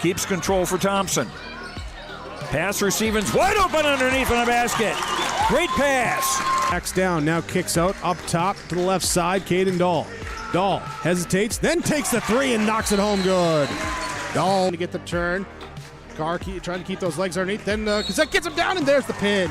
Keeps control for Thompson. Pass receiving's wide open underneath in the basket. Great pass. Backs down, now kicks out up top to the left side. Caden Dahl. Dahl hesitates, then takes the three and knocks it home good. Dahl to get the turn. Carr trying to keep those legs underneath. Then Cassette gets him down, and there's the pin.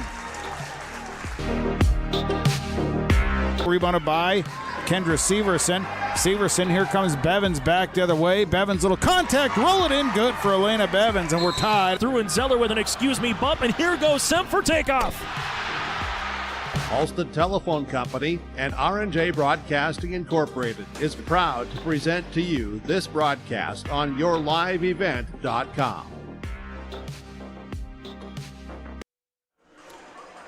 Rebounded by Kendra Severson. Severson, here comes Bevins back the other way. Bevins, little contact, roll it in, good for Elena Bevins, and we're tied. Through and Zeller with an excuse me bump, and here goes Semp for takeoff. Halsted Telephone Company and R&J Broadcasting Incorporated is proud to present to you this broadcast on yourliveevent.com.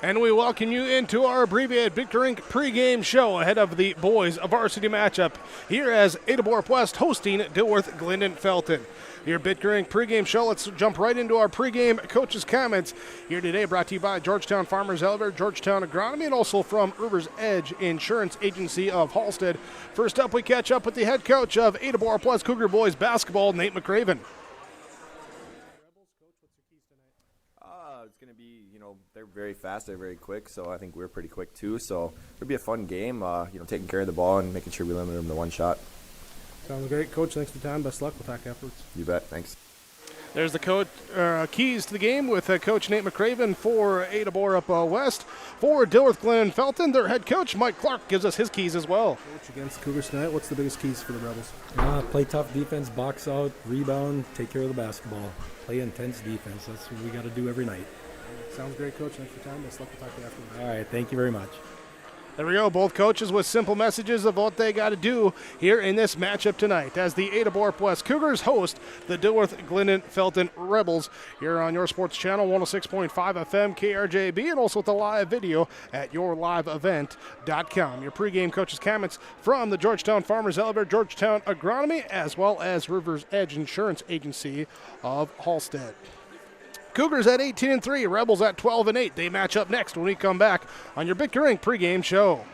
And we welcome you into our abbreviated Victor Inc. pregame show ahead of the boys varsity matchup here as Ada-Borup-West hosting Dilworth-Glyndon-Felton. Your Bitker Inc. pregame show. Let's jump right into our pregame coaches' comments here today, brought to you by Georgetown Farmers Elevator, Georgetown Agronomy, and also from River's Edge Insurance Agency of Halsted. First up, we catch up with the head coach of Ada-Borup-West Cougar Boys basketball, Nate McCraven. It's going to be, they're very fast, they're very quick, so I think we're pretty quick too. So it'll be a fun game, taking care of the ball and making sure we limit them to one shot. Sounds great, Coach. Thanks for the time. Best luck. We'll talk afterwards. You bet. Thanks. There's the keys to the game with Coach Nate McCraven for Ada-Borup-West. For Dilworth-Glyndon-Felton, their head coach, Mike Clark, gives us his keys as well. Coach, against the Cougars tonight, what's the biggest keys for the Rebels? Play tough defense, box out, rebound, take care of the basketball. Play intense defense. That's what we got to do every night. Sounds great, Coach. Thanks for your time. Best luck. We'll talk to you afterwards. All right. Thank you very much. There we go, both coaches with simple messages of what they got to do here in this matchup tonight as the Ada-Borup-West Cougars host the Dilworth-Glyndon-Felton Rebels here on your sports channel, 106.5 FM KRJB, and also with the live video at yourliveevent.com. Your pregame coaches' comments from the Georgetown Farmers Elevator, Georgetown Agronomy, as well as River's Edge Insurance Agency of Halsted. Cougars at 18-3, Rebels at 12-8. They match up next when we come back on your Bitker Inc. pregame show.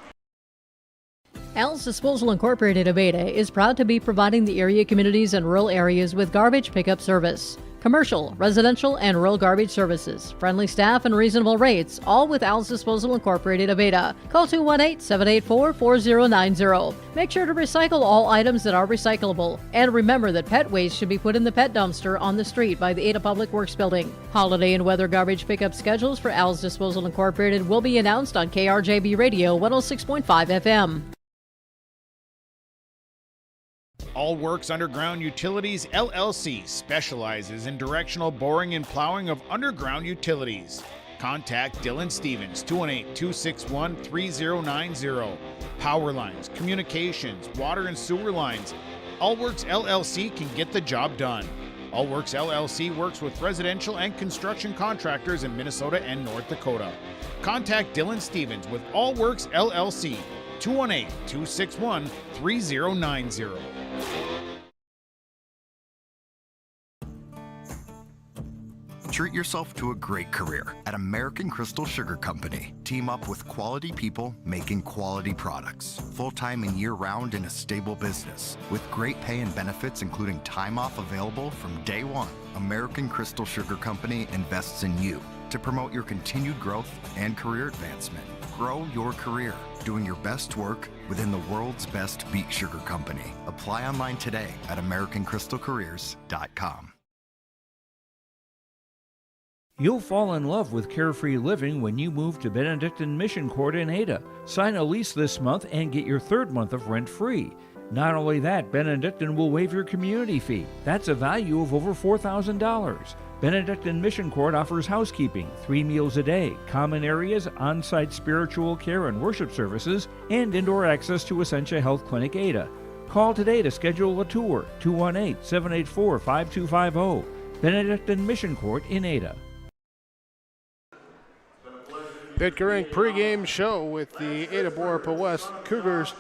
Al's Disposal Incorporated of Ada is proud to be providing the area communities and rural areas with garbage pickup service. Commercial, residential, and rural garbage services. Friendly staff and reasonable rates, all with Al's Disposal Incorporated of Ada. Call 218-784-4090. Make sure to recycle all items that are recyclable. And remember that pet waste should be put in the pet dumpster on the street by the Ada Public Works Building. Holiday and weather garbage pickup schedules for Al's Disposal Incorporated will be announced on KRJB Radio 106.5 FM. All Works Underground Utilities, LLC specializes in directional boring and plowing of underground utilities. Contact Dylan Stevens, 218-261-3090. Power lines, communications, water and sewer lines. All Works LLC can get the job done. All Works LLC works with residential and construction contractors in Minnesota and North Dakota. Contact Dylan Stevens with All Works LLC, 218-261-3090. Treat yourself to a great career at American Crystal Sugar Company. Team up with quality people making quality products. Full-time and year-round in a stable business. With great pay and benefits including time off available from day one. American Crystal Sugar Company invests in you to promote your continued growth and career advancement. Grow your career, doing your best work within the world's best beet sugar company. Apply online today at AmericanCrystalCareers.com. You'll fall in love with carefree living when you move to Benedictine Mission Court in Ada. Sign a lease this month and get your third month of rent free. Not only that, Benedictine will waive your community fee. That's a value of over $4,000. Benedictine Mission Court offers housekeeping, 3 meals a day, common areas, on-site spiritual care and worship services, and indoor access to Essentia Health Clinic Ada. Call today to schedule a tour, 218-784-5250. Benedictine Mission Court in Ada. Bitker Inc. pregame show with the Ada-Borup-West Cougars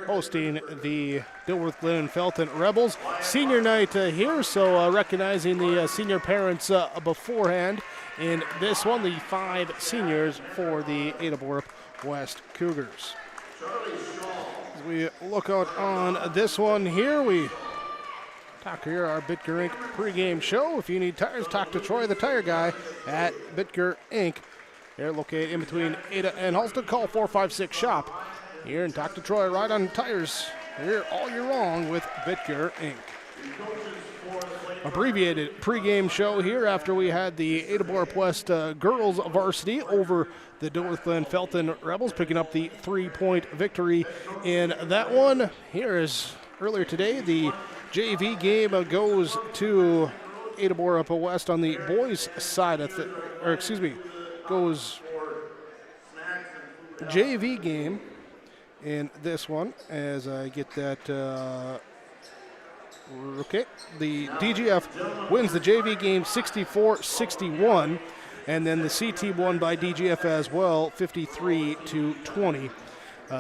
hosting the Dilworth-Glyndon-Felton Rebels. Senior night here, so recognizing the senior parents beforehand. In this one, the 5 seniors for the Ada-Borup-West Cougars. As we look out on this one here, we Talk here, our Bitger Inc. pregame show. If you need tires, talk to Troy, the tire guy, at Bitger Inc. They're located in between Ada and Halsted. Call 456-SHOP here and talk to Troy. Right on tires here all year long with Bitger Inc. Abbreviated pregame show here after we had the Ada-Borup-West girls varsity over the Dilworth-Glyndon-Felton Rebels, picking up the 3-point victory in that one. Here is earlier today the JV game goes to Ada-Borup-West on the boys' side of goes JV game in this one as I get that. Okay, the DGF wins the JV game 64-61, and then the C-Team won by DGF as well, 53-20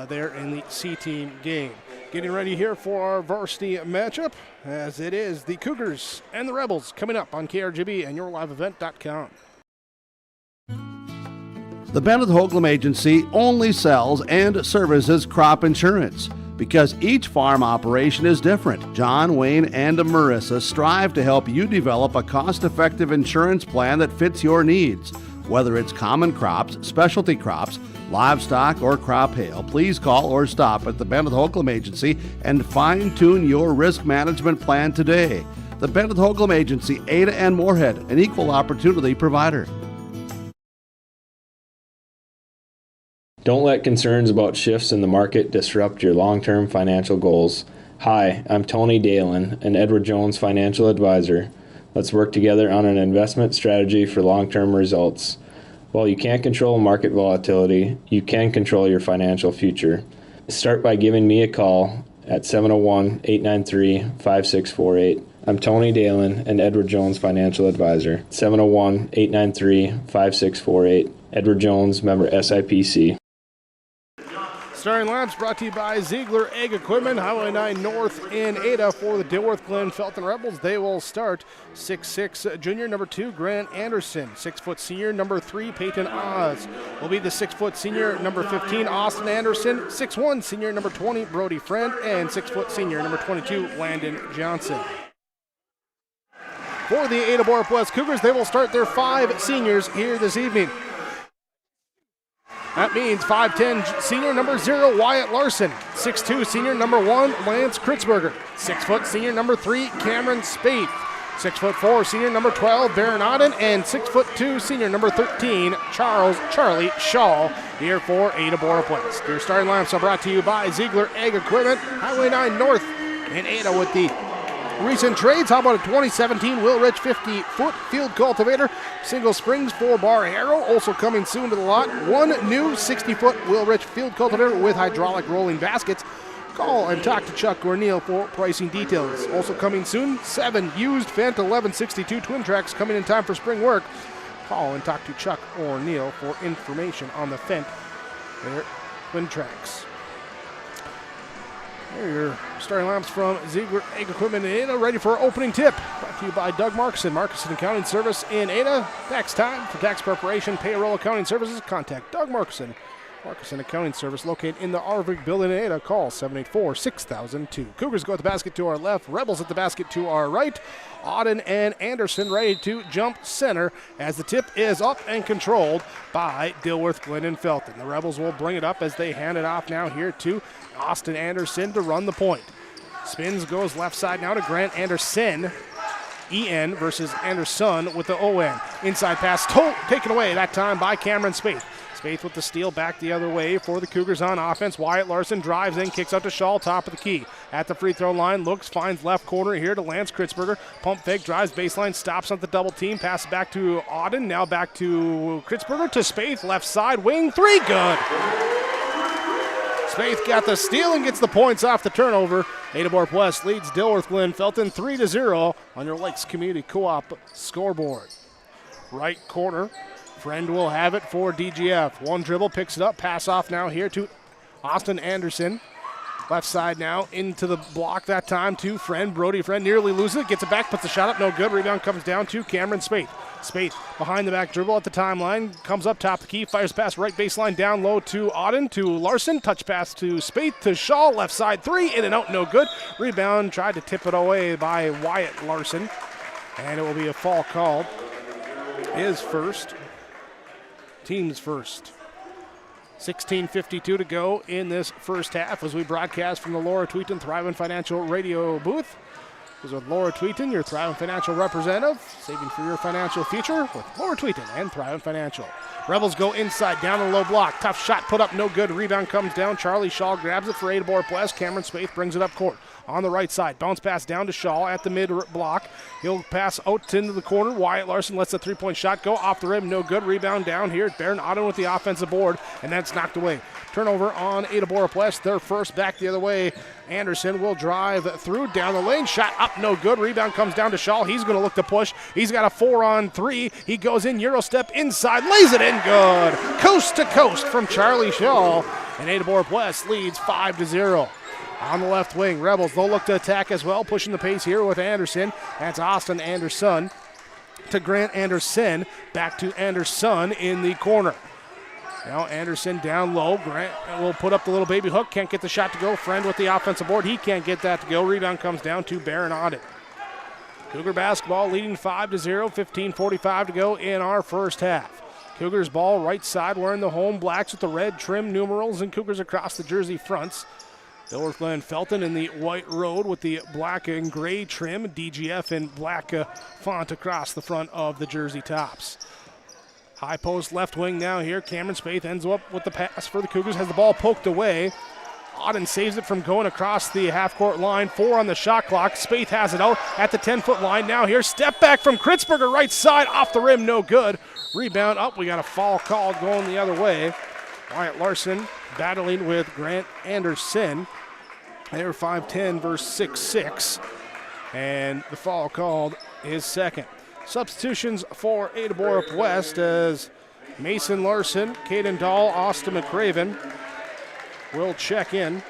there in the C-Team game. Getting ready here for our varsity matchup, as it is the Cougars and the Rebels coming up on KRGB and YourLiveEvent.com. The Bennett Holcomb Agency only sells and services crop insurance. Because each farm operation is different, John, Wayne, and Marissa strive to help you develop a cost-effective insurance plan that fits your needs. Whether it's common crops, specialty crops, livestock, or crop hail, please call or stop at the Bennett Holcomb Agency and fine-tune your risk management plan today. The Bennett Holcomb Agency, Ada and Moorhead, an equal opportunity provider. Don't let concerns about shifts in the market disrupt your long-term financial goals. Hi, I'm Tony Dalen, an Edward Jones financial advisor. Let's work together on an investment strategy for long-term results. While you can't control market volatility, you can control your financial future. Start by giving me a call at 701-893-5648. I'm Tony Dalen, an Edward Jones financial advisor. 701-893-5648. Edward Jones, member SIPC. Starting laps brought to you by Ziegler Ag Equipment, Highway 9 North in Ada for the Dilworth-Glyndon-Felton Rebels. They will start 6'6" junior number 2, Grant Anderson. 6' senior number 3, Peyton Oz. Will be the 6' senior number 15, Austin Anderson. 6'1" senior number 20, Brody Friend. And 6' senior number 22, Landon Johnson. For the Ada-Borup-West Cougars, they will start their 5 seniors here this evening. That means 5'10" senior number 0, Wyatt Larson. 6'2" senior number 1, Lance Kritzberger. 6' senior number 3, Cameron Spaeth. 6'4" senior number 12, Baron Auden. And 6'2" senior number 13, Charlie Shaw here for Ada-Borup-West. Your starting lineups are brought to you by Ziegler Ag Equipment, Highway 9 North in Ada with the recent trades. How about a 2017 Will Rich 50-foot field cultivator, single springs 4-bar harrow, also coming soon to the lot. 1 new 60-foot Will Rich field cultivator with hydraulic rolling baskets. Call and talk to Chuck or Neil for pricing details. Also coming soon, 7 used Fendt 1162 twin tracks coming in time for spring work. Call and talk to Chuck or Neil for information on the Fendt twin tracks. Here are your starting lineups from Ziegler Ag Equipment in Ada, ready for our opening tip. Brought to you by Doug Markson, Markson Accounting Service in Ada. Tax time for tax preparation, payroll, accounting services. Contact Doug Markson, Markson Accounting Service, located in the Arvig building in Ada. Call 784-6002. Cougars go at the basket to our left, Rebels at the basket to our right. Auden and Anderson ready to jump center as the tip is up and controlled by Dilworth-Glyndon-Felton. The Rebels will bring it up as they hand it off now here to Austin Anderson to run the point. Spins, goes left side now to Grant Anderson. EN versus Anderson with the ON. Inside pass taken away that time by Cameron Spaeth. Spaeth with the steal back the other way for the Cougars on offense. Wyatt Larson drives in, kicks out to Shaw, top of the key. At the free throw line, looks, finds left corner here to Lance Kritzberger. Pump fake, drives baseline, stops on the double team. Passes back to Auden, now back to Kritzberger to Spaeth, left side, wing, 3, good. Spaeth got the steal and gets the points off the turnover. Ada-Borup-West leads Dilworth-Glyndon-Felton 3-0 on your Lakes Community Co-op scoreboard. Right corner, Friend will have it for DGF. One dribble, picks it up, pass off now here to Austin Anderson. Left side now into the block that time to Friend. Brody Friend nearly loses it, gets it back, puts the shot up, no good. Rebound comes down to Cameron Spaeth. Spaeth behind the back dribble at the timeline, comes up top the key, fires past right baseline down low to Auden, to Larson, touch pass to Spaeth, to Shaw, left side three, in and out, no good. Rebound, tried to tip it away by Wyatt Larson, and it will be a foul called. His first, team's first. 16:52 to go in this first half as we broadcast from the Laura Tweeton Thriving Financial Radio booth. This is with Laura Tweeton, your Thriving Financial representative, saving for your financial future with Laura Tweeton and Thriving Financial. Rebels go inside, down the low block. Tough shot put up, no good. Rebound comes down. Charlie Shaw grabs it for Ada-Borup-West. Cameron Spaeth brings it up court. On the right side, bounce pass down to Shaw at the mid block. He'll pass out into the corner. Wyatt Larson lets the three-point shot go off the rim, no good. Rebound down here. Baron Auden with the offensive board, and that's knocked away. Turnover on Ada-Borup-West. Their first, back the other way. Anderson will drive through down the lane. Shot up, no good. Rebound comes down to Shaw. He's going to look to push. He's got a 4-on-3. He goes in, Euro step inside, lays it in good. Coast to coast from Charlie Shaw. And Ada-Borup-West leads 5-0. On the left wing, Rebels, they'll look to attack as well, pushing the pace here with Anderson. That's Austin Anderson to Grant Anderson. Back to Anderson in the corner. Now Anderson down low. Grant will put up the little baby hook. Can't get the shot to go. Friend with the offensive board. He can't get that to go. Rebound comes down to Baron Auden. Cougar basketball leading 5-0. 15:45 to go in our first half. Cougars ball right side, wearing the home blacks with the red trim numerals and Cougars across the jersey fronts. Dilworth-Glyndon-Felton in the white road with the black and gray trim. DGF in black font across the front of the jersey tops. High post left wing now here. Cameron Spaeth ends up with the pass for the Cougars. Has the ball poked away. Auden saves it from going across the half-court line. 4 on the shot clock. Spaeth has it out at the 10-foot line. Now here, step back from Kritzberger, right side, off the rim, no good. Rebound up. We got a foul called going the other way. Wyatt Larson battling with Grant Anderson. They're 5'10" versus 6'6", and the foul called is second. Substitutions for Ada-Borup-West as Mason Larson, Caden Dahl, Austin McCraven will check in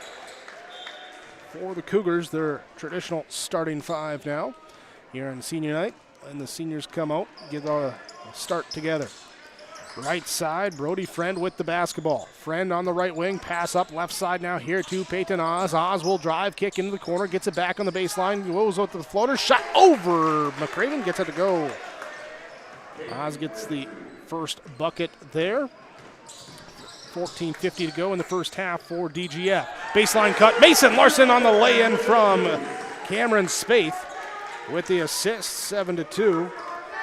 for the Cougars. Their traditional starting five now here on senior night, and the seniors come out, get a start together. Right side, Brody Friend with the basketball. Friend on the right wing, pass up left side now here to Peyton Oz. Oz will drive, kick into the corner, gets it back on the baseline, goes with the floater, shot over. McCraven gets it to go. Oz gets the first bucket there. 14:50 to go in the first half for DGF. Baseline cut, Mason Larson on the lay-in from Cameron Spaeth with the assist, 7-2.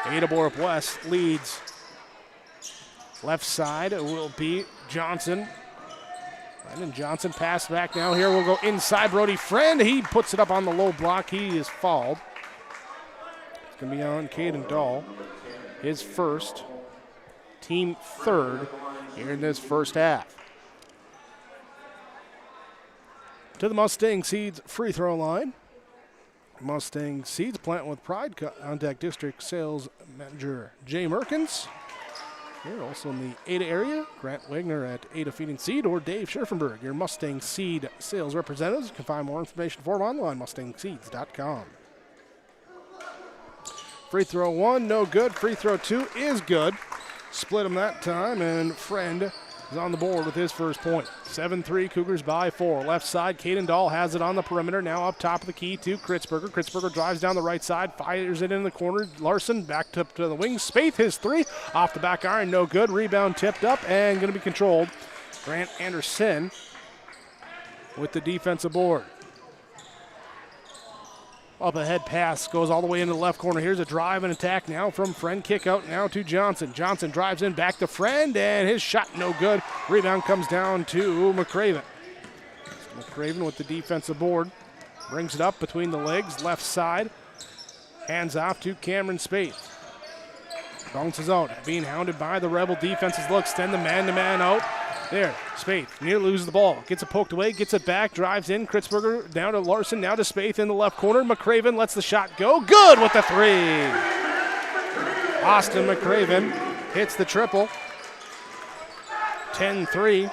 Ada-Borup-West leads. Left side will be Johnson. Brandon Johnson pass back now here. We'll go inside Brody Friend. He puts it up on the low block. He is fouled. It's going to be on Caden Dahl. His first, team third here in this first half. To the Mustang Seeds free throw line. Mustang Seeds plant with pride. Contact District Sales Manager Jay Merkins. Here also in the Ada area, Grant Wagner at Ada Feed and Seed or Dave Scherfenberg, your Mustang Seed sales representatives. You can find more information for them online, mustangseeds.com. Free throw 1, no good. Free throw 2 is good. Split them that time, and Friend is on the board with his first point. 7-3, Cougars by 4. Left side, Caden Dahl has it on the perimeter. Now up top of the key to Kritzberger. Kritzberger drives down the right side, fires it in the corner. Larson back to the wing. Spaeth, his three. Off the back iron, no good. Rebound tipped up and going to be controlled. Grant Anderson with the defensive board. Up ahead pass goes all the way into the left corner. Here's a drive and attack now from Friend. Kick out now to Johnson. Johnson drives in back to Friend, and his shot no good. Rebound comes down to McCraven. McCraven with the defensive board. Brings it up between the legs, left side. Hands off to Cameron Spaeth. Bounces out, being hounded by the Rebel defenses. Look, extend the man-to-man out. There, Spaeth near loses the ball. Gets it poked away, gets it back, drives in. Kritzberger down to Larson, now to Spaeth in the left corner. McCraven lets the shot go. Good with the three. Austin McCraven hits the triple. 10-3.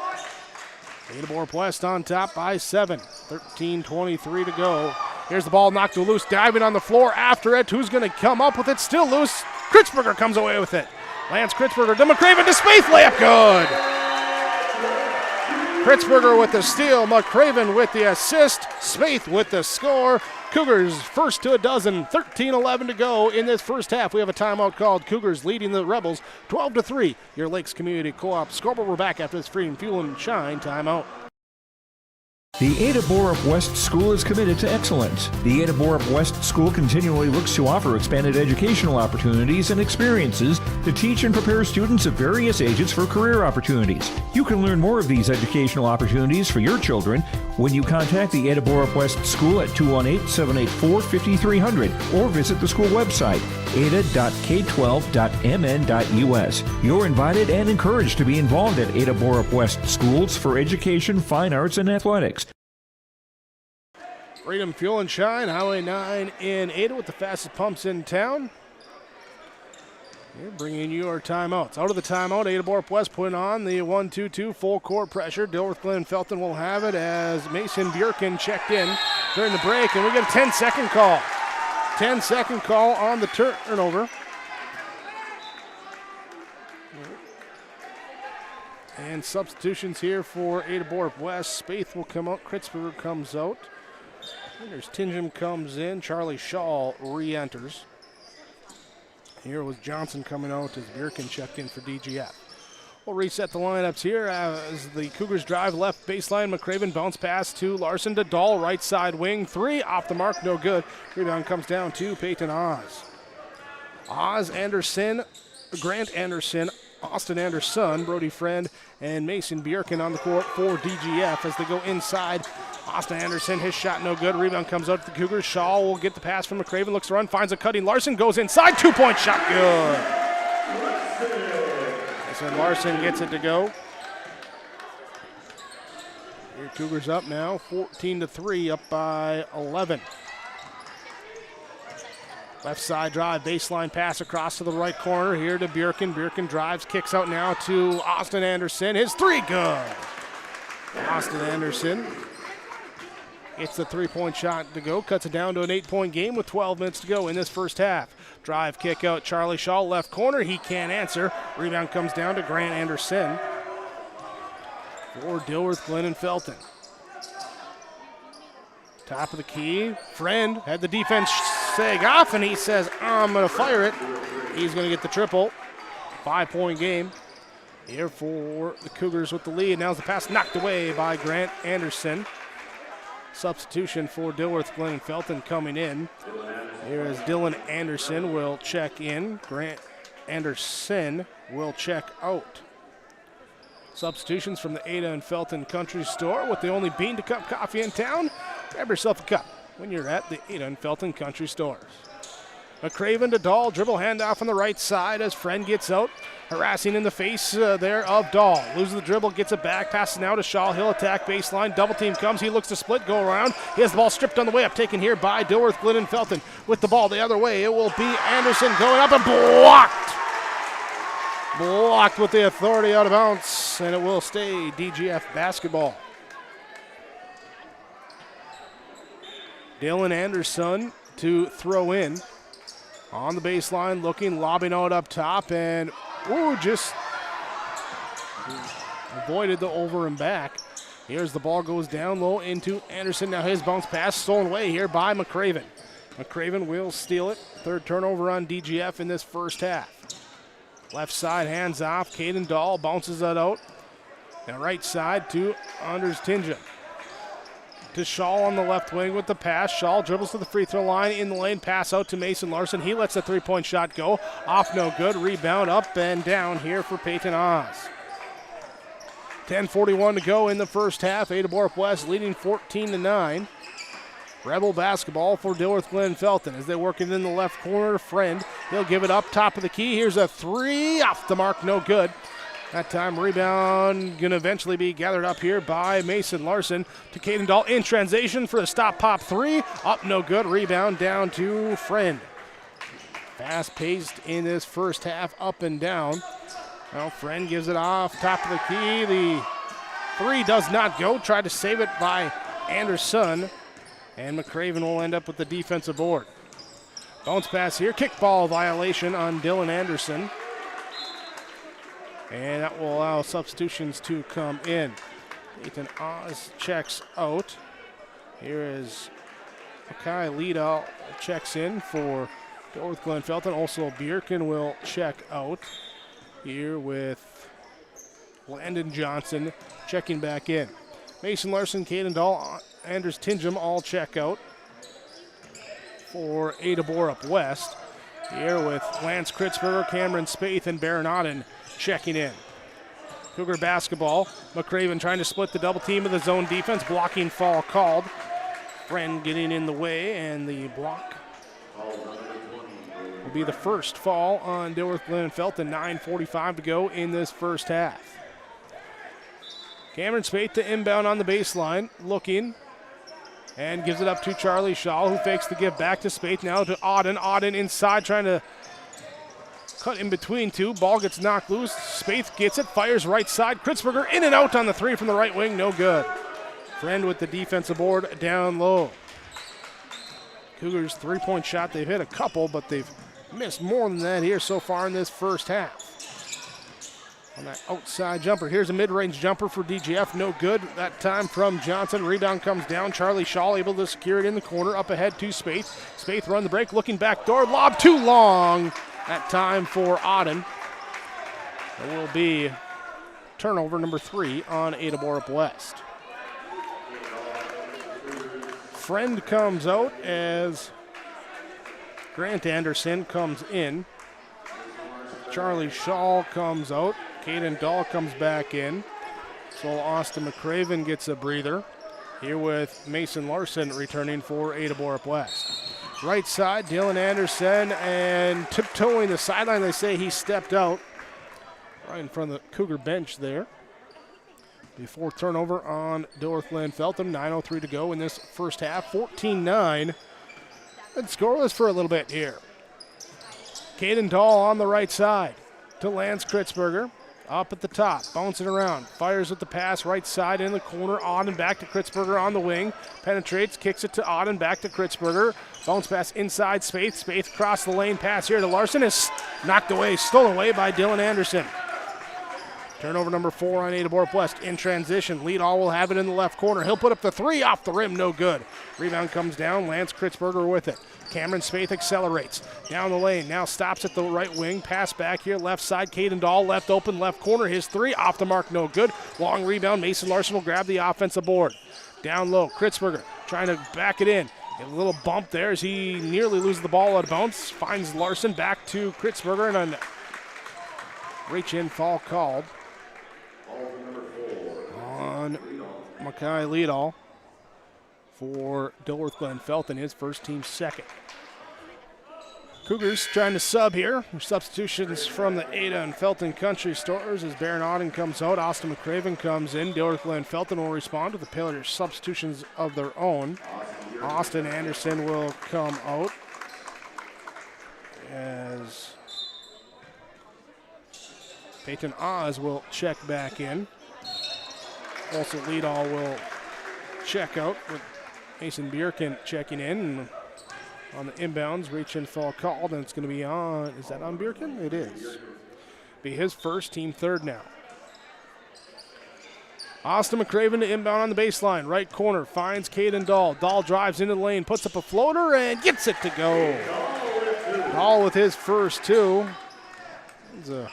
Ada-Borup-West on top by 7. 13:23 to go Here's the ball knocked loose, diving on the floor after it. Who's going to come up with it? Still loose. Kritzberger comes away with it. Lance Kritzberger to McCraven to Spaeth, layup good. Kritzberger with the steal, McCraven with the assist, Spaeth with the score. Cougars first to a dozen, 13-11 to go in this first half. We have a timeout called. Cougars leading the Rebels 12-3. Your Lakes Community Co-op scoreboard. We're back after this Freedom Fuel and Shine timeout. The Ada-Borup-West School is committed to excellence. The Ada-Borup-West School continually looks to offer expanded educational opportunities and experiences to teach and prepare students of various ages for career opportunities. You can learn more of these educational opportunities for your children when you contact the Ada-Borup-West School at 218-784-5300 or visit the school website, ada.k12.mn.us. You're invited and encouraged to be involved at Ada-Borup-West Schools for education, fine arts, and athletics. Freedom Fuel and Shine, Highway 9 in Ada with the fastest pumps in town. Here bringing you our timeouts. Out of the timeout, Ada-Borup-West putting on the 1-2-2 full court pressure. Dilworth-Glyndon-Felton will have it as Mason Bjerken checked in during the break, and we get a 10-second call. 10-second call on the turnover. And substitutions here for Ada-Borup-West. Spaeth will come out. Kritzberger comes out. And there's Tingham comes in. Charlie Shaw re-enters. Here was Johnson coming out as Bjerken checked in for DGF. We'll reset the lineups here as the Cougars drive left baseline. McCraven bounce pass to Larson to Dahl, right side wing. 3 off the mark, no good. Rebound comes down to Peyton Oz. Oz, Anderson, Grant Anderson, Austin Anderson, Brody Friend, and Mason Bjerken on the court for DGF as they go inside. Austin Anderson, his shot no good. Rebound comes out to the Cougars. Shaw will get the pass from McCraven, looks to run, finds a cutting. Larson goes inside, 2-point shot, good. So Larson gets it to go. Here Cougars up now, 14-3, up by 11. Left side drive, baseline pass across to the right corner here to Bjerken. Bjerken drives, kicks out now to Austin Anderson. His 3, good. Austin Anderson gets the 3-point shot to go, cuts it down to an 8-point game with 12 minutes to go in this first half. Drive, kick out, Charlie Shaw, left corner. He can't answer. Rebound comes down to Grant Anderson for Dilworth-Glyndon-Felton. Top of the key. Friend had the defense sag off, and he says, I'm going to fire it. He's going to get the triple. 5-point game here for the Cougars with the lead. Now's the pass knocked away by Grant Anderson. Substitution for Dilworth-Glyndon-Felton coming in. Here is Dylan Anderson will check in. Grant Anderson will check out. Substitutions from the Ada and Felton Country Store with the only bean to cup coffee in town. Grab yourself a cup when you're at the Ada and Felton Country Stores. McCraven to Dahl, dribble handoff on the right side as Friend gets out. Harassing in the face there of Dahl. Loses the dribble, gets it back, passes now to Shaw. He'll attack baseline, double team comes. He looks to split, go around. He has the ball stripped on the way up, taken here by Dilworth-Glyndon-Felton. With the ball the other way, it will be Anderson going up and blocked. Blocked with the authority out of bounds, and it will stay DGF basketball. Dylan Anderson to throw in. On the baseline, looking, lobbing out up top, and just avoided the over and back. Here's the ball goes down low into Anderson. Now his bounce pass stolen away here by McCraven. McCraven will steal it. 3rd turnover on DGF in this first half. Left side, hands off. Caden Dahl bounces that out. Now right side to Anders Tinja. To Shaw on the left wing with the pass. Shaw dribbles to the free throw line in the lane. Pass out to Mason Larson. He lets the 3-point shot go. Off no good. Rebound up and down here for Peyton Oz. 10:41 to go in the first half. Ada-Borup-West leading 14-9. Rebel basketball for Dilworth-Glyndon-Felton as they work it in the left corner. Friend, he'll give it up top of the key. Here's a 3 off the mark, no good. That time rebound going to eventually be gathered up here by Mason Larson to Caden Dahl in transition for the stop pop 3. Up no good. Rebound down to Friend. Fast paced in this first half, up and down. Well, Friend gives it off top of the key. The 3 does not go. Tried to save it by Anderson. And McCraven will end up with the defensive board. Bounce pass here, kickball violation on Dylan Anderson. And that will allow substitutions to come in. Ethan Oz checks out. Here is Mackay Lida checks in for Dilworth-Glyndon-Felton. Also Bjerken will check out here with Landon Johnson checking back in. Mason Larson, Caden Dahl, Anders Tingham all check out for Ada-Borup-West. Here with Lance Kritzberger, Cameron Spaeth, and Baron Auden checking in. Cougar basketball. McCraven trying to split the double team of the zone defense. Blocking foul called. Friend getting in the way, and the block will be the first foul on Dilworth-Glyndon-Felton. 9:45 to go in this first half. Cameron Spaeth to inbound on the baseline, looking, and gives it up to Charlie Shaw, who fakes the give back to Spaeth. Now to Auden. Auden inside, trying to cut in between two. Ball gets knocked loose. Spaeth gets it, fires right side. Kritzberger in and out on the three from the right wing, no good. Friend with the defensive board down low. Cougars 3-point shot. They've hit a couple, but they've missed more than that here so far in this first half. On that outside jumper. Here's a mid-range jumper for DGF. No good. That time from Johnson. Rebound comes down. Charlie Shaw able to secure it in the corner. Up ahead to Spaeth. Spaeth run the break. Looking back door. Lob too long. That time for Auden. It will be turnover number 3 on Ada-Borup-West. Friend comes out as Grant Anderson comes in. Charlie Shaw comes out. Caden Dahl comes back in. So Austin McCraven gets a breather. Here with Mason Larson returning for Ada-Borup-West. Right side, Dylan Anderson, and tiptoeing the sideline. They say he stepped out right in front of the Cougar bench there. Before turnover on Dilworth-Glyndon-Felton. 9:03 to go in this first half. 14-9. And scoreless for a little bit here. Caden Dahl on the right side to Lance Kritzberger. Up at the top, bouncing around. Fires with the pass, right side in the corner. Auden back to Kritzberger on the wing. Penetrates, kicks it to Auden, back to Kritzberger. Bounce pass inside Spaeth. Spaeth across the lane, pass here to Larson. Is knocked away, stolen away by Dylan Anderson. Turnover number 4 on Ada-Borup-West in transition. Leadall will have it in the left corner. He'll put up the 3 off the rim, no good. Rebound comes down, Lance Kritzberger with it. Cameron Spaeth accelerates down the lane, now stops at the right wing. Pass back here, left side, Caden Dahl, left open, left corner. His 3 off the mark, no good. Long rebound, Mason Larson will grab the offensive board. Down low, Kritzberger trying to back it in. Get a little bump there as he nearly loses the ball out of bounds. Finds Larson back to Kritzberger, and a reach-in foul called on Mackay Leadall for Dilworth-Glyndon-Felton, his first team second. Cougars trying to sub here. Substitutions from the Ada and Felton Country Stores as Baron Auden comes out. Austin McCraven comes in. Dilworth-Glyndon-Felton will respond with the pair of substitutions of their own. Austin Anderson will come out as Peyton Oz will check back in. Also, Leadall will check out with Mason Bjerken checking in. And on the inbounds, reach-in foul called, and it's going to be on, is that on Bjerken? It is. Be his first, team third now. Austin McCraven to inbound on the baseline. Right corner, finds Caden Dahl. Dahl drives into the lane, puts up a floater, and gets it to go. Dahl with his first 2. It's a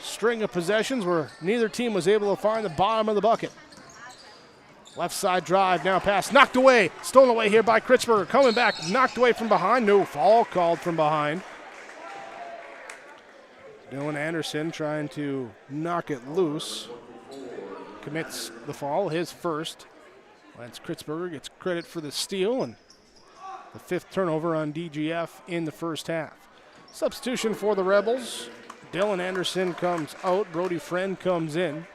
string of possessions where neither team was able to find the bottom of the bucket. Left side drive, now pass, knocked away. Stolen away here by Kritzberger. Coming back, knocked away from behind. No foul called from behind. Dylan Anderson trying to knock it loose. Commits the foul, his first. Lance Kritzberger gets credit for the steal and the 5th turnover on DGF in the first half. Substitution for the Rebels. Dylan Anderson comes out. Brody Friend comes in.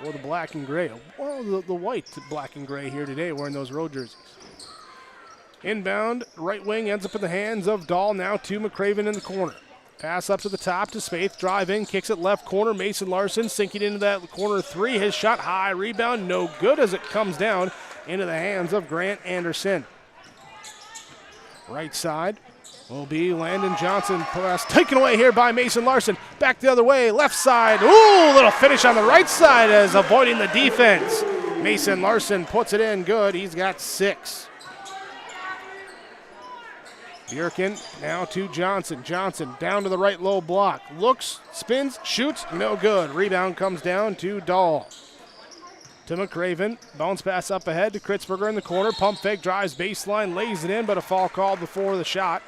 Or the black and gray. Well, the white black and gray here today wearing those road jerseys. Inbound, right wing ends up in the hands of Dahl. Now to McCraven in the corner. Pass up to the top to Spaeth. Drive in, kicks it left corner. Mason Larson sinking into that corner three. His shot high, rebound, no good as it comes down into the hands of Grant Anderson. Right side will be Landon Johnson. Pass taken away here by Mason Larson. Back the other way, left side. Ooh, little finish on the right side as avoiding the defense. Mason Larson puts it in good. He's got 6. Bjerken now to Johnson. Johnson down to the right low block. Looks, spins, shoots, no good. Rebound comes down to Dahl. To McCraven. Bounce pass up ahead to Kritzberger in the corner. Pump fake, drives baseline, lays it in, but a foul called before the shot.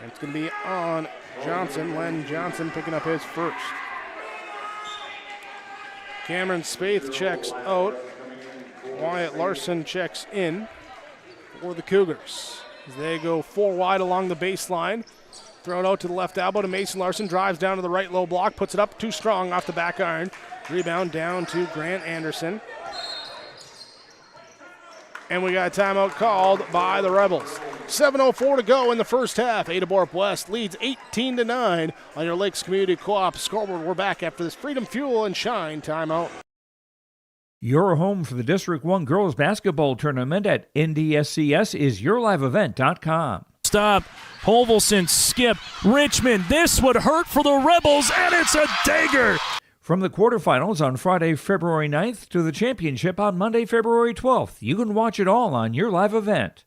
And it's going to be on Johnson. Len Johnson picking up his first. Cameron Spaeth checks out. Wyatt Larson checks in for the Cougars. As they go 4 wide along the baseline. Throw it out to the left elbow to Mason Larson. Drives down to the right low block. Puts it up too strong off the back iron. Rebound down to Grant Anderson. And we got a timeout called by the Rebels. 7:04 to go in the first half. Ada-Borup-West leads 18-9 on your Lakes Community Co-op scoreboard. We're back after this Freedom Fuel and Shine timeout. Your home for the District 1 Girls Basketball Tournament at NDSCS.com. Stop. Hovelson, skip. Richmond, this would hurt for the Rebels, and it's a dagger. From the quarterfinals on Friday, February 9th to the championship on Monday, February 12th. You can watch it all on your live event.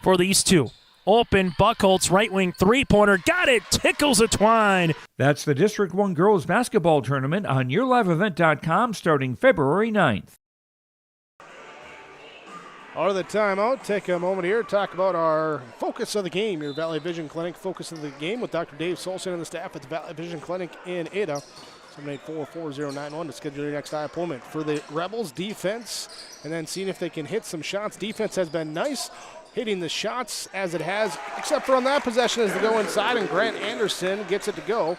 For these two. Open, Buckholtz, right wing three-pointer. Got it. Tickles a twine. That's the District 1 Girls Basketball Tournament on yourliveevent.com starting February 9th. Out of the timeout, take a moment here to talk about our focus of the game, your Valley Vision Clinic focus of the game with Dr. Dave Solson and the staff at the Valley Vision Clinic in Ada. 784-4091 to schedule your next eye appointment. For the Rebels, defense, and then seeing if they can hit some shots. Defense has been nice, hitting the shots as it has, except for on that possession as they go inside, and Grant Anderson gets it to go.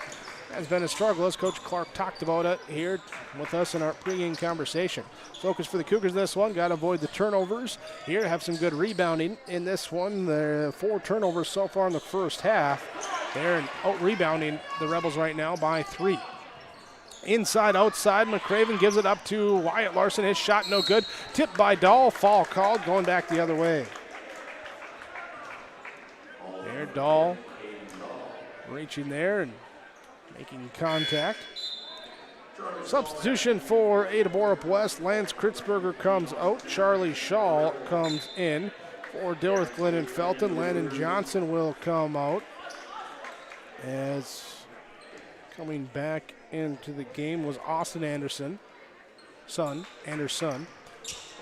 Has been a struggle, as Coach Clark talked about it here with us in our pregame conversation. Focus for the Cougars this one, got to avoid the turnovers here, have some good rebounding in this one. There are 4 turnovers so far in the first half. They're out-rebounding the Rebels right now by 3. Inside, outside, McCraven gives it up to Wyatt Larson. His shot no good. Tipped by Dahl, foul called, going back the other way. There, Dahl reaching there and making contact. Substitution for Ada-Borup-West. Lance Kritzberger comes out. Charlie Shaw comes in for Dilworth-Glyndon-Felton. Landon Johnson will come out. As coming back into the game was Austin Anderson. Anderson.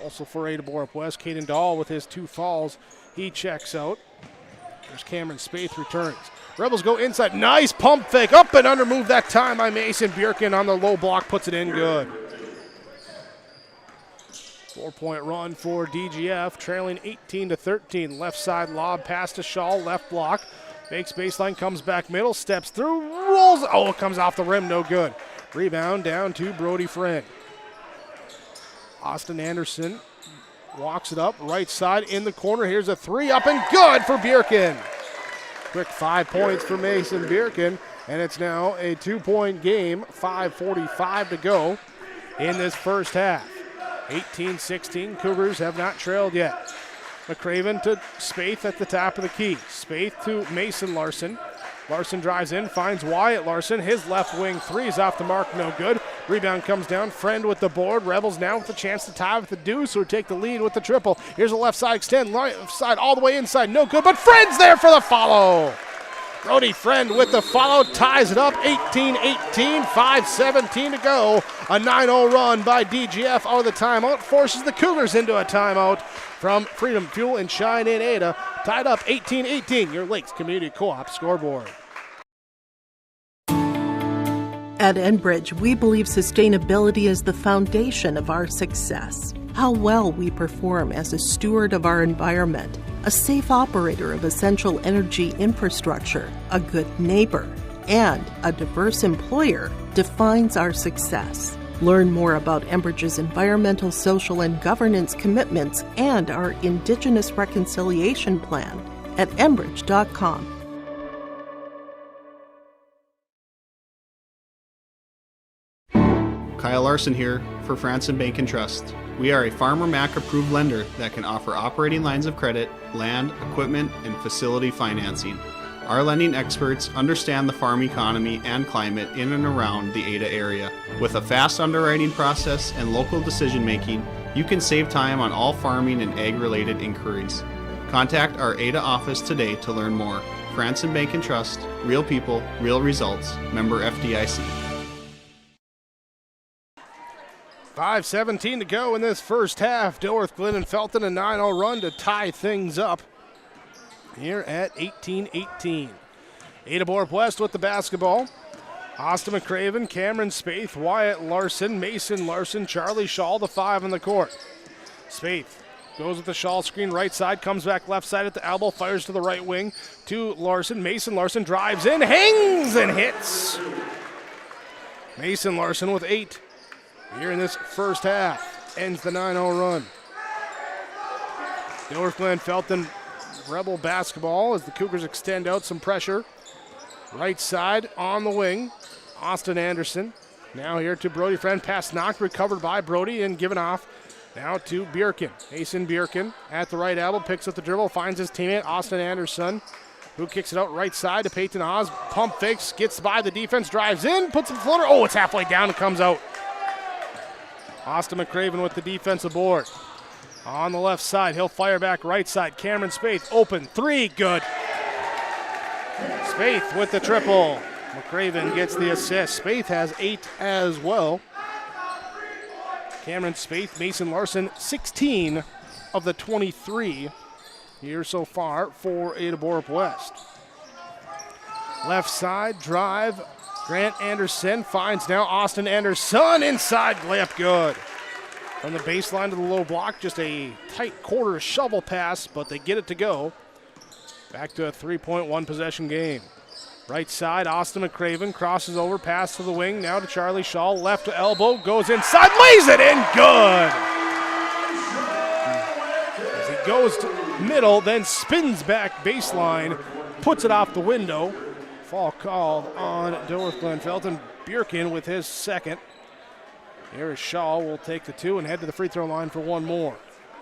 Also for Ada-Borup-West, Caden Dahl with his 2 fouls. He checks out. There's Cameron Spaeth returns. Rebels go inside. Nice pump fake. Up and under move that time by Mason Bjerken on the low block. Puts it in good. 4-point run for DGF. Trailing 18-13. Left side lob pass to Shaw. Left block. Makes baseline. Comes back middle. Steps through. Rolls. Oh, it comes off the rim. No good. Rebound down to Brody Friend. Austin Anderson walks it up, right side in the corner. Here's a 3 up and good for Bjerken. Quick 5 points for Mason Bjerken, and it's now a 2-point game. 5:45 to go in this first half. 18-16, Cougars have not trailed yet. McCraven to Spaeth at the top of the key. Spaeth to Mason Larson. Larson drives in, finds Wyatt Larson. His left wing 3 is off the mark, no good. Rebound comes down, Friend with the board. Rebels now with a chance to tie with the deuce or take the lead with the triple. Here's a left side extend, left side all the way inside, no good, but Friend's there for the follow. Brody Friend with the follow, ties it up, 18-18, 5:17 to go. A 9-0 run by DGF out of the timeout, forces the Cougars into a timeout from Freedom Fuel and Shine in Ada. Tied up 18-18, your Lakes Community Co-op scoreboard. At Enbridge, we believe sustainability is the foundation of our success. How well we perform as a steward of our environment, a safe operator of essential energy infrastructure, a good neighbor, and a diverse employer defines our success. Learn more about Enbridge's environmental, social, and governance commitments and our Indigenous Reconciliation Plan at enbridge.com. Kyle Larson here for Franson Bank and Trust. We are a Farmer Mac approved lender that can offer operating lines of credit, land, equipment, and facility financing. Our lending experts understand the farm economy and climate in and around the Ada area. With a fast underwriting process and local decision making, you can save time on all farming and ag-related inquiries. Contact our Ada office today to learn more. Franson Bank and Trust, real people, real results. Member FDIC. 5:17 to go in this first half. Dilworth-Glyndon-Felton a 9-0 run to tie things up here at 18-18. Ada-Borup-West with the basketball. Austin McCraven, Cameron Spaeth, Wyatt Larson, Mason Larson, Charlie Shaw, the 5 in the court. Spaeth goes with the Shaw screen right side, comes back left side at the elbow, fires to the right wing to Larson. Mason Larson drives in, hangs and hits. Mason Larson with 8 here in this first half. Ends the 9-0 run. Dilworth-Glyndon-Felton Rebel basketball as the Cougars extend out some pressure. Right side on the wing, Austin Anderson. Now here to Brody Friend, pass knocked, recovered by Brody and given off. Now to Bjerken. Mason Bjerken at the right elbow, picks up the dribble, finds his teammate Austin Anderson, who kicks it out right side to Peyton Oz. Pump fakes, gets by the defense, drives in, puts a floater. Oh, it's halfway down and comes out. Austin McCraven with the defensive board. On the left side, he'll fire back right side. Cameron Spaeth, open, 3, good. Spaeth with the triple. McCraven gets the assist. Spaeth has 8 as well. Cameron Spaeth, Mason Larson, 16 of the 23 here so far for Ada-Borup-West. Left side, drive. Grant Anderson finds now Austin Anderson inside, layup good. From the baseline to the low block, just a tight quarter shovel pass, but they get it to go. Back to a 3-point possession game. Right side, Austin McCraven crosses over, pass to the wing, now to Charlie Shaw, left to elbow, goes inside, lays it in, good! As he goes to middle, then spins back baseline, puts it off the window. Fall called on Dilworth-Glyndon-Felton. Bjerken with his second. Here is Shaw, will take the 2 and head to the free throw line for one more.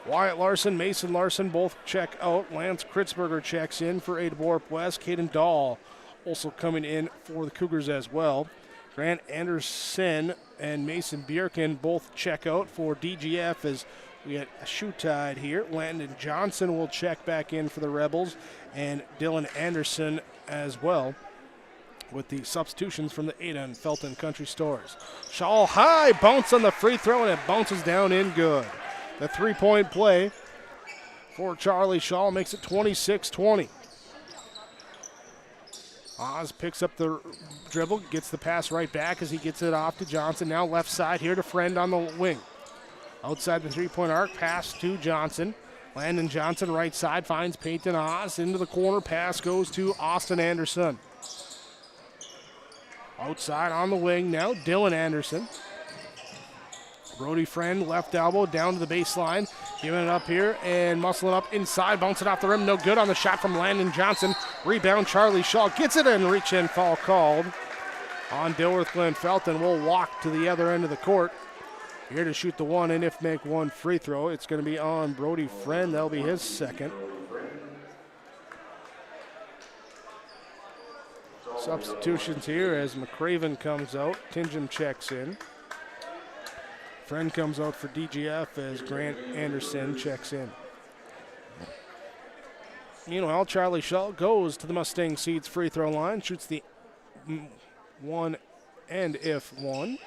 Wyatt Larson, Mason Larson both check out. Lance Kritzberger checks in for Ada-Borup-West. Caden Dahl also coming in for the Cougars as well. Grant Anderson and Mason Bjerken both check out for DGF as we get a shoe tied here. Landon Johnson will check back in for the Rebels, and Dylan Anderson as well, with the substitutions from the Ada and Felton Country Stores. Shaw high, bounce on the free throw, and it bounces down in good. The 3-point play for Charlie Shaw makes it 26-20. Oz picks up the dribble, gets the pass right back as he gets it off to Johnson. Now left side here to Friend on the wing. Outside the 3-point arc, pass to Johnson. Landon Johnson right side finds Peyton Oz into the corner. Pass goes to Austin Anderson. Outside on the wing now, Dylan Anderson. Brody Friend, left elbow, down to the baseline. Giving it up here and muscling up inside. Bouncing off the rim, no good on the shot from Landon Johnson. Rebound, Charlie Shaw gets it in, reach in, foul called on Dilworth-Glyndon-Felton. Will walk to the other end of the court. Here to shoot the one and if make one free throw. It's going to be on Brody Friend. That'll be his second. Substitutions here as McCraven comes out. Tingham checks in. Friend comes out for DGF as Grant Anderson checks in. Meanwhile, Charlie Shaw goes to the Mustang Seeds free throw line, shoots the one and if one.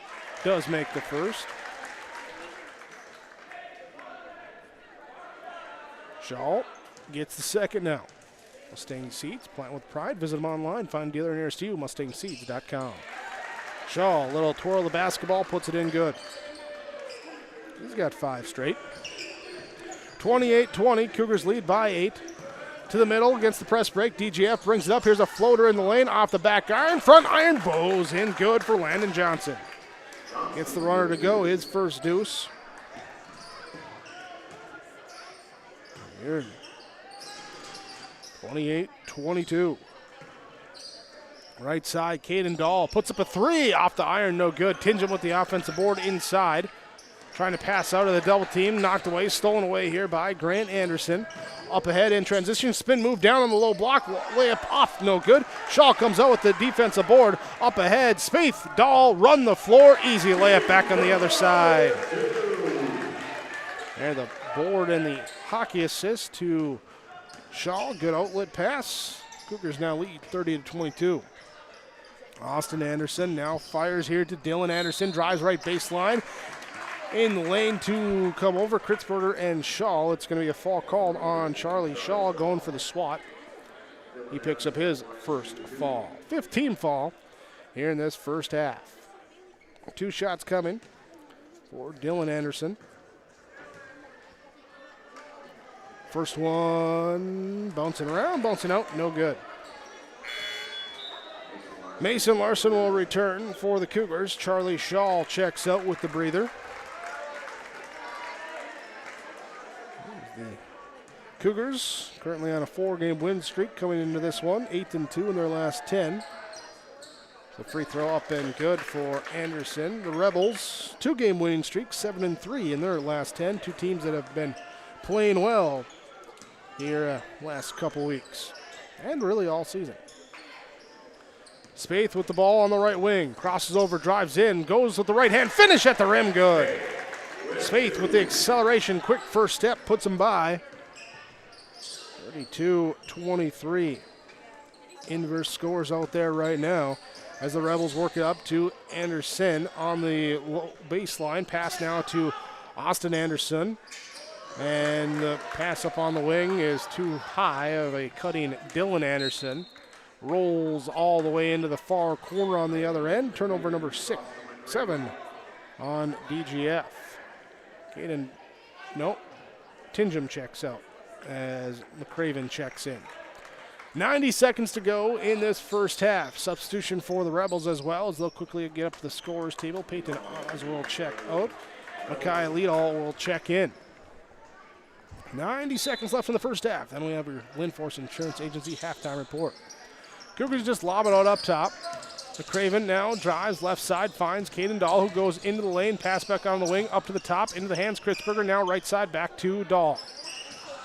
Does make the first. Shaw gets the second now. Mustang Seeds, plant with pride. Visit them online. Find a dealer nearest you, mustangseeds.com. Shaw, a little twirl of the basketball, puts it in good. He's got 5 straight. 28-20, Cougars lead by 8. To the middle against the press break. DGF brings it up. Here's a floater in the lane off the back iron. Front iron bows in good for Landon Johnson. Gets the runner to go, his first deuce. Here, 28-22. Right side, Caden Dahl puts up a three off the iron, no good. Tingham with the offensive board inside. Trying to pass out of the double team, knocked away, stolen away here by Grant Anderson. Up ahead in transition, spin move down on the low block, layup off, no good. Shaw comes out with the defensive board. Up ahead, Spaeth, Dahl, run the floor, easy layup back on the other side. There the board and the hockey assist to Shaw, good outlet pass. Cougars now lead 30-22. Austin Anderson now fires here to Dylan Anderson, drives right baseline. In the lane to come over, Kritzberger and Shaw. It's going to be a foul called on Charlie Shaw going for the swat. He picks up his first foul. 15 foul here in this first half. 2 shots coming for Dylan Anderson. First one bouncing around, bouncing out, no good. Mason Larson will return for the Cougars. Charlie Shaw checks out with the breather. The Cougars currently on a 4-game win streak coming into this one, 8-2 in their last 10. The free throw up and good for Anderson. The Rebels, 2-game winning streak, 7-3 in their last 10. 2 teams that have been playing well here last couple weeks and really all season. Spaeth with the ball on the right wing, crosses over, drives in, goes with the right hand, finish at the rim, good. Spaeth with the acceleration, quick first step, puts him by. 32-23. Inverse scores out there right now as the Rebels work it up to Anderson on the low baseline. Pass now to Austin Anderson. And the pass up on the wing is too high of a cutting Dylan Anderson. Rolls all the way into the far corner on the other end. Turnover number 7 on DGF. Tingham checks out as McCraven checks in. 90 seconds to go in this first half. Substitution for the Rebels as well as they'll quickly get up the scorer's table. Peyton Oz will check out. Makai Liedall will check in. 90 seconds left in the first half. Then we have your Lindforce Insurance Agency halftime report. Cougars just lob it out up top. McCraven now drives left side, finds Caden Dahl, who goes into the lane, pass back on the wing, up to the top, into the hands, Kritzberger, now right side, back to Dahl.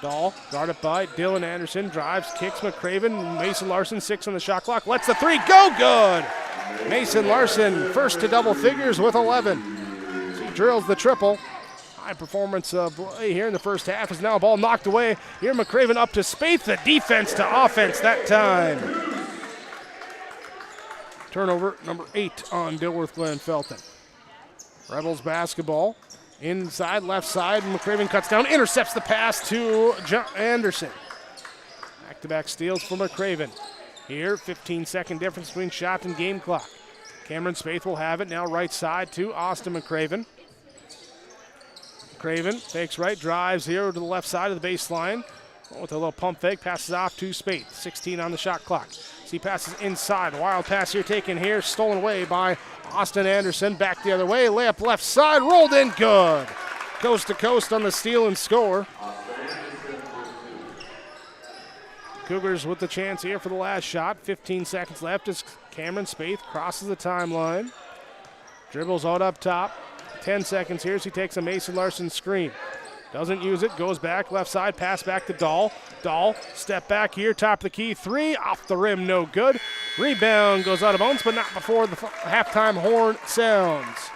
Dahl, guarded by Dylan Anderson, drives, kicks McCraven, Mason Larson, 6 on the shot clock, lets the 3 go, good! Mason Larson, first to double figures with 11. He drills the triple. High performance play here in the first half is now a ball knocked away. Here McCraven up to Spaeth, the defense to offense that time. Turnover number 8 on Dilworth-Glyndon-Felton. Rebels basketball. Inside, left side, McCraven cuts down, intercepts the pass to John Anderson. Back-to-back steals for McCraven. Here, 15-second difference between shot and game clock. Cameron Spaeth will have it, now right side to Austin McCraven. McCraven fakes right, drives here to the left side of the baseline. With a little pump fake, passes off to Spaeth. 16 on the shot clock. He passes inside. Wild pass here taken here, stolen away by Austin Anderson. Back the other way, layup left side, rolled in, good. Coast to coast on the steal and score. Cougars with the chance here for the last shot. 15 seconds left as Cameron Spaeth crosses the timeline. Dribbles out up top. 10 seconds here as he takes a Mason Larson screen. Doesn't use it, goes back, left side, pass back to Dahl. Dahl, step back here, top of the key, 3, off the rim, no good. Rebound goes out of bounds, but not before the halftime horn sounds.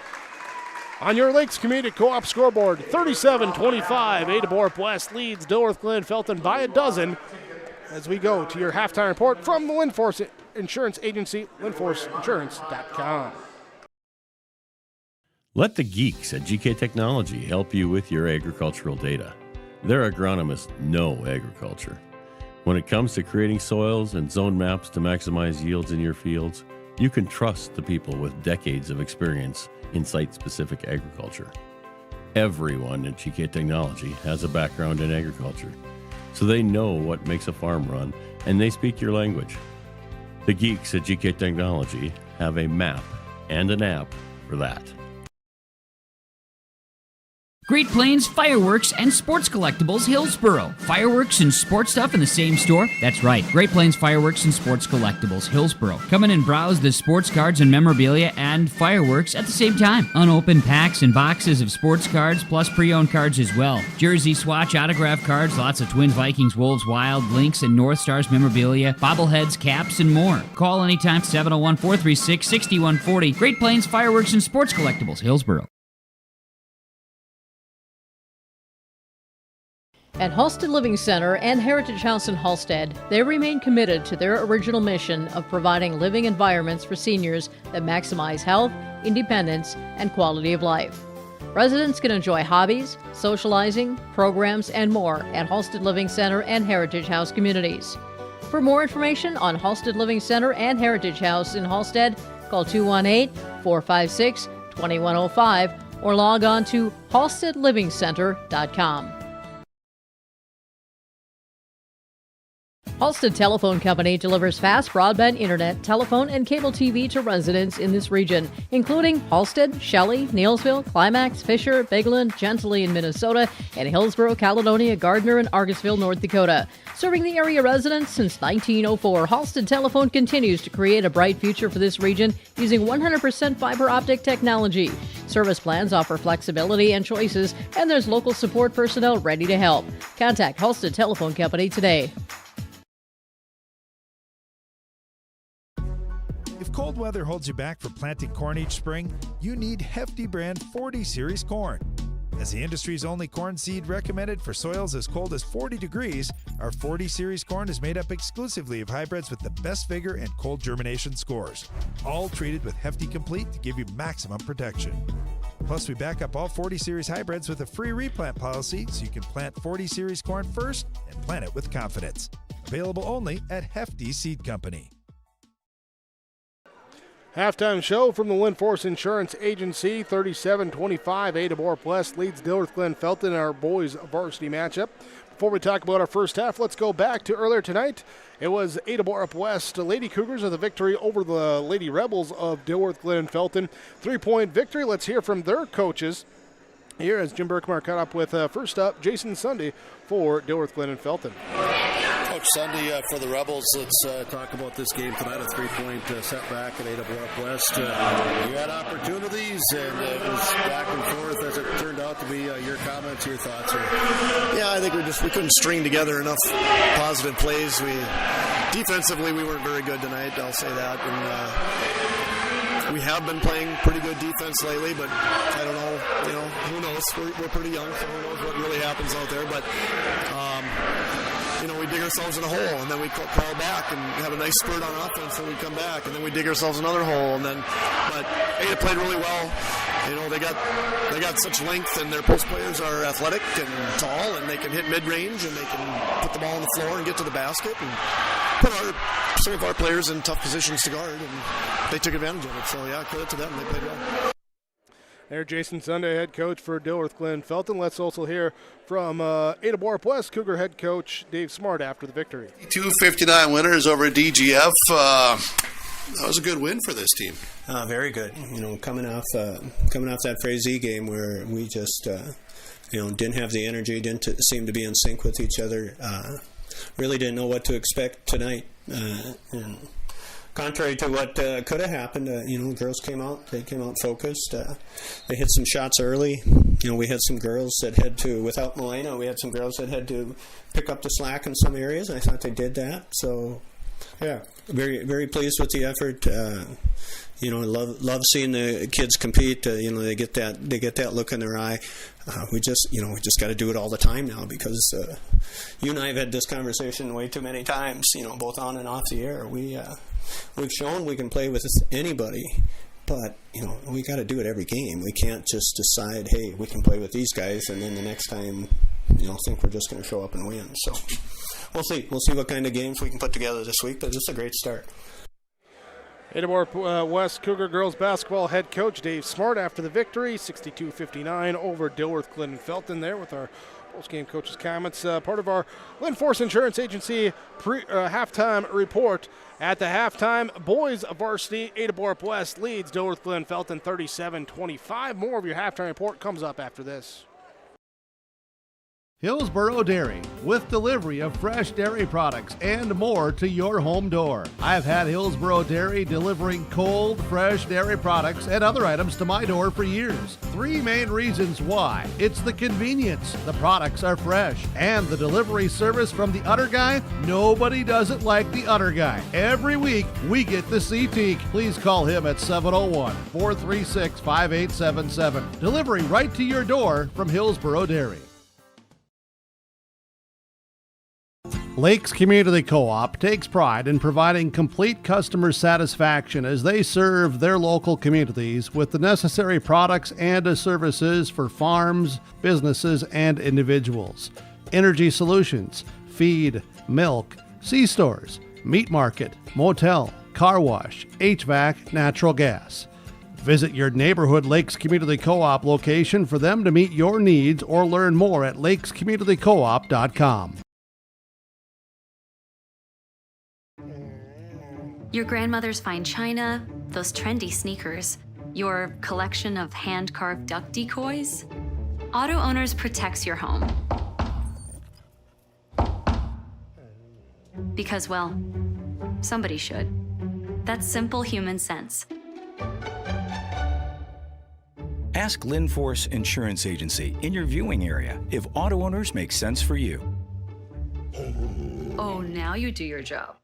On your Lakes Community Co-op scoreboard, 37-25, Ada-Borup-West leads Dilworth-Glyndon-Felton by a dozen as we go to your halftime report from the Lindforce Insurance Agency, lindforceinsurance.com. Let the geeks at GK Technology help you with your agricultural data. Their agronomists know agriculture. When it comes to creating soils and zone maps to maximize yields in your fields, you can trust the people with decades of experience in site-specific agriculture. Everyone at GK Technology has a background in agriculture, so they know what makes a farm run, and they speak your language. The geeks at GK Technology have a map and an app for that. Great Plains Fireworks and Sports Collectibles, Hillsboro. Fireworks and sports stuff in the same store? That's right. Great Plains Fireworks and Sports Collectibles, Hillsboro. Come in and browse the sports cards and memorabilia and fireworks at the same time. Unopened packs and boxes of sports cards, plus pre-owned cards as well. Jersey swatch autograph cards, lots of Twins, Vikings, Wolves, Wild, Lynx, and North Stars memorabilia, bobbleheads, caps, and more. Call anytime, 701-436-6140. Great Plains Fireworks and Sports Collectibles, Hillsboro. At Halstead Living Center and Heritage House in Halstead, they remain committed to their original mission of providing living environments for seniors that maximize health, independence, and quality of life. Residents can enjoy hobbies, socializing, programs, and more at Halstead Living Center and Heritage House communities. For more information on Halstead Living Center and Heritage House in Halstead, call 218-456-2105 or log on to halsteadlivingcenter.com. Halstead Telephone Company delivers fast broadband internet, telephone, and cable TV to residents in this region, including Halstead, Shelley, Neillsville, Climax, Fisher, Bigland, Gentilly in Minnesota, and Hillsborough, Caledonia, Gardner, and Argosville, North Dakota. Serving the area residents since 1904, Halstead Telephone continues to create a bright future for this region using 100% fiber optic technology. Service plans offer flexibility and choices, and there's local support personnel ready to help. Contact Halstead Telephone Company today. If cold weather holds you back from planting corn each spring, you need Hefty brand 40 Series corn. As the industry's only corn seed recommended for soils as cold as 40 degrees, our 40 Series corn is made up exclusively of hybrids with the best vigor and cold germination scores, all treated with Hefty Complete to give you maximum protection. Plus, we back up all 40 Series hybrids with a free replant policy so you can plant 40 Series corn first and plant it with confidence. Available only at Hefty Seed Company. Halftime show from the Windforce Insurance Agency, 37-25. Ada-Borup-West leads Dilworth-Glyndon-Felton in our boys varsity matchup. Before we talk about our first half, let's go back to earlier tonight. It was Ada-Borup-West Lady Cougars of the victory over the Lady Rebels of Dilworth-Glyndon-Felton. 3-point victory. Let's hear from their coaches. Here as Jim Berkmar caught up with, first up, Jason Sunday for Dilworth-Glyndon-Felton. Coach Sunday for the Rebels, let's talk about this game tonight, a 3-point setback at Ada-Borup-West. You had opportunities, and it was back and forth as it turned out to be. Your comments, your thoughts here? Yeah, I think we couldn't string together enough positive plays. Defensively, we weren't very good tonight, I'll say that. And we have been playing pretty good defense lately, but I don't know, who knows? We're pretty young, so who knows what really happens out there. But, we dig ourselves in a hole, and then we crawl back and have a nice spurt on offense, and we come back, and then we dig ourselves another hole. But Ada played really well. They got such length, and their post players are athletic and tall, and they can hit mid-range, and they can put the ball on the floor and get to the basket, and put some of our players in tough positions to guard, and they took advantage of it. So, yeah, credit to them. They played well. There, Jason Sunday, head coach for Dilworth-Glyndon-Felton. Let's also hear from Ada-Borup-West Cougar head coach Dave Smart after the victory. 259 winners over DGF. That was a good win for this team. Very good. Coming off that Frazee game where we just didn't have the energy, didn't seem to be in sync with each other. Really didn't know what to expect tonight. Contrary to what could have happened, girls came out. They came out focused. They hit some shots early. We had some girls that had to, without Milena, we had some girls that had to pick up the slack in some areas. I thought they did that. So, yeah, very, very pleased with the effort. Love seeing the kids compete. They get that look in their eye. We just got to do it all the time now because you and I have had this conversation way too many times. Both on and off the air. We've shown we can play with anybody, but we got to do it every game. We can't just decide, hey, we can play with these guys, and then the next time, think we're just going to show up and win. So we'll see. We'll see what kind of games we can put together this week. But it's a great start. Ada-Borup-West Cougar girls basketball head coach Dave Smart after the victory, 62-59 over Dilworth-Glyndon-Felton. There with our post-game coaches' comments. Part of our Windforce Insurance Agency halftime report. At the halftime, boys varsity, Ada-Borup-West leads Dilworth-Glyndon-Felton 37-25. More of your halftime report comes up after this. Hillsboro Dairy, with delivery of fresh dairy products and more to your home door. I've had Hillsboro Dairy delivering cold, fresh dairy products and other items to my door for years. 3 main reasons why. It's the convenience, the products are fresh, and the delivery service from the Udder Guy. Nobody does it like the Udder Guy. Every week, we get to see Teak. Please call him at 701-436-5877. Delivery right to your door from Hillsboro Dairy. Lakes Community Co-op takes pride in providing complete customer satisfaction as they serve their local communities with the necessary products and services for farms, businesses, and individuals. Energy solutions, feed, milk, C-stores, meat market, motel, car wash, HVAC, natural gas. Visit your neighborhood Lakes Community Co-op location for them to meet your needs or learn more at lakescommunitycoop.com. Your grandmother's fine china, those trendy sneakers, your collection of hand-carved duck decoys. Auto Owners protects your home. Because, well, somebody should. That's simple human sense. Ask Linforce Insurance Agency in your viewing area if Auto Owners makes sense for you. Oh, now you do your job.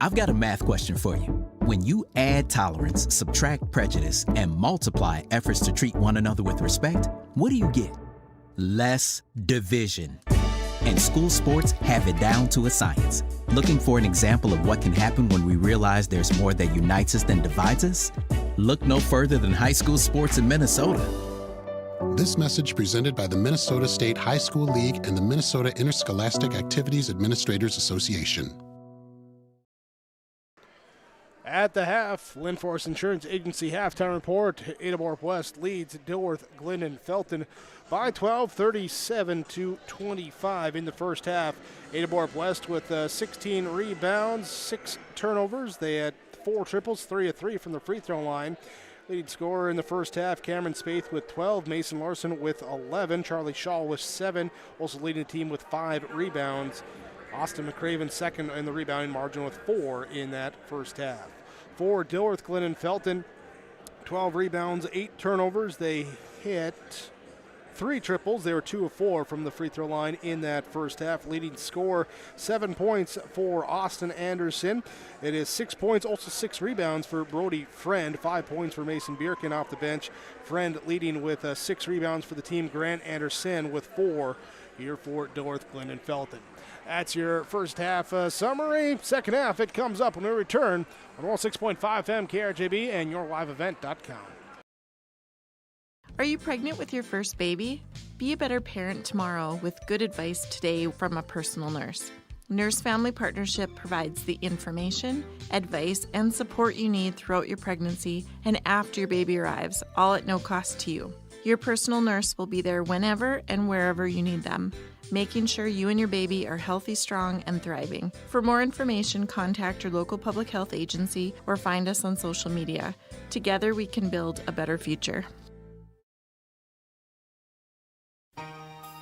I've got a math question for you. When you add tolerance, subtract prejudice, and multiply efforts to treat one another with respect, what do you get? Less division. And school sports have it down to a science. Looking for an example of what can happen when we realize there's more that unites us than divides us? Look no further than high school sports in Minnesota. This message presented by the Minnesota State High School League and the Minnesota Interscholastic Activities Administrators Association. At the half, Linforce Insurance Agency halftime report. Ada-Borup-West leads Dilworth-Glyndon-Felton by 12, 37-25 in the first half. Ada-Borup-West with 16 rebounds, 6 turnovers. They had 4 triples, 3 of 3 from the free throw line. Lead scorer in the first half, Cameron Spaeth with 12, Mason Larson with 11, Charlie Shaw with 7, also leading the team with 5 rebounds. Austin McCraven second in the rebounding margin with 4 in that first half. For Dilworth-Glyndon-Felton, 12 rebounds, 8 turnovers. They hit 3 triples. They were 2 of 4 from the free throw line in that first half. Leading score, 7 points for Austin Anderson. It is 6 points, also 6 rebounds for Brody Friend. 5 points for Mason Bierkin off the bench. Friend leading with 6 rebounds for the team. Grant Anderson with 4 here for Dilworth-Glyndon-Felton. That's your first half summary. Second half, it comes up when we return on 106.5 FM KRJB and yourliveevent.com. Are you pregnant with your first baby? Be a better parent tomorrow with good advice today from a personal nurse. Nurse Family Partnership provides the information, advice, and support you need throughout your pregnancy and after your baby arrives, all at no cost to you. Your personal nurse will be there whenever and wherever you need them, making sure you and your baby are healthy, strong, and thriving. For more information, contact your local public health agency or find us on social media. Together, we can build a better future.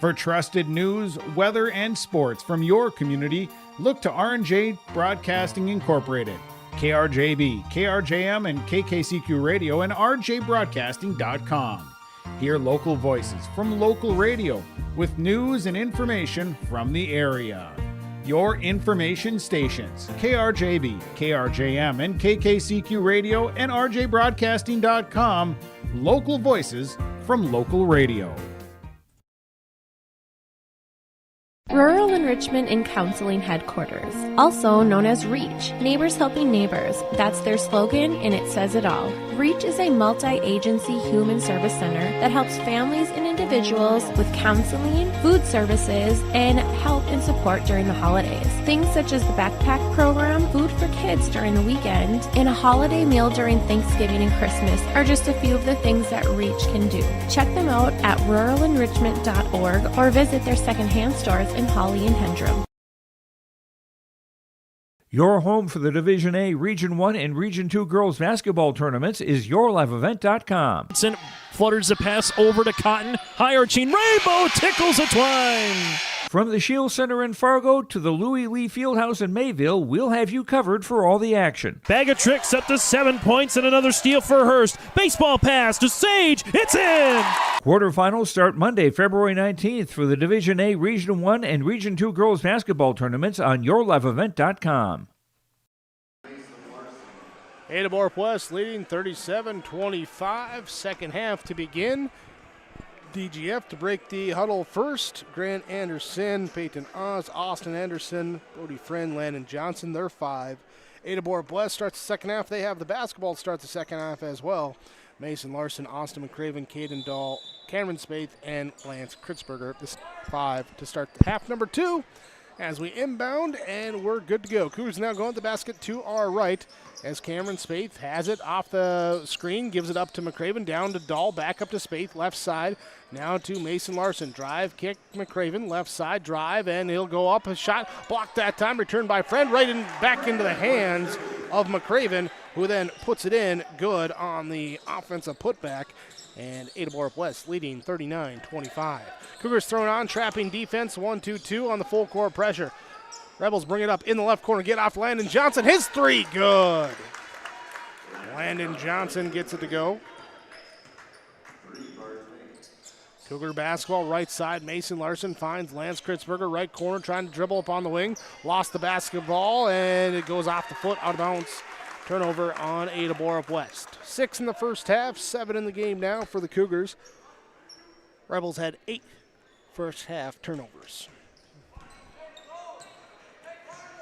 For trusted news, weather, and sports from your community, look to R&J Broadcasting Incorporated, KRJB, KRJM, and KKCQ Radio, and rjbroadcasting.com. Hear local voices from local radio with news and information from the area. Your information stations, KRJB, KRJM, and KKCQ Radio, and rjbroadcasting.com. Local voices from local radio. Rural Enrichment and Counseling Headquarters, also known as REACH, Neighbors Helping Neighbors. That's their slogan, and it says it all. REACH is a multi-agency human service center that helps families and individuals with counseling, food services, and help and support during the holidays. Things such as the backpack program, food for kids during the weekend, and a holiday meal during Thanksgiving and Christmas are just a few of the things that REACH can do. Check them out at ruralenrichment.org or visit their secondhand stores in Holly and Hendrum. Your home for the Division A, Region 1, and Region 2 girls basketball tournaments is yourliveevent.com. Flutters the pass over to Cotton. High arching rainbow tickles a twine. From the Shield Center in Fargo to the Louis Lee Fieldhouse in Mayville, we'll have you covered for all the action. Bag of tricks up to 7 points and another steal for Hurst. Baseball pass to Sage. It's in! Quarterfinals start Monday, February 19th for the Division A, Region 1, and Region 2 girls basketball tournaments on yourliveevent.com. Ada-Borup-West leading 37-25. Second half to begin. DGF to break the huddle first. Grant Anderson, Peyton Oz, Austin Anderson, Bodie Friend, Landon Johnson, they're 5. Ada-Borup-West starts the second half. They have the basketball to start the second half as well. Mason Larson, Austin McCraven, Caden Dahl, Cameron Spaeth, and Lance Kritzberger. This 5 to start half number 2 as we inbound, and we're good to go. Cougars now going to the basket to our right as Cameron Spaeth has it off the screen, gives it up to McCraven, down to Dahl, back up to Spaeth, left side, now to Mason Larson. Drive, kick, McCraven, left side, drive, and he'll go up. A shot blocked that time, returned by Friend, back into the hands of McCraven, who then puts it in good on the offensive putback. And Ada-Borup-West leading 39-25. Cougars thrown on, trapping defense, 1-2-2 on the full court pressure. Rebels bring it up in the left corner, get off Landon Johnson. His 3, good. Landon Johnson gets it to go. Cougar basketball, right side. Mason Larson finds Lance Kritzberger, right corner, trying to dribble up on the wing. Lost the basketball, and it goes off the foot, out of bounds. Turnover on Ada-Borup-West. 6 in the first half, 7 in the game now for the Cougars. Rebels had 8 first half turnovers.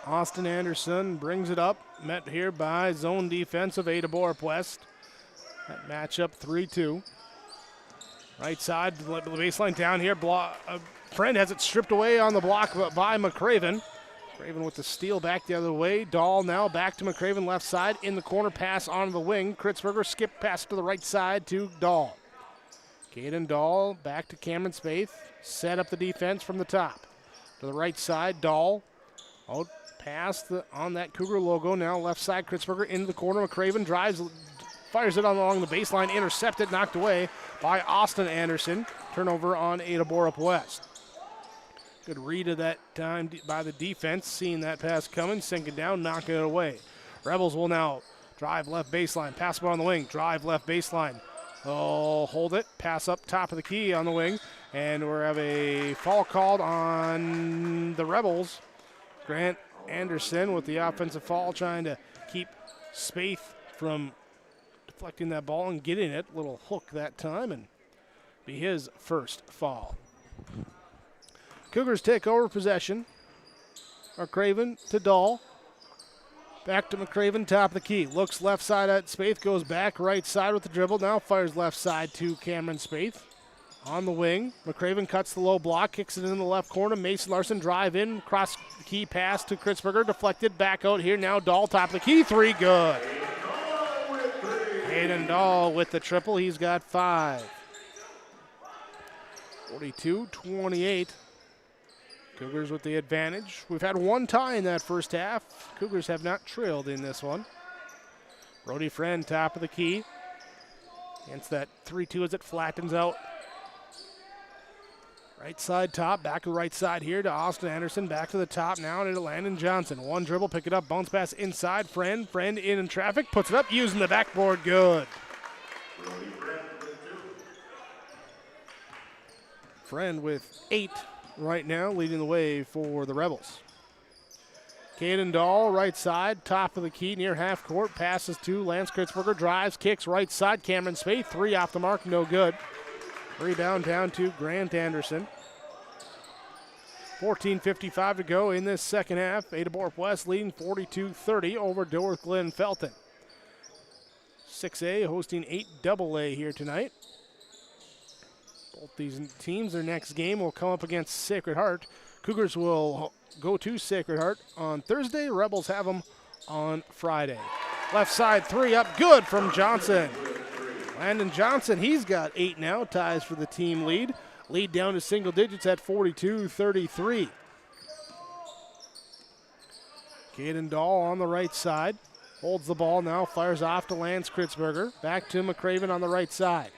Austin Anderson brings it up, met here by zone defense of Ada-Borup-West. That matchup 3-2. Right side, the baseline down here. Friend has it stripped away on the block by McCraven. McCraven with the steal back the other way. Dahl now back to McCraven, left side. In the corner, pass on the wing. Kritzberger skip pass to the right side to Dahl. Caden Dahl back to Cameron Spaeth. Set up the defense from the top. To the right side, Dahl. Out past on that Cougar logo. Now left side, Kritzberger into the corner. McCraven drives, fires it along the baseline. Intercepted, knocked away by Austin Anderson. Turnover on Ada-Borup-West. Good read of that time by the defense, seeing that pass coming, sinking down, knocking it away. Rebels will now drive left baseline, pass ball on the wing, drive left baseline. Oh, hold it, pass up top of the key on the wing, and we have a foul called on the Rebels. Grant Anderson with the offensive foul, trying to keep Spaeth from deflecting that ball and getting it. Little hook that time, and be his first foul. Cougars take over possession. McCraven to Dahl. Back to McCraven, top of the key. Looks left side at Spaeth, goes back right side with the dribble. Now fires left side to Cameron Spaeth. On the wing, McCraven cuts the low block, kicks it in the left corner. Mason Larson drive in, cross the key pass to Kritzberger, deflected back out here. Now Dahl, top of the key, 3, good. Hayden Dahl with the triple, he's got 5. 42-28. Cougars with the advantage. We've had one tie in that first half. Cougars have not trailed in this one. Brody Friend, top of the key. Against that 3-2 as it flattens out. Right side top, back to the right side here to Austin Anderson. Back to the top now to Landon Johnson. One dribble, pick it up, bounce pass inside. Friend in traffic, puts it up, using the backboard, good. Friend with 8 right now, leading the way for the Rebels. Caden Dahl, right side, top of the key, near half court, passes to Lance Kritzberger, drives, kicks, right side, Cameron Spaeth, 3 off the mark, no good. Rebound down to Grant Anderson. 14:55 to go in this second half. Ada-Borup-West leading 42-30 over Dilworth-Glyndon-Felton. 6A hosting 8AA here tonight. Both these teams, their next game will come up against Sacred Heart. Cougars will go to Sacred Heart on Thursday. Rebels have them on Friday. Left side 3 up, good from Johnson. Landon Johnson, he's got 8 now, ties for the team lead. Lead down to single digits at 42-33. Caden Dahl on the right side. Holds the ball now, fires off to Lance Kritzberger. Back to McCraven on the right side.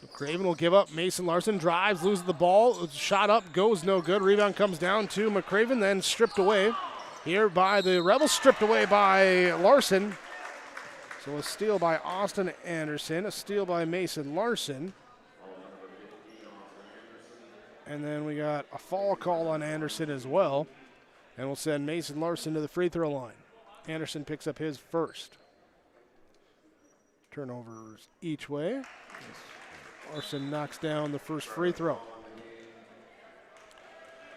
McCraven will give up. Mason Larson drives, loses the ball. Shot up, goes no good. Rebound comes down to McCraven, then stripped away. Here by the Rebels, stripped away by Larson. So a steal by Austin Anderson, a steal by Mason Larson. And then we got a foul call on Anderson as well. And we'll send Mason Larson to the free throw line. Anderson picks up his first. Turnovers each way. Larson knocks down the first free throw.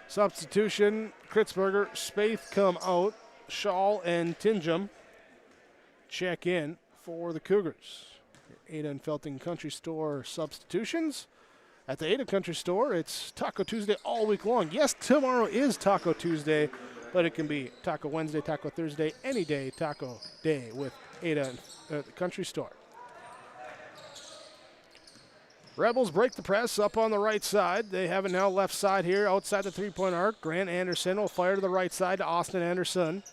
Substitution, Kritzberger, Spaeth come out. Shaw and Tingham check in for the Cougars. Ada and Felton Country Store substitutions. At the Ada Country Store, it's Taco Tuesday all week long. Yes, tomorrow is Taco Tuesday, but it can be Taco Wednesday, Taco Thursday, any day, Taco Day with Ada at the Country Store. Rebels break the press up on the right side. They have it now left side here outside the three-point arc. Grant Anderson will fire to the right side to Austin Anderson.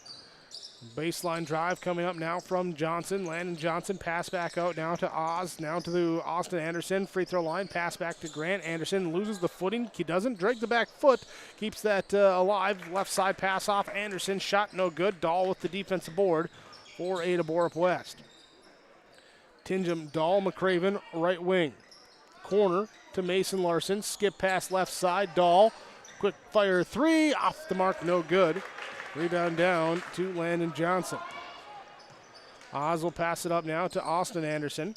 Baseline drive coming up now from Johnson. Landon Johnson, pass back out now to Oz, now to Austin Anderson. Free throw line, pass back to Grant Anderson. Loses the footing. He doesn't drag the back foot. Keeps that alive. Left side pass off Anderson. Shot no good. Dahl with the defensive board for Ada-Borup-West. Tingham, Dahl, McCraven, right wing. Corner to Mason Larson. Skip pass left side. Dahl, quick fire three. Off the mark, no good. Rebound down to Landon Johnson. Oz will pass it up now to Austin Anderson.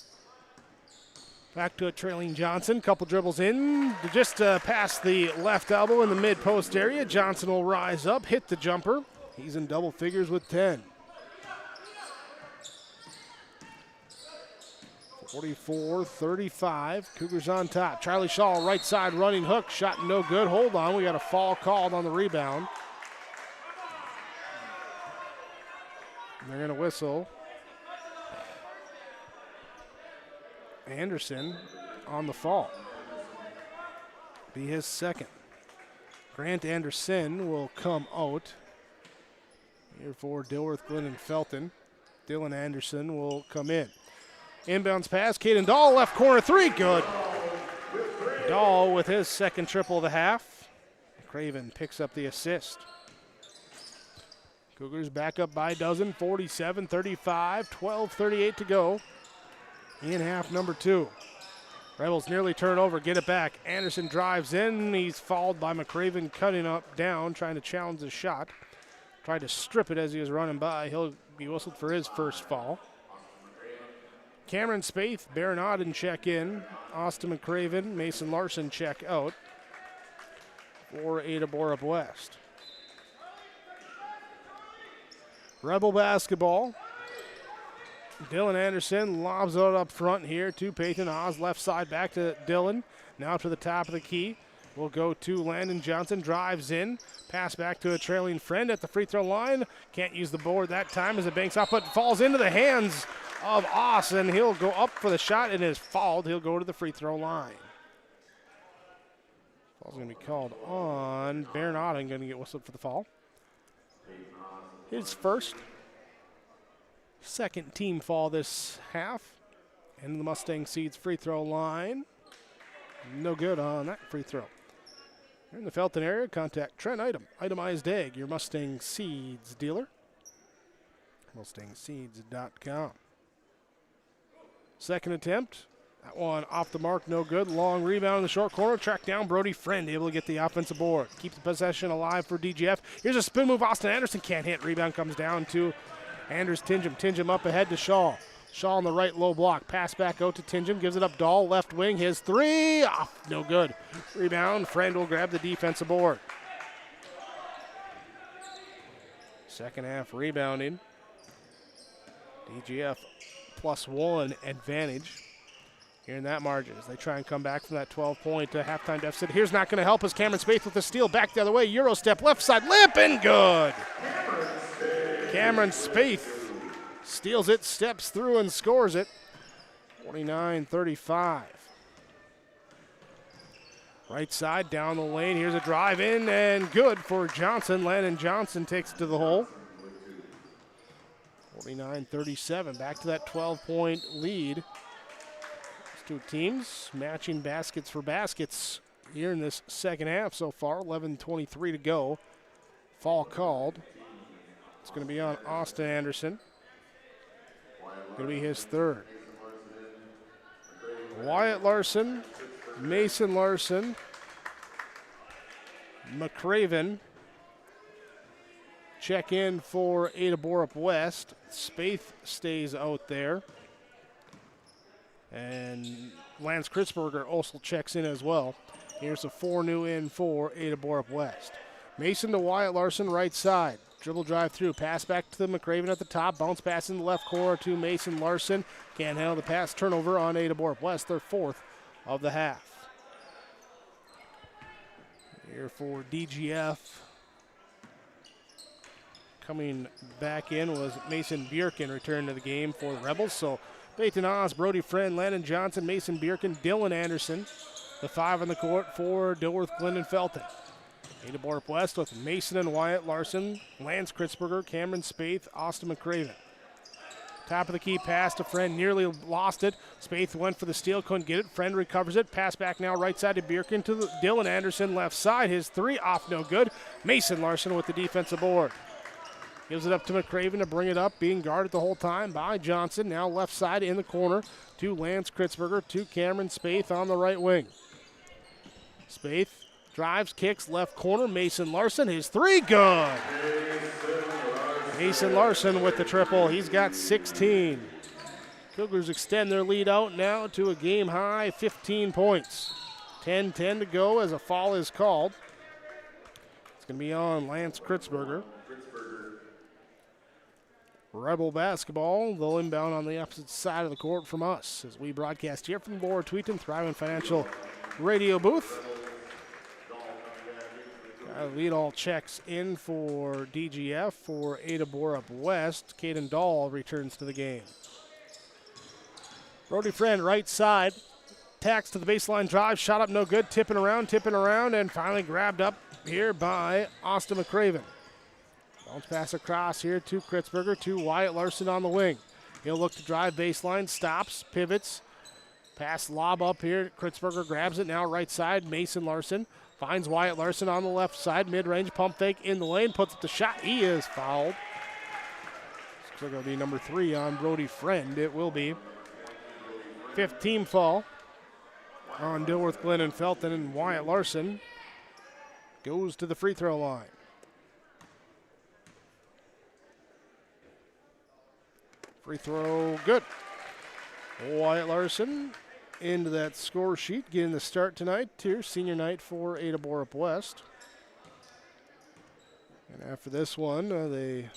Back to a trailing Johnson. Couple dribbles in. Just past the left elbow in the mid-post area. Johnson will rise up, hit the jumper. He's in double figures with 10. 44-35. Cougars on top. Charlie Shaw, right side running hook. Shot no good. Hold on. We got a foul called on the rebound. They're going to whistle. Anderson on the fall. Be his second. Grant Anderson will come out here for Dilworth-Glyndon-Felton. Dylan Anderson will come in. Inbounds pass. Caden Dahl, left corner three. Good. Dahl with his second triple of the half. Craven picks up the assist. Cougars back up by a dozen, 47-35, 12:38 to go in half number two. Rebels nearly turn over, get it back. Anderson drives in. He's fouled by McCraven, cutting up down, trying to challenge the shot. Tried to strip it as he was running by. He'll be whistled for his first foul. Cameron Spaeth, Baron Auden check in. Austin McCraven, Mason Larson check out for Ada-Borup-West. Rebel basketball. Dylan Anderson lobs it up front here to Peyton Oz. Left side back to Dylan. Now to the top of the key. We'll go to Landon Johnson. Drives in. Pass back to a trailing friend at the free throw line. Can't use the board that time as it banks off, but falls into the hands of Oz, and he'll go up for the shot and is fouled. He'll go to the free throw line. Foul's going to be called on Baron Auden, going to get whistled for the foul. His first. Second team foul this half. And the Mustang Seeds free throw line. No good on that free throw. In the Felton area, contact Trent Item. Itemized Egg, your Mustang Seeds dealer. MustangSeeds.com. Second attempt. That one off the mark, no good. Long rebound in the short corner. Tracked down Brody Friend, able to get the offensive board. Keep the possession alive for DGF. Here's a spin move. Austin Anderson can't hit. Rebound comes down to Anders Tingham. Tingham up ahead to Shaw. Shaw on the right low block. Pass back out to Tingham. Gives it up Dahl. Left wing. His three. Off. No good. Rebound. Friend will grab the defensive board. Second half rebounding. DGF +1 advantage here in that margin as they try and come back from that 12-point halftime deficit. Here's not going to help us. Cameron Spaeth with the steal. Back the other way. Euro step left side. Limp and good. Cameron Spaeth steals it, steps through, and scores it. 49-35. Right side, down the lane. Here's a drive in and good for Johnson. Landon Johnson takes it to the hole. 49-37, back to that 12-point lead. These two teams matching baskets for baskets here in this second half so far. 11:23 to go. Foul called. It's going to be on Austin Anderson. Going to be his third. Wyatt Larson, Mason Larson, McCraven. Check in for Ada-Borup-West. Spaeth stays out there. And Lance Kritzberger also checks in as well. Here's a 4 new in for Ada-Borup-West. Mason to Wyatt Larson, right side. Dribble drive through. Pass back to the McCraven at the top. Bounce pass in the left corner to Mason Larson. Can't handle the pass. Turnover on Ada-Borup-West, their fourth of the half. Here for DGF. Coming back in was Mason Bjerken, returned to the game for the Rebels. So Peyton Oz, Brody Friend, Landon Johnson, Mason Bjerken, Dylan Anderson. The 5 on the court for Dilworth-Glyndon-Felton. Ada-Borup-West with Mason and Wyatt Larson, Lance Kritzberger, Cameron Spaeth, Austin McCraven. Top of the key pass to Friend, nearly lost it. Spaeth went for the steal, couldn't get it. Friend recovers it. Pass back now right side to Bjerken to Dylan Anderson, left side. His 3 off, no good. Mason Larson with the defensive board. Gives it up to McCraven to bring it up, being guarded the whole time by Johnson. Now left side in the corner to Lance Kritzberger, to Cameron Spaeth on the right wing. Spaeth drives, kicks, left corner. Mason Larson, his 3, good. Mason Larson with the triple. He's got 16. Cougars extend their lead out now to a game-high 15 points. 10-10 to go as a foul is called. It's going to be on Lance Kritzberger. Rebel basketball, they'll inbound on the opposite side of the court from us as we broadcast here from the Laura Tweeton Thriving Financial radio booth. Lead all checks in for DGF for Ada-Borup-West. Caden Dahl returns to the game. Brody Friend, right side. Tacks to the baseline drive. Shot up, no good. Tipping around, and finally grabbed up here by Austin McCraven. Bounce pass across here to Kritzberger, to Wyatt Larson on the wing. He'll look to drive baseline, stops, pivots. Pass lob up here. Kritzberger grabs it now right side. Mason Larson finds Wyatt Larson on the left side. Mid-range pump fake in the lane. Puts up the shot. He is fouled. Looks like it'll be number 3 on Brody Friend. It will be. 5th team foul on Dilworth-Glyndon-Felton, and Wyatt Larson goes to the free throw line. Free throw good. Wyatt Larson into that score sheet, getting the start tonight here, senior night for Ada-Borup-West. And after this one, they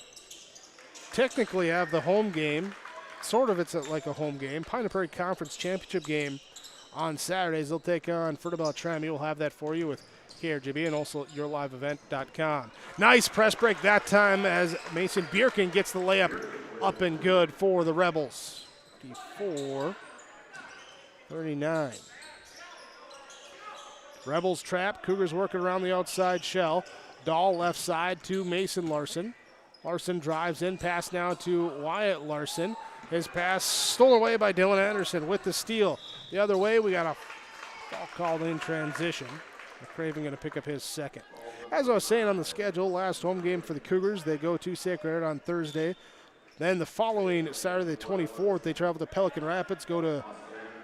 technically have the home game. Sort of, it's like a home game. Pine Prairie Conference Championship game on Saturdays. They'll take on Fertile Tremie. We'll have that for you with KRGB and also yourliveevent.com. Nice press break that time as Mason Bjerken gets the layup up and good for the Rebels. 54-39. Rebels trap. Cougars working around the outside shell. Dahl left side to Mason Larson. Larson drives in. Pass now to Wyatt Larson. His pass stolen away by Dylan Anderson with the steal. The other way, we got a foul called in transition. McCraven going to pick up his second. As I was saying on the schedule, last home game for the Cougars, they go to Sacred Heart on Thursday. Then the following Saturday, 24th, they travel to Pelican Rapids, go to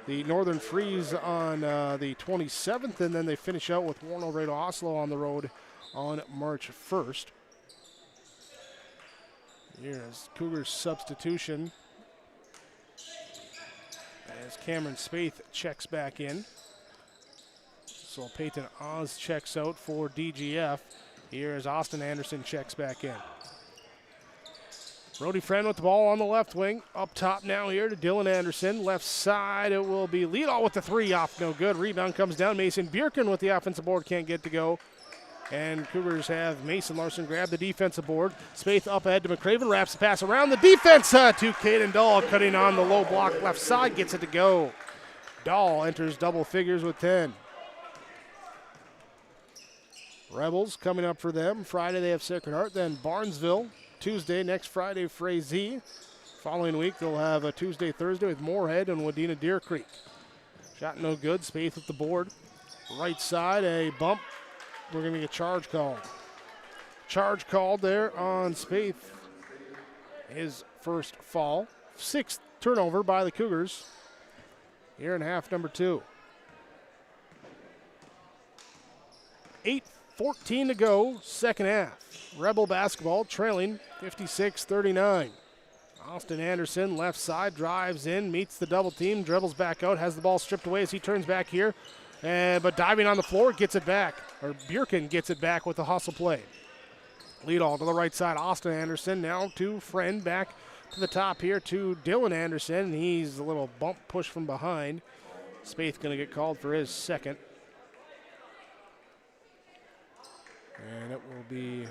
the Northern Freeze on the 27th, and then they finish out with Warren O'Reilly Oslo on the road on March 1st. Here's Cougars substitution as Cameron Spaeth checks back in. So Peyton Oz checks out for DGF. Here as Austin Anderson checks back in. Brody Friend with the ball on the left wing. Up top now here to Dylan Anderson. Left side, it will be Leadall with the 3 off, no good. Rebound comes down. Mason Bjerken with the offensive board, can't get to go. And Cougars have Mason Larson grab the defensive board. Spaeth up ahead to McCraven, wraps the pass around the defense to Caden Dahl, cutting on the low block left side, gets it to go. Dahl enters double figures with 10. Rebels coming up for them. Friday they have Sacred Heart, then Barnesville. Tuesday, next Friday, Frazee. Following week they'll have a Tuesday, Thursday with Moorhead and Wadena Deer Creek. Shot no good. Spaeth with the board. Right side, a bump. We're going to get a charge called. Charge called there on Spaeth. His first fall. 6th turnover by the Cougars here in half number 2. 8:14 to go, second half. Rebel basketball trailing 56-39. Austin Anderson, left side, drives in, meets the double team, dribbles back out, has the ball stripped away as he turns back here. But diving on the floor, gets it back. Or Bjerken gets it back with the hustle play. Lead all to the right side, Austin Anderson, now to Friend, back to the top here to Dylan Anderson. He's a little bump push from behind. Spaeth going to get called for his second. And it will be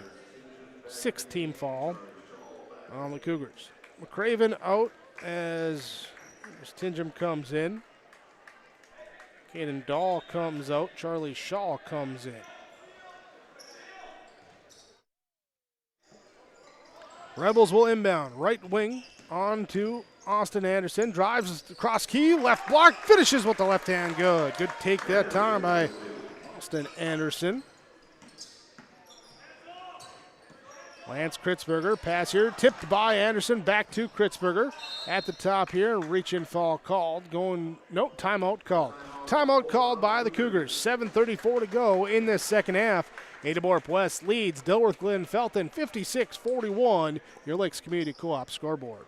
6th team foul on the Cougars. McCraven out as Tingham comes in. Caden Dahl comes out. Charlie Shaw comes in. Rebels will inbound. Right wing on to Austin Anderson. Drives across key. Left block. Finishes with the left hand. Good. Good take that time by Austin Anderson. Lance Kritzberger, pass here, tipped by Anderson, back to Kritzberger. At the top here, reach-in foul called. Timeout called. Timeout called by the Cougars. 7:34 to go in this second half. Ada-Borup-West leads Dilworth-Glyndon-Felton 56-41, your Lakes Community Co-op scoreboard.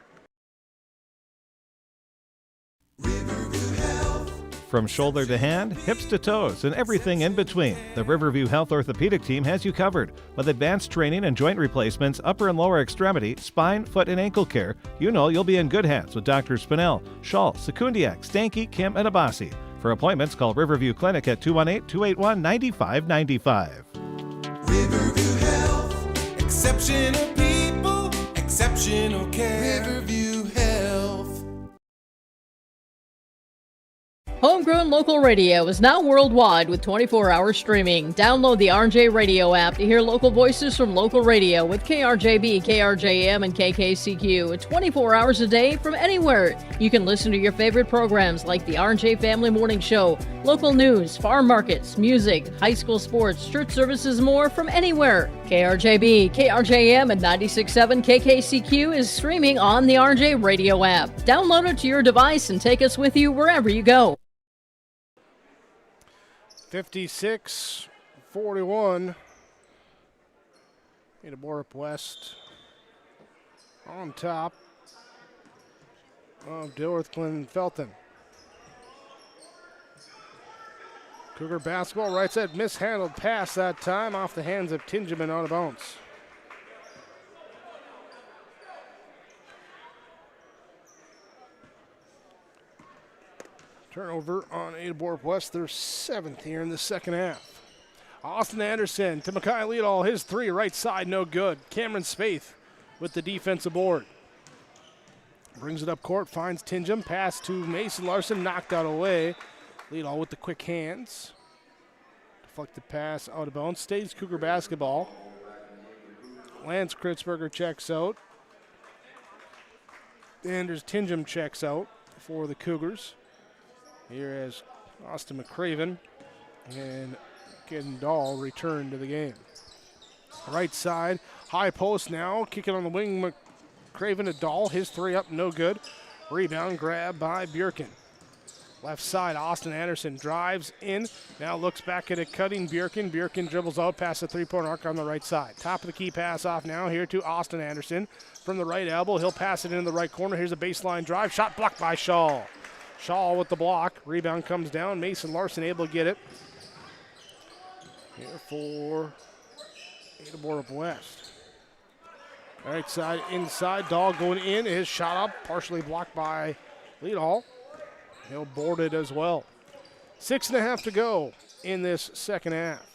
From shoulder to hand, hips to toes, and everything in between, the Riverview Health Orthopedic Team has you covered. With advanced training and joint replacements, upper and lower extremity, spine, foot, and ankle care, you know you'll be in good hands with Drs. Spinell, Schall, Sekundiak, Stanky, Kim, and Abasi. For appointments, call Riverview Clinic at 218-281-9595. Riverview Health, exceptional people, exceptional care. Riverview Health. Homegrown local radio is now worldwide with 24-hour streaming. Download the RJ Radio app to hear local voices from local radio with KRJB, KRJM, and KKCQ 24 hours a day from anywhere. You can listen to your favorite programs like the RJ Family Morning Show, local news, farm markets, music, high school sports, church services, more from anywhere. KRJB, KRJM, and 96.7 KKCQ is streaming on the RJ Radio app. Download it to your device and take us with you wherever you go. 56-41. Ada-Borup-West on top of Dilworth-Glyndon-Felton. Cougar basketball, right side, mishandled pass that time off the hands of Tingham and out of bounds. Turnover on Ada-Borup-West, their 7th here in the second half. Austin Anderson to Mackay Leadall, his 3, right side, no good. Cameron Spaeth with the defensive board. Brings it up court, finds Tingham, pass to Mason Larson, knocked out away. Leadall with the quick hands. Deflected pass out of bounds, stays Cougar basketball. Lance Kritzberger checks out. Anders Tingham checks out for the Cougars. Here as Austin McCraven and Caden Dahl return to the game. Right side, high post now, kicking on the wing, McCraven to Dahl, his 3 up, no good. Rebound grab by Bjerken. Left side, Austin Anderson drives in, now looks back at a cutting Bjerken. Bjerken dribbles out past the 3-point arc on the right side. Top of the key pass off now here to Austin Anderson. From the right elbow, he'll pass it in the right corner. Here's a baseline drive, shot blocked by Schall. Schall with the block. Rebound comes down. Mason Larson able to get it. Here for Ada-Borup-West. Right side, inside. Dahl going in. His shot up, partially blocked by Leadall. He'll board it as well. 6.5 to go in this second half.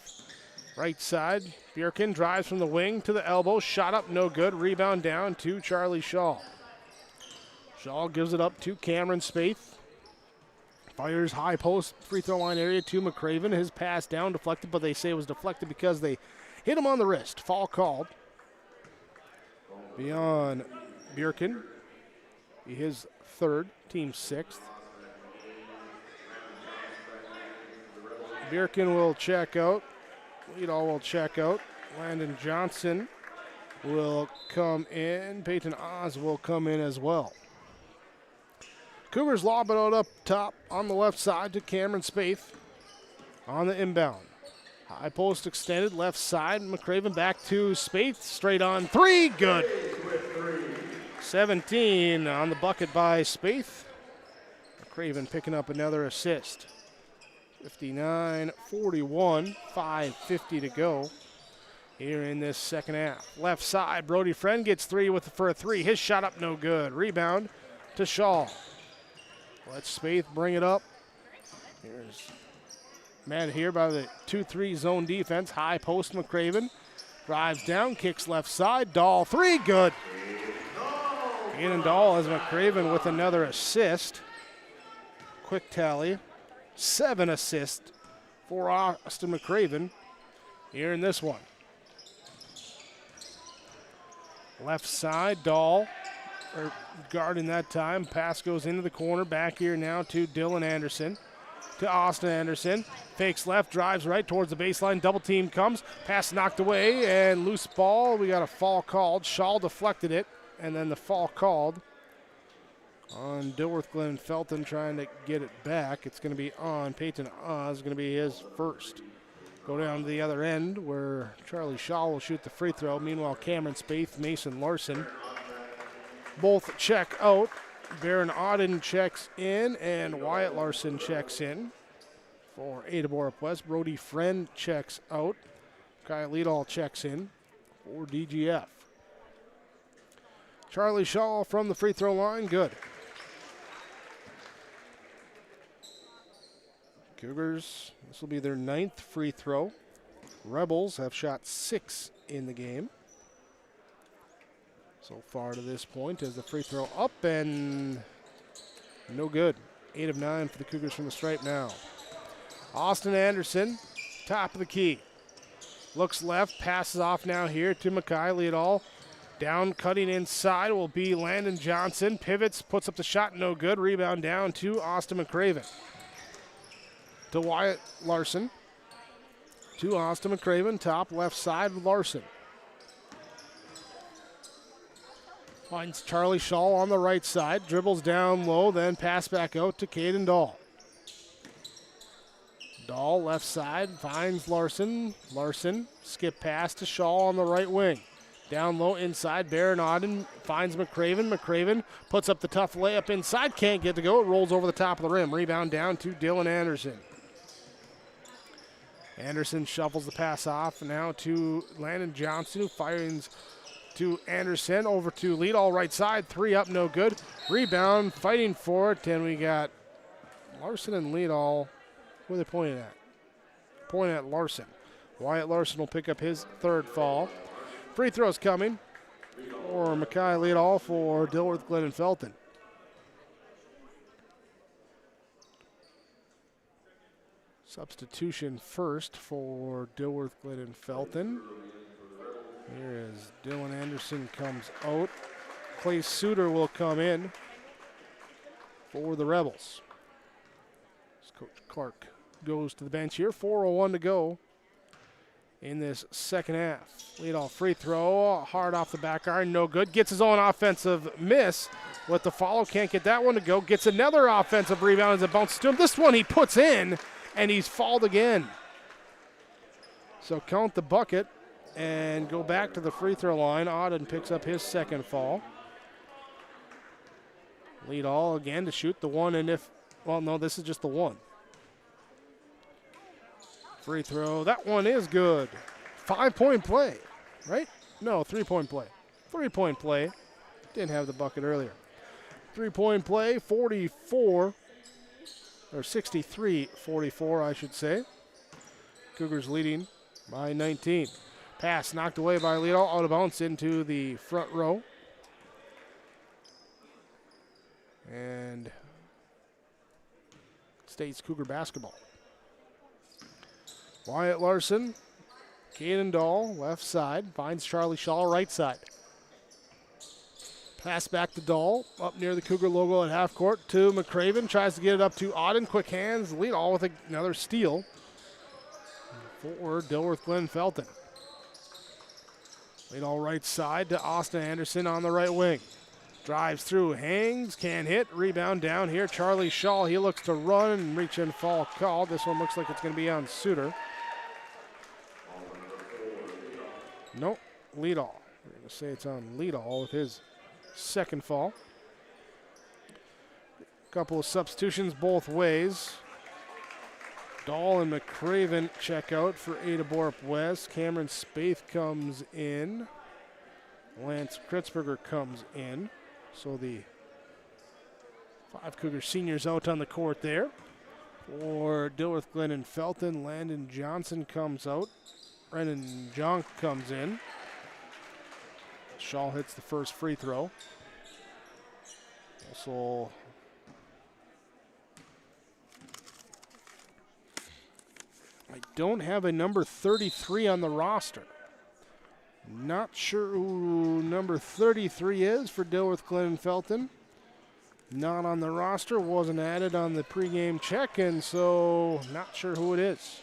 Right side, Bjerken drives from the wing to the elbow. Shot up, no good. Rebound down to Charlie Schall. Schall gives it up to Cameron Spaeth. Fires high post free throw line area to McCraven. His pass down deflected, but they say it was deflected because they hit him on the wrist. Foul called. Beyond Bjerken. His third, team sixth. Bjerken will check out. Leadall will check out. Landon Johnson will come in. Peyton Oz will come in as well. Cougars lob it out up top on the left side to Cameron Spaeth on the inbound. High post extended, left side. McCraven back to Spaeth. Straight on three. Good. 17 on the bucket by Spaeth. McCraven picking up another assist. 59-41, 5:50 to go here in this second half. Left side, Brody Friend gets three for a three. His shot up, no good. Rebound to Shaw. Let's Spaeth bring it up. Here's man here by the 2-3 zone defense. High post McCraven. Drives down, kicks left side. Dahl, three, good. Aiden Dahl has McCraven with another assist. Quick tally. 7 assists for Austin McCraven here in this one. Left side, Dahl guarding that time. Pass goes into the corner. Back here now to Dylan Anderson. To Austin Anderson. Fakes left, drives right towards the baseline. Double team comes. Pass knocked away and loose ball. We got a foul called. Shaw deflected it. And then the foul called on Dilworth-Glyndon-Felton trying to get it back. It's going to be on Peyton Oz. Going to be his first. Go down to the other end where Charlie Shaw will shoot the free throw. Meanwhile, Cameron Spaeth, Mason Larson both check out. Baron Auden checks in and Wyatt Larson checks in for Ada-Borup-West. Brody Friend checks out. Kyle Leadall checks in for DGF. Charlie Shaw from the free throw line, good. Cougars, this will be their 9th free throw. Rebels have shot 6 in the game so far to this point as the free throw up and no good. 8 of 9 for the Cougars from the stripe now. Austin Anderson, top of the key. Looks left, passes off now here to Mackay Leadall. Down, cutting inside will be Landon Johnson. Pivots, puts up the shot, no good. Rebound down to Austin McCraven. To Wyatt Larson. To Austin McCraven, top left side with Larson. Finds Charlie Shaw on the right side. Dribbles down low, then pass back out to Caden Dahl. Dahl left side, finds Larson. Larson, skip pass to Shaw on the right wing. Down low inside, Baron Auden finds McCraven. McCraven puts up the tough layup inside, can't get to go. It rolls over the top of the rim. Rebound down to Dylan Anderson. Anderson shuffles the pass off now to Landon Johnson, who fires to Anderson. Over to Leadall right side. 3 up, no good. Rebound, fighting for it. And we got Larson and Leadall. Who are they pointing at? Pointing at Larson. Wyatt Larson will pick up his 3rd foul. Free throws coming for Mackay Leadall for Dilworth-Glyndon-Felton. Substitution first for Dilworth-Glyndon-Felton. Here as Dylan Anderson comes out. Clay Suter will come in for the Rebels. As Coach Clark goes to the bench here. 4:01 to go in this second half. Leadall free throw, hard off the back iron, no good. Gets his own offensive miss with the follow, can't get that one to go. Gets another offensive rebound as it bounces to him. This one he puts in, and he's fouled again. So count the bucket and go back to the free throw line. Auden picks up his 2nd foul. Leadall again to shoot the one, and this is just the one. Free throw, that one is good. 5-point play, right? No, 3-point play. 3-point play. Didn't have the bucket earlier. 3-point play, 63-44, I should say. Cougars leading by 19. Pass knocked away by Leadall, out of bounds into the front row. And State's Cougar basketball. Wyatt Larson, Caden Dahl, left side, finds Charlie Shaw, right side. Pass back to Dahl, up near the Cougar logo at half court to McCraven. Tries to get it up to Auden. Quick hands, lead all with another steal for Dilworth-Glyndon-Felton. Lead all right side to Austin Anderson on the right wing. Drives through, hangs, can't hit. Rebound down here. Charlie Shaw, he looks to run and reach in, fall called. This one looks like it's going to be on Suter. Nope, lead all. We're going to say it's on lead all with his second fall. Couple of substitutions both ways. Dahl and McCraven check out for Ada-Borup-West. Cameron Spaeth comes in. Lance Kritzberger comes in. So the 5 Cougar seniors out on the court there. For Dilworth-Glyndon-Felton, Landon Johnson comes out. Brennan Junk comes in. Shaw hits the first free throw. Also, I don't have a number 33 on the roster. Not sure who number 33 is for Dilworth-Glyndon-Felton. Not on the roster, wasn't added on the pregame check, and so not sure who it is.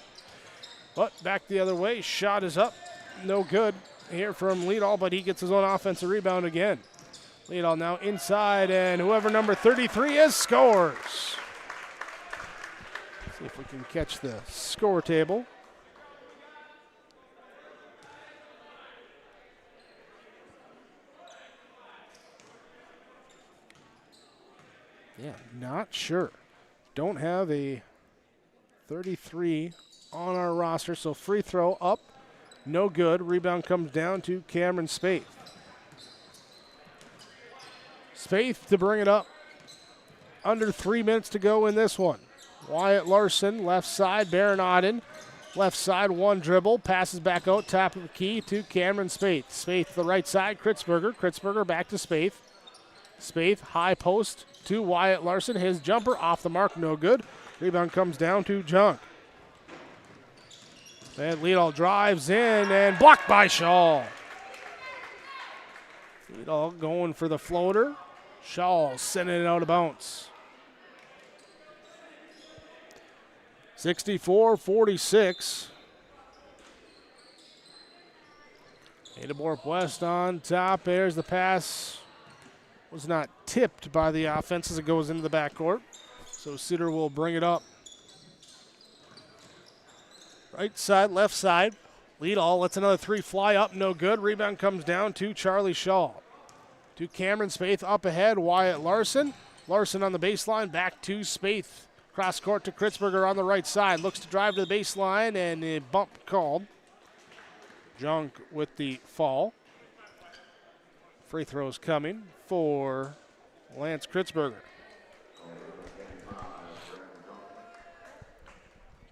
But back the other way, shot is up, no good. Here from Leadall, but he gets his own offensive rebound again. Leadall now inside, and whoever number 33 is scores. See if we can catch the score table. Yeah, not sure. Don't have a 33 on our roster, so free throw up. No good. Rebound comes down to Cameron Spaeth. Spaeth to bring it up. Under 3 minutes to go in this one. Wyatt Larson, left side. Baron Auden, left side, one dribble. Passes back out, top of the key to Cameron Spaeth. Spaeth to the right side, Kritzberger. Kritzberger back to Spaeth. Spaeth, high post to Wyatt Larson. His jumper off the mark, no good. Rebound comes down to Junk. And Leadall drives in and blocked by Shaw. Leadall going for the floater. Shaw sending it out of bounds. 64-46. Ada-Borup-West on top. There's the pass. Was not tipped by the offense as it goes into the backcourt. So Suter will bring it up. Right side, left side. Leadall lets another three fly up, no good. Rebound comes down to Charlie Shaw. To Cameron Spaeth up ahead, Wyatt Larson. Larson on the baseline, back to Spaeth. Cross court to Kritzberger on the right side. Looks to drive to the baseline, and a bump called. Junk with the fall. Free throws coming for Lance Kritzberger.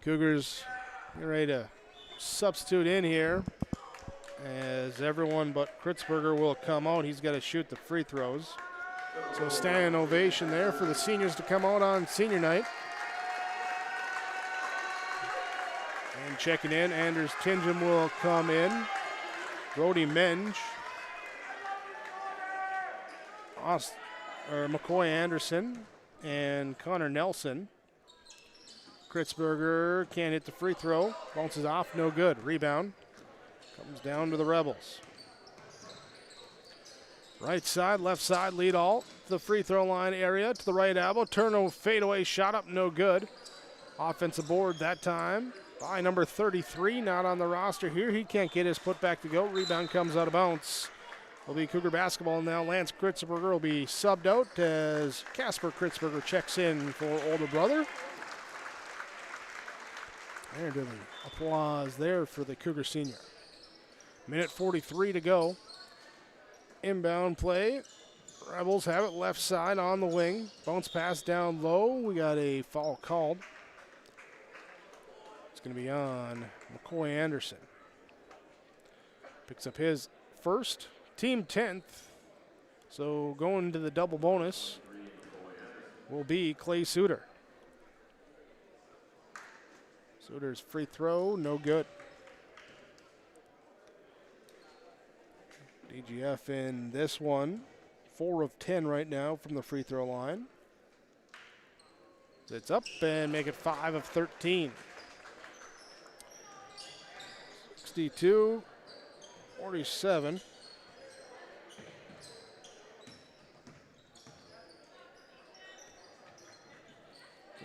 Cougars getting ready to substitute in here as everyone but Kritzberger will come out. He's got to shoot the free throws. So standing ovation there for the seniors to come out on senior night. And checking in, Anders Tingham will come in. Brody Menge. McCoy Anderson and Connor Nelson. Kritzberger can't hit the free throw. Bounces off, no good. Rebound comes down to the Rebels. Right side, left side, Leadall. The free throw line area to the right elbow. Turnover, fadeaway shot up, no good. Offensive board that time by number 33, not on the roster here. He can't get his putback to go. Rebound comes out of bounds. Will be Cougar basketball now. Lance Kritzberger will be subbed out as Casper Kritzberger checks in for older brother. And an applause there for the Cougar senior. Minute 43 to go. Inbound play. Rebels have it left side on the wing. Bounce pass down low. We got a foul called. It's going to be on McCoy Anderson. Picks up his first, team 10th. So going to the double bonus will be Clay Suter. Suter's free throw, no good. DGF in this one, 4 of 10 right now from the free throw line. It's up and make it 5 of 13. 62-47.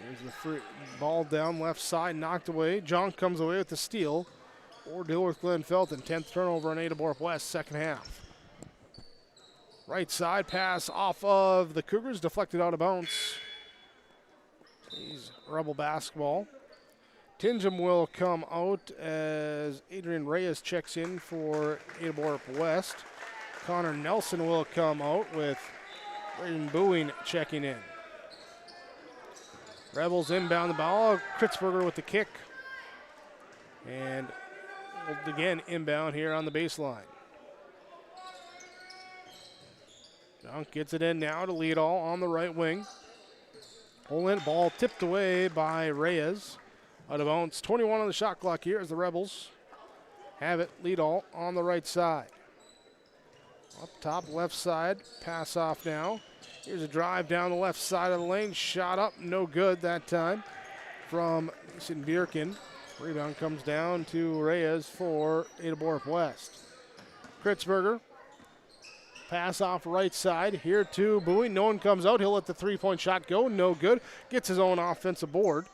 There's the free ball down left side, knocked away. John comes away with the steal. Or Dilworth-Glyndon-Felton, 10th turnover on Ada-Borup-West, second half. Right side pass off of the Cougars, deflected out of bounds. He's Rebel basketball. Tingham will come out as Adrian Reyes checks in for Ada-Borup-West. Connor Nelson will come out with Braden Boeing checking in. Rebels inbound the ball. Kritzberger with the kick. And again inbound here on the baseline. Dunk gets it in now to lead all on the right wing. Olin, ball tipped away by Reyes. Out of bounds. 21 on the shot clock here as the Rebels have it. Lead all on the right side. Up top left side. Pass off now. Here's a drive down the left side of the lane. Shot up. No good that time from Mason Bierkin. Rebound comes down to Reyes for Ada-Borup-West. Kritzberger. Pass off right side. Here to Bowie. No one comes out. He'll let the three-point shot go. No good. Gets his own offensive board.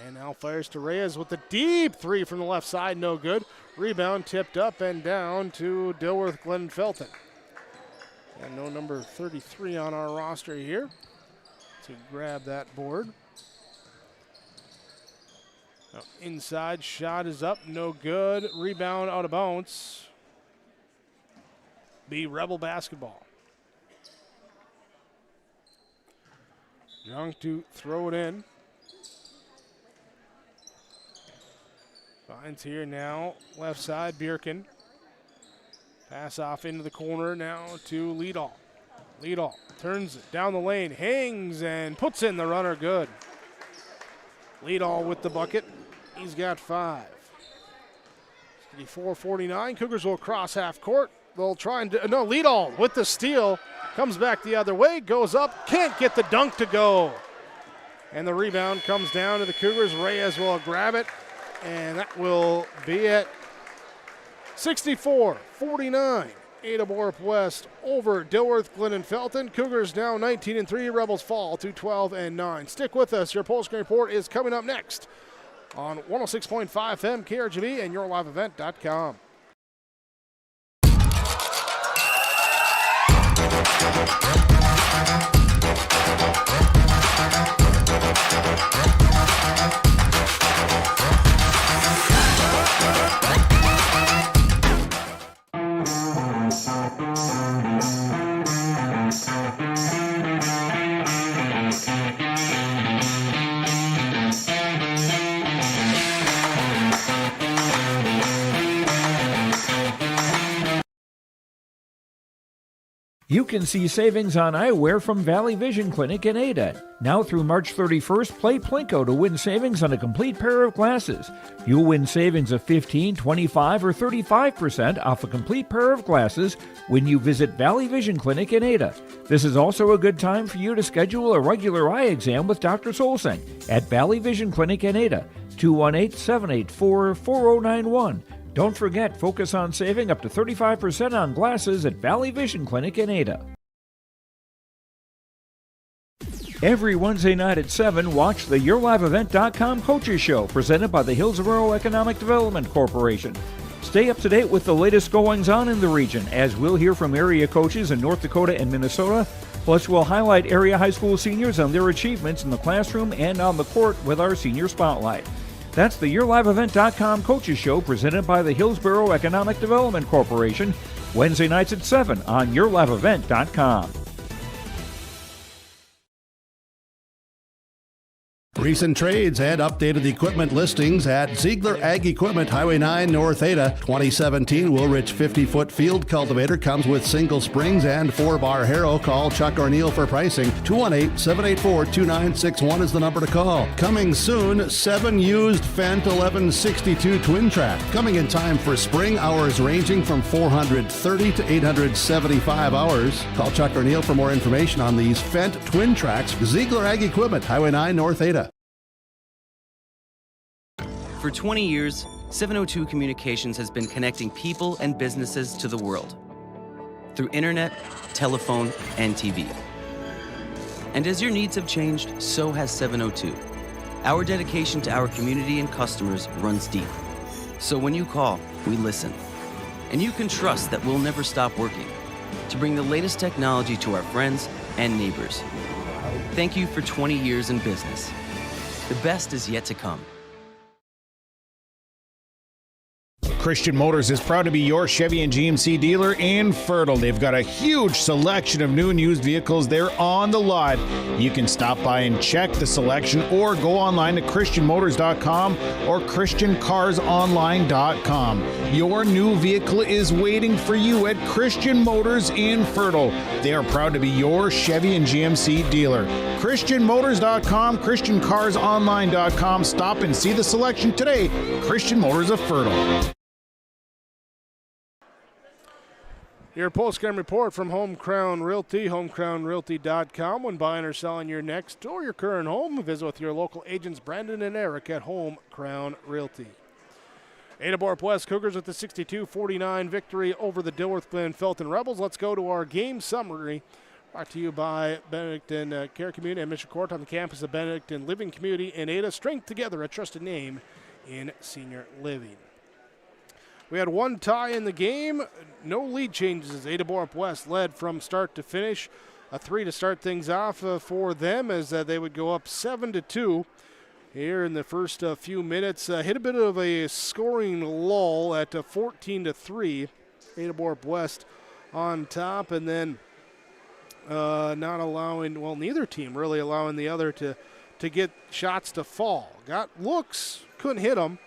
And now fires to Reyes with the deep three from the left side. No good. Rebound tipped up and down to Dilworth-Glyndon-Felton. And no number 33 on our roster here to grab that board. Now inside shot is up. No good. Rebound out of bounds. Be Rebel basketball. Young to throw it in. Finds here now, left side, Bierkin. Pass off into the corner now to Leadall. Leadall turns it down the lane, hangs and puts in the runner, good. Leadall with the bucket. He's got 5. 54-49, Cougars will cross half court. They'll try and, no, Leadall with the steal. Comes back the other way, goes up, can't get the dunk to go. And the rebound comes down to the Cougars. Reyes will grab it. And that will be it. 64-49. Ada-Borup-West over Dilworth-Glyndon-Felton. Cougars now 19-3. Rebels fall to 12-9. Stick with us. Your post-game report is coming up next on 106.5 FM KRGB and YourLiveEvent.com. You can see savings on eyewear from Valley Vision Clinic in Ada. Now through March 31st, play Plinko to win savings on a complete pair of glasses. You'll win savings of 15, 25, or 35% off a complete pair of glasses when you visit Valley Vision Clinic in Ada. This is also a good time for you to schedule a regular eye exam with Dr. Solseng at Valley Vision Clinic in Ada, 218-784-4091. Don't forget, focus on saving up to 35% on glasses at Valley Vision Clinic in Ada. Every Wednesday night at 7, watch the YourLiveEvent.com Coaches Show presented by the Hillsborough Economic Development Corporation. Stay up to date with the latest goings-on in the region, as we'll hear from area coaches in North Dakota and Minnesota. Plus, we'll highlight area high school seniors on their achievements in the classroom and on the court with our Senior Spotlight. That's the YourLiveEvent.com Coaches Show presented by the Hillsborough Economic Development Corporation, Wednesday nights at 7 on YourLiveEvent.com. Recent trades and updated equipment listings at Ziegler Ag Equipment, Highway 9, North Ada. 2017 Woolrich 50-foot field cultivator comes with single springs and 4-bar harrow. Call Chuck O'Neill for pricing. 218-784-2961 is the number to call. Coming soon, 7 used Fendt 1162 twin track. Coming in time for spring, hours ranging from 430 to 875 hours. Call Chuck O'Neill for more information on these Fendt twin tracks. Ziegler Ag Equipment, Highway 9, North Ada. For 20 years, 702 Communications has been connecting people and businesses to the world through internet, telephone, and TV. And as your needs have changed, so has 702. Our dedication to our community and customers runs deep. So when you call, we listen. And you can trust that we'll never stop working to bring the latest technology to our friends and neighbors. Thank you for 20 years in business. The best is yet to come. Christian Motors is proud to be your Chevy and GMC dealer in Fertile. They've got a huge selection of new and used vehicles there on the lot. You can stop by and check the selection or go online to christianmotors.com or christiancarsonline.com. Your new vehicle is waiting for you at Christian Motors in Fertile. They are proud to be your Chevy and GMC dealer. christianmotors.com, christiancarsonline.com. Stop and see the selection today. Christian Motors of Fertile. Your postgame report from Home Crown Realty, homecrownrealty.com. When buying or selling your next or your current home, visit with your local agents Brandon and Eric at Home Crown Realty. Ada-Borup-West Cougars with the 62-49 victory over the Dilworth-Glyndon-Felton Rebels. Let's go to our game summary, brought to you by Benedictine Care Community and Mission Court on the campus of Benedictine Living Community in Ada. Strength together, a trusted name in senior living. We had one tie in the game, no lead changes as Ada-Borup-West led from start to finish. A 3 to start things off for them as they would go up 7-2 here in the first few minutes. Hit a bit of a scoring lull at 14-3. Ada-Borup-West on top, and then not allowing, well, neither team really allowing the other to get shots to fall. Got looks, couldn't hit them.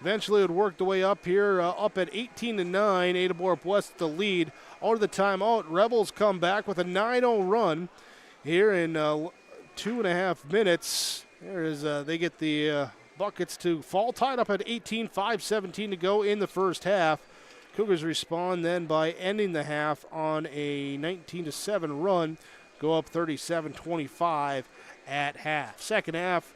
Eventually it worked the way up here, up at 18-9. Ada-Borup-West the lead. Out of the timeout, Rebels come back with a 9-0 run here in 2.5 minutes. There is, they get the buckets to fall, tied up at 18, 5:17 to go in the first half. Cougars respond then by ending the half on a 19-7 run, go up 37-25 at half. Second half,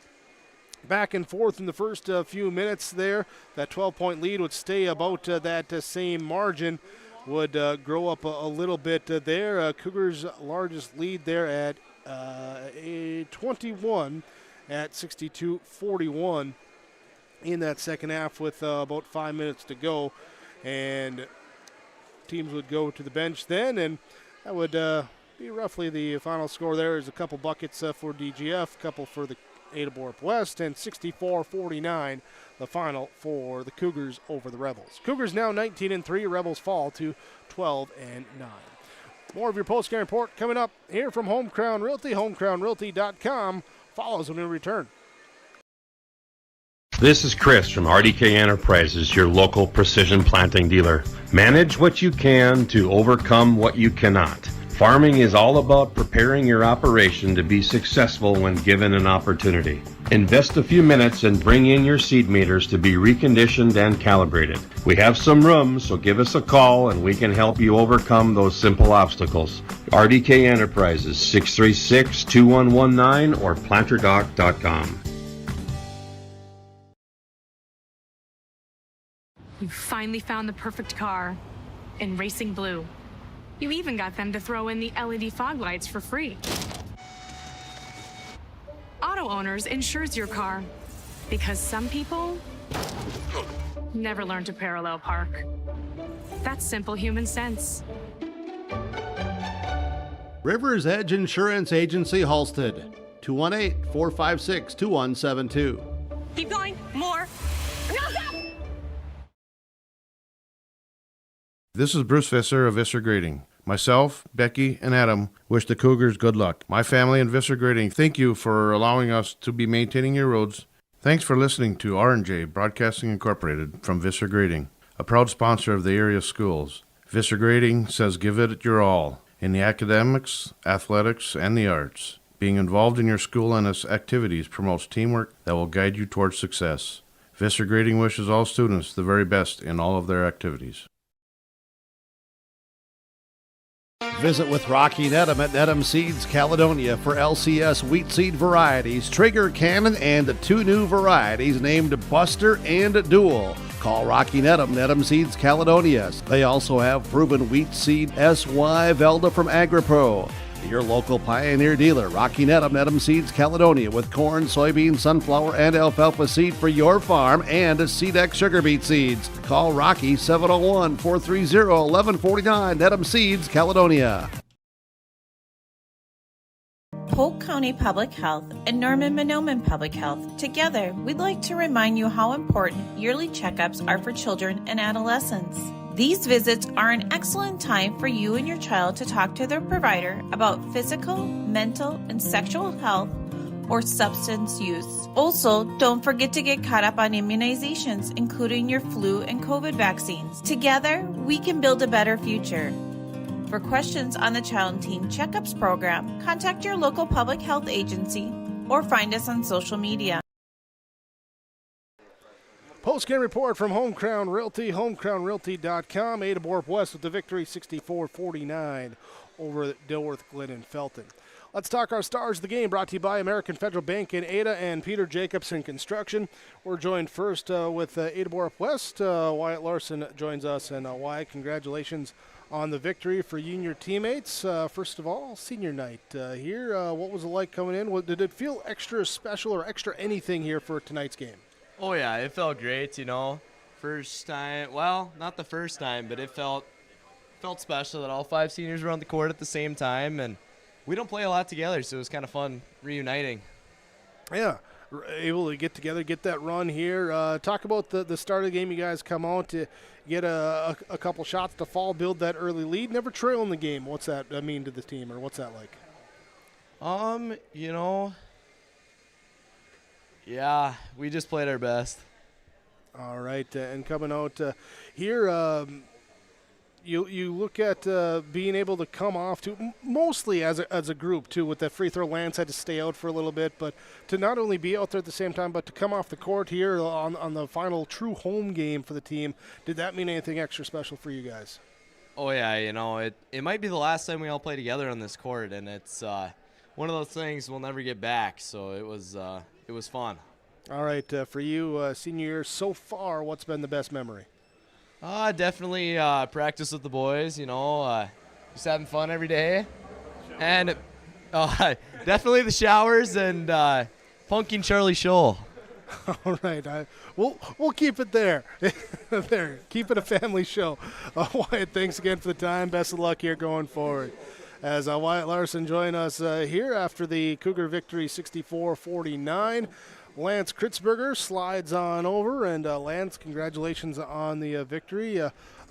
back and forth in the first few minutes there. That 12-point lead would stay about that same margin, would grow up a little bit there. Cougars' largest lead there at 21 at 62-41 in that second half with about 5 minutes to go. And teams would go to the bench then, and that would be roughly the final score there. Is a couple buckets for DGF, a couple for the Ada-Borup-West, and 64-49 the final for the Cougars over the Rebels. Cougars now 19-3, Rebels fall to 12-9. More of your postgame report coming up here from Home Crown Realty, homecrownrealty.com. Follows when we return. This is Chris from RDK Enterprises, your local precision planting dealer. Manage what you can to overcome what you cannot. Farming is all about preparing your operation to be successful when given an opportunity. Invest a few minutes and bring in your seed meters to be reconditioned and calibrated. We have some room, so give us a call and we can help you overcome those simple obstacles. RDK Enterprises, 636-2119 or planterdoc.com. You finally found the perfect car in racing blue. You even got them to throw in the LED fog lights for free. Auto Owners insures your car because some people never learn to parallel park. That's simple human sense. Rivers Edge Insurance Agency, Halstead, 218-456-2172. Keep going. More. No, stop! This is Bruce Visser of Visser Grading. Myself, Becky, and Adam wish the Cougars good luck. My family and Visser Grading thank you for allowing us to be maintaining your roads. Thanks for listening to R&J Broadcasting Incorporated from Visser Grading, a proud sponsor of the area schools. Visser Grading says give it your all in the academics, athletics, and the arts. Being involved in your school and its activities promotes teamwork that will guide you towards success. Visser Grading wishes all students the very best in all of their activities. Visit with Rocky Nedham at Nedham Seeds Caledonia for LCS wheat seed varieties, Trigger Cannon, and 2 new varieties named Buster and Dual. Call Rocky Nedham, Nedham Seeds Caledonia. They also have proven wheat seed SY Velda from AgriPro. Your local Pioneer dealer, Rocky Nedham, Nedham Seeds Caledonia, with corn, soybean, sunflower, and alfalfa seed for your farm and Seedex sugar beet seeds. Call Rocky 701-430-1149, Nedham Seeds Caledonia. Polk County Public Health and Norman Minoman Public Health. Together, we'd like to remind you how important yearly checkups are for children and adolescents. These visits are an excellent time for you and your child to talk to their provider about physical, mental, and sexual health or substance use. Also, don't forget to get caught up on immunizations, including your flu and COVID vaccines. Together, we can build a better future. For questions on the Child and Teen Checkups program, contact your local public health agency or find us on social media. Post-game report from Home Crown Realty, homecrownrealty.com. Ada-Borup-West with the victory, 64-49 over Dilworth-Glyndon-Felton. Let's talk our stars of the game, brought to you by American Federal Bank in Ada and Peter Jacobson Construction. We're joined first with Ada-Borup-West. Wyatt Larson joins us, and Wyatt, congratulations on the victory for you and your teammates. First of all, senior night here. What was it like coming in? Did it feel extra special or extra anything here for tonight's game? Oh, yeah, it felt great, you know. First time, well, not the first time, but it felt special that all 5 seniors were on the court at the same time, and we don't play a lot together, so it was kind of fun reuniting. Yeah, able to get together, get that run here. Talk about the start of the game. You guys come out to get a couple shots to fall, build that early lead, never trail in the game. What's that mean to the team, or what's that like? You know, yeah, we just played our best. All right, and coming out here, you look at being able to come off to mostly as a group too. With that free throw, Lance had to stay out for a little bit, but to not only be out there at the same time, but to come off the court here on the final true home game for the team. Did that mean anything extra special for you guys? Oh yeah, you know, it might be the last time we all play together on this court, and it's one of those things we'll never get back. So it was fun. All right, for you, senior year so far, what's been the best memory? Definitely practice with the boys, you know, just having fun every day. And definitely the showers and punking Charlie Scholl. All right, we'll keep it there. Keep it a family show. Wyatt, thanks again for the time. Best of luck here going forward. As Wyatt Larson join us here after the Cougar victory, 64-49. Lance Kritzberger slides on over, and Lance, congratulations on the victory.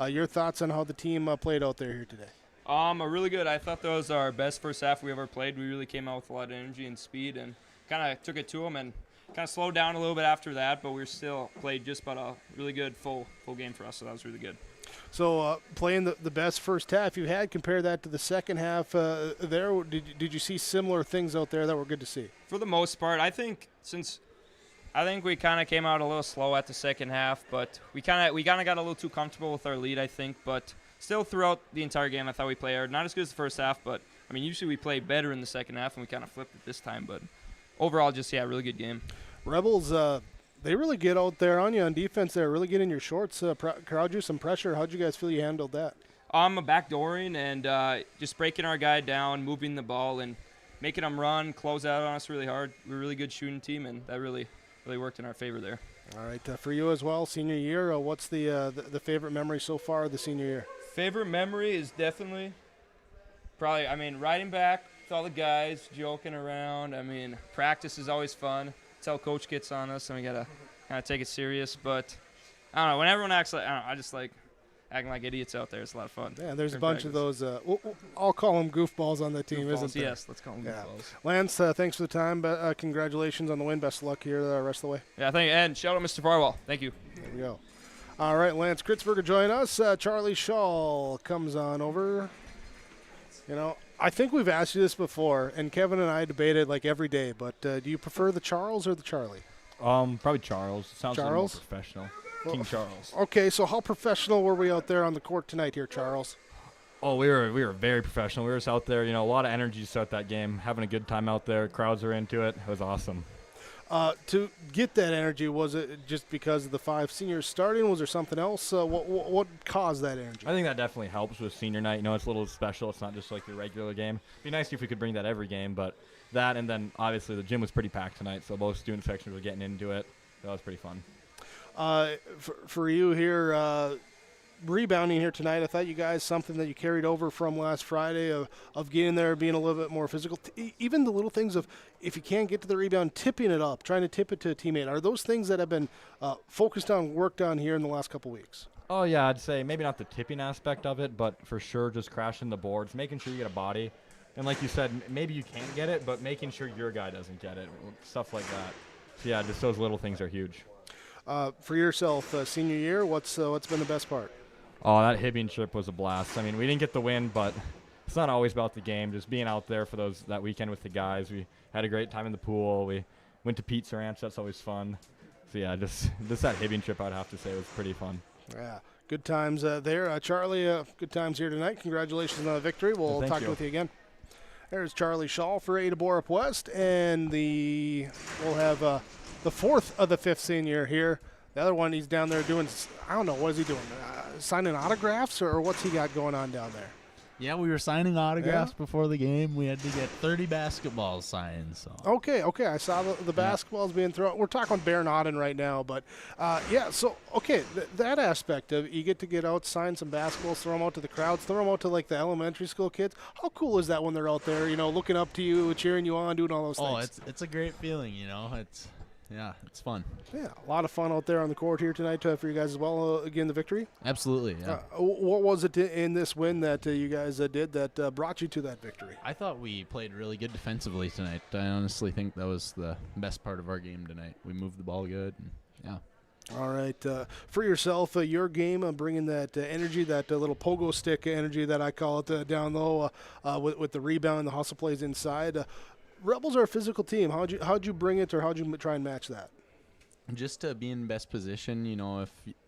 Your thoughts on how the team played out there here today? Really good. I thought that was our best first half we ever played. We really came out with a lot of energy and speed and kind of took it to them and kind of slowed down a little bit after that, but we still played just about a really good full game for us, so that was really good. So playing the best first half you had, compare that to the second half there. Did you see similar things out there that were good to see? For the most part, I think we kind of came out a little slow at the second half, but we kind of got a little too comfortable with our lead, I think. But still, throughout the entire game, I thought we played hard. Not as good as the first half, but I mean, usually we play better in the second half, and we kind of flipped it this time. But overall, just really good game. Rebels, they really get out there on you on defense. They really get in your shorts, crowd you some pressure. How'd you guys feel you handled that? Backdooring and just breaking our guy down, moving the ball, and making them run, close out on us really hard. We're a really good shooting team, and that really worked in our favor there. All right, for you as well, senior year, what's the favorite memory so far of the senior year? Favorite memory is definitely probably, riding back with all the guys, joking around. Practice is always fun. Until coach gets on us, and we got to kind of take it serious. But, I don't know, when everyone acts like, I just like acting like idiots out there. It's a lot of fun. Yeah, there's a During bunch of practice. those. I'll call them goofballs on the team, Goofballs, isn't there? yes, let's call them goofballs. Lance, thanks for the time. Congratulations on the win. Best of luck here the rest of the way. Yeah, thank you. And shout out Mr. Farwell. Thank you. There we go. All right, Lance Kritzberger join us. Charlie Shaw comes on over. You know, I think we've asked you this before, and Kevin and I debated like every day, but do you prefer the Charles or the Charlie? Probably Charles. Sounds a little more Charles? professional. King Charles. Okay, so how professional were we out there on the court tonight here, Charles? Oh, we were very professional. We were just out there, a lot of energy to start that game, having a good time out there. Crowds were into it. It was awesome. To get that energy, was it just because of the 5 seniors starting? Was there something else? What caused that energy? I think that definitely helps with senior night. It's a little special. It's not just like your regular game. It'd be nice if we could bring that every game, but that and then obviously the gym was pretty packed tonight, so both student sections were getting into it. That was pretty fun. For you here, rebounding here tonight, I thought you guys something that you carried over from last Friday of getting there, being a little bit more physical. Even the little things of if you can't get to the rebound, tipping it up, trying to tip it to a teammate. Are those things that have been focused on, worked on here in the last couple weeks? Oh, yeah, I'd say maybe not the tipping aspect of it, but for sure just crashing the boards, making sure you get a body. And like you said, maybe you can't get it, but making sure your guy doesn't get it, stuff like that. So, yeah, just those little things are huge. For yourself, senior year, what's been the best part? Oh, that Hibbing trip was a blast. I mean, we didn't get the win, but it's not always about the game. Just being out there for that weekend with the guys. We had a great time in the pool. We went to Pizza Ranch. That's always fun. So, yeah, just that Hibbing trip, I'd have to say, was pretty fun. Yeah, good times there. Charlie, good times here tonight. Congratulations on the victory. We'll talk with you again. There's Charlie Shaw for Ada-Borup-West, and we'll have the fourth of the 5th senior here. The other one, he's down there doing, I don't know, what is he doing? Signing autographs, or what's he got going on down there? Yeah, we were signing autographs before the game. We had to get 30 basketballs signed. So Okay. I saw the basketballs being thrown. We're talking Bear Nodden right now, but that aspect of you get out, sign some basketballs, throw them out to the crowds, throw them out to like the elementary school kids. How cool is that when they're out there, looking up to you, cheering you on, doing all those things? It's a great feeling, it's fun. Yeah, a lot of fun out there on the court here tonight for you guys as well. Again, the victory. Absolutely. Yeah. What was it in this win that you guys did that brought you to that victory? I thought we played really good defensively tonight. I honestly think that was the best part of our game tonight. We moved the ball good. All right. For yourself, your game, bringing that energy, that little pogo stick energy that I call it down low with the rebound and the hustle plays inside. Rebels are a physical team. How'd you bring it, or how'd you try and match that? Just to be in best position,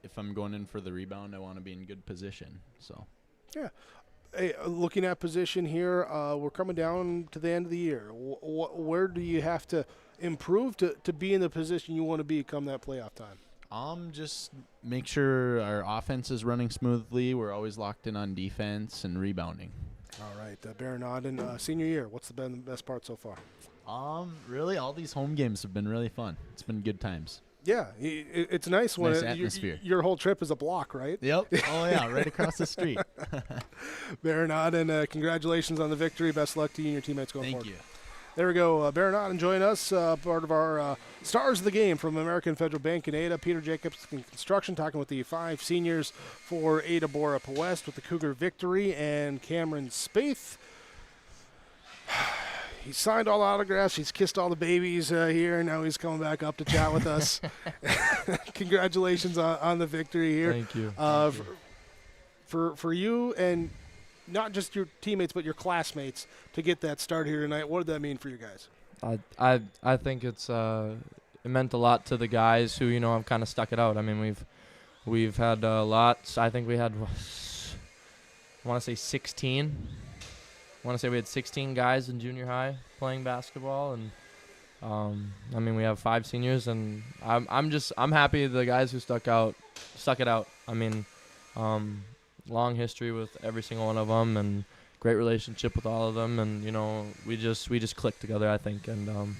if I'm going in for the rebound, I want to be in good position. So, yeah. Hey, looking at position here, we're coming down to the end of the year. Where do you have to improve to be in the position you want to be come that playoff time? Just make sure our offense is running smoothly. We're always locked in on defense and rebounding. All right, Bear Nodden, senior year, what's the best part so far? Really, all these home games have been really fun. It's been good times. Yeah, it's nice when nice atmosphere. Your whole trip is a block, right? Yep. Oh, yeah, right across the street. Bear Nodden, congratulations on the victory. Best luck to you and your teammates going forward. Thank you. There we go. Bear Nodden join us, part of our Stars of the Game from American Federal Bank in Ada. Peter Jacobs in Construction, talking with the 5 seniors for Ada-Borup-West with the Cougar victory, and Cameron Spaeth. He signed all the autographs. He's kissed all the babies here, and now he's coming back up to chat with us. Congratulations on the victory here. Thank you. For you and not just your teammates but your classmates to get that start here tonight, what did that mean for you guys? I think it meant a lot to the guys who have kind of stuck it out. I mean, we've had a lot. I think we had I want to say 16. I want to say we had 16 guys in junior high playing basketball, and I mean, we have 5 seniors, and I'm happy the guys who stuck it out. I mean, long history with every single one of them, and great relationship with all of them, and we just clicked together, I think, and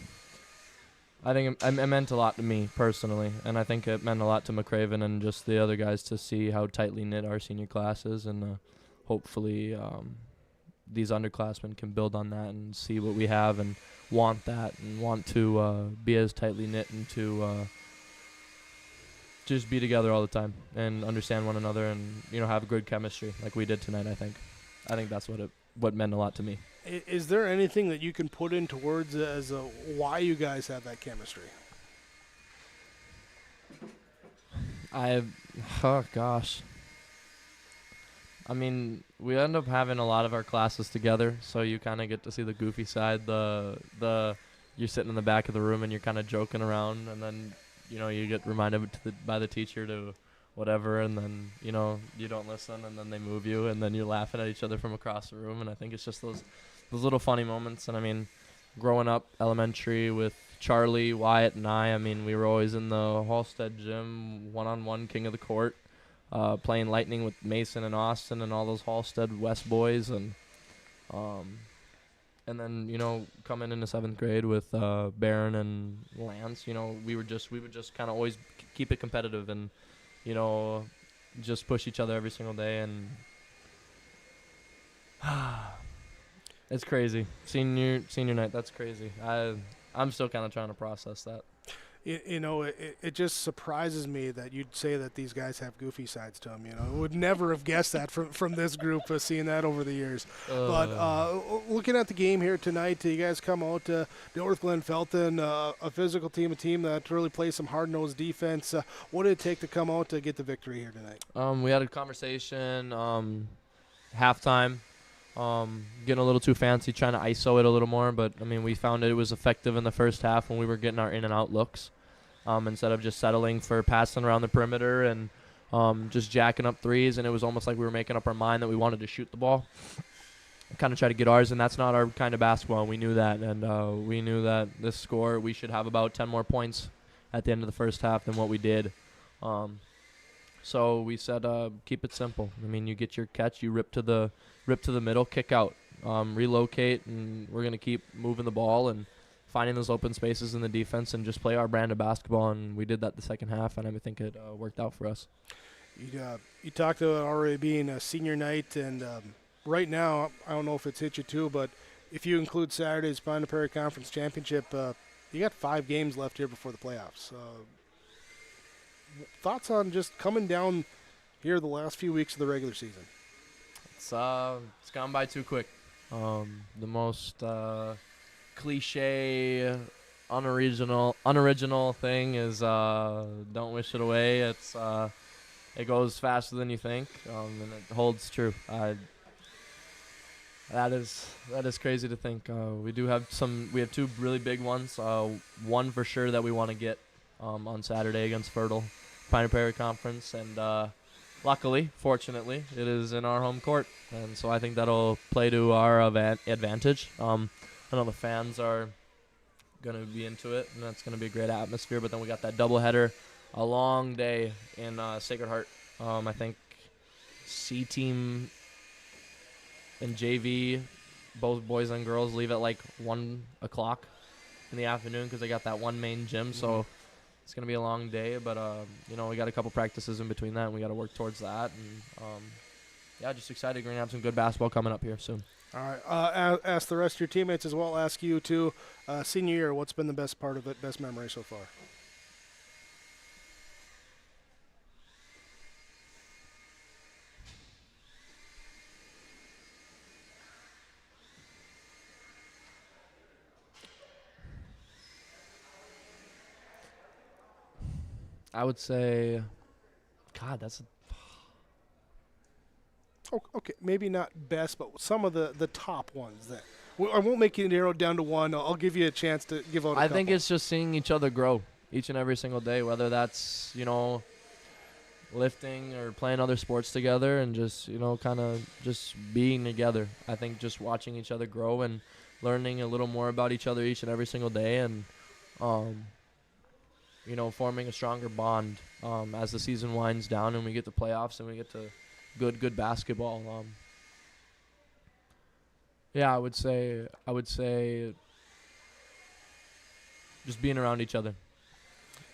I think it meant a lot to me personally, and I think it meant a lot to McCraven and just the other guys to see how tightly knit our senior class is, and hopefully these underclassmen can build on that and see what we have and want that and want to be as tightly knit and to just be together all the time and understand one another and, have good chemistry like we did tonight, I think. I think that's what meant a lot to me. Is there anything that you can put into words as why you guys have that chemistry? Oh gosh. I mean, we end up having a lot of our classes together, so you kind of get to see the goofy side. You're sitting in the back of the room and you're kind of joking around, and then you get reminded by the teacher to whatever, and then you don't listen, and then they move you, and then you're laughing at each other from across the room, and I think it's just those little funny moments. And I mean, growing up elementary with Charlie, Wyatt, and I mean, we were always in the Halstead gym, one-on-one king of the court, playing lightning with Mason and Austin and all those Halstead-West boys, and then coming into 7th grade with Barron and Lance, we would just kind of always keep it competitive and just push each other every single day, and it's crazy. Senior night, that's crazy. I'm still kind of trying to process that. It just surprises me that you'd say that these guys have goofy sides to them. I would never have guessed that from this group, seeing that over the years. But looking at the game here tonight, you guys come out to Dilworth-Glyndon-Felton, a physical team, a team that really plays some hard-nosed defense. What did it take to come out to get the victory here tonight? We had a conversation halftime. Getting a little too fancy, trying to ISO it a little more, but I mean, we found it was effective in the first half when we were getting our in and out looks, instead of just settling for passing around the perimeter and just jacking up threes, and it was almost like we were making up our mind that we wanted to shoot the ball, kind of try to get ours, and that's not our kind of basketball. We knew that, and we knew that this score, we should have about 10 more points at the end of the first half than what we did. So we said, keep it simple. I mean, you get your catch, you rip to the middle, kick out, relocate, and we're going to keep moving the ball and finding those open spaces in the defense and just play our brand of basketball, and we did that the second half, and I think it worked out for us. You talked about already being a senior night, and right now, I don't know if it's hit you too, but if you include Saturday's Pine Prairie Conference Championship, you got 5 games left here before the playoffs. Thoughts on just coming down here the last few weeks of the regular season? It's gone by too quick. The most cliche, unoriginal thing is don't wish it away. It goes faster than you think, and it holds true. That is crazy to think. We have 2 really big ones. One for sure that we want to get on Saturday against Fertile, Pine Prairie Conference, and luckily, fortunately, it is in our home court, and so I think that'll play to our advantage. I know the fans are going to be into it, and that's going to be a great atmosphere, but then we got that doubleheader, a long day in Sacred Heart. I think C team and JV, both boys and girls, leave at like 1 o'clock in the afternoon because they got that one main gym, so it's going to be a long day, but, we got a couple practices in between that, and we got to work towards that. And, just excited. We're going to have some good basketball coming up here soon. All right. Ask the rest of your teammates as well. Ask you, too. Senior year, what's been the best part of it, best memory so far? I would say, God, that's okay, maybe not best, but some of the top ones. That I won't make you narrow it down to one. I'll give you a chance to give out a couple. think it's just seeing each other grow each and every single day, whether that's, lifting or playing other sports together and just, kind of just being together. I think just watching each other grow and learning a little more about each other each and every single day, and forming a stronger bond as the season winds down and we get to playoffs and we get to good basketball. I would say just being around each other.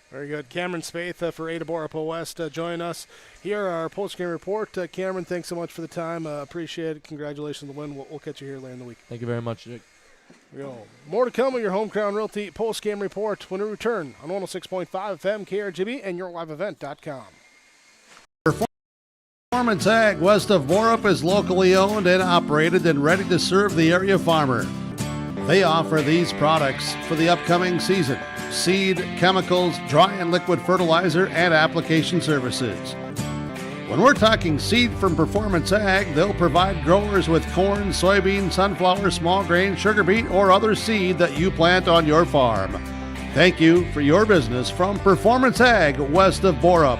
Very good. Cameron Spaeth for Ada-Borup-West join us here, our post-game report. Cameron, thanks so much for the time. Appreciate it. Congratulations on the win. We'll catch you here later in the week. Thank you very much, Jake. There we go. More to come on your Home Crown Realty post-game report when we return on 106.5 FM, KRGB, and yourliveevent.com. Performance Ag west of Borup is locally owned and operated and ready to serve the area farmer. They offer these products for the upcoming season: seed, chemicals, dry and liquid fertilizer, and application services. When we're talking seed from Performance Ag, they'll provide growers with corn, soybean, sunflower, small grain, sugar beet, or other seed that you plant on your farm. Thank you for your business from Performance Ag west of Borup.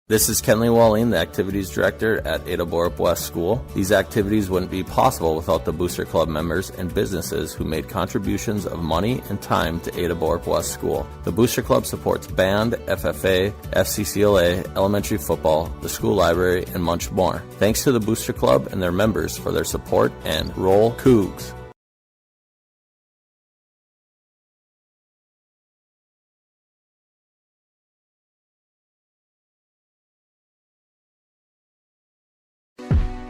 This is Kenley Walling, the Activities Director at Ada-Borup-West School. These activities wouldn't be possible without the Booster Club members and businesses who made contributions of money and time to Ada-Borup-West School. The Booster Club supports band, FFA, FCCLA, elementary football, the school library, and much more. Thanks to the Booster Club and their members for their support, and roll Cougs.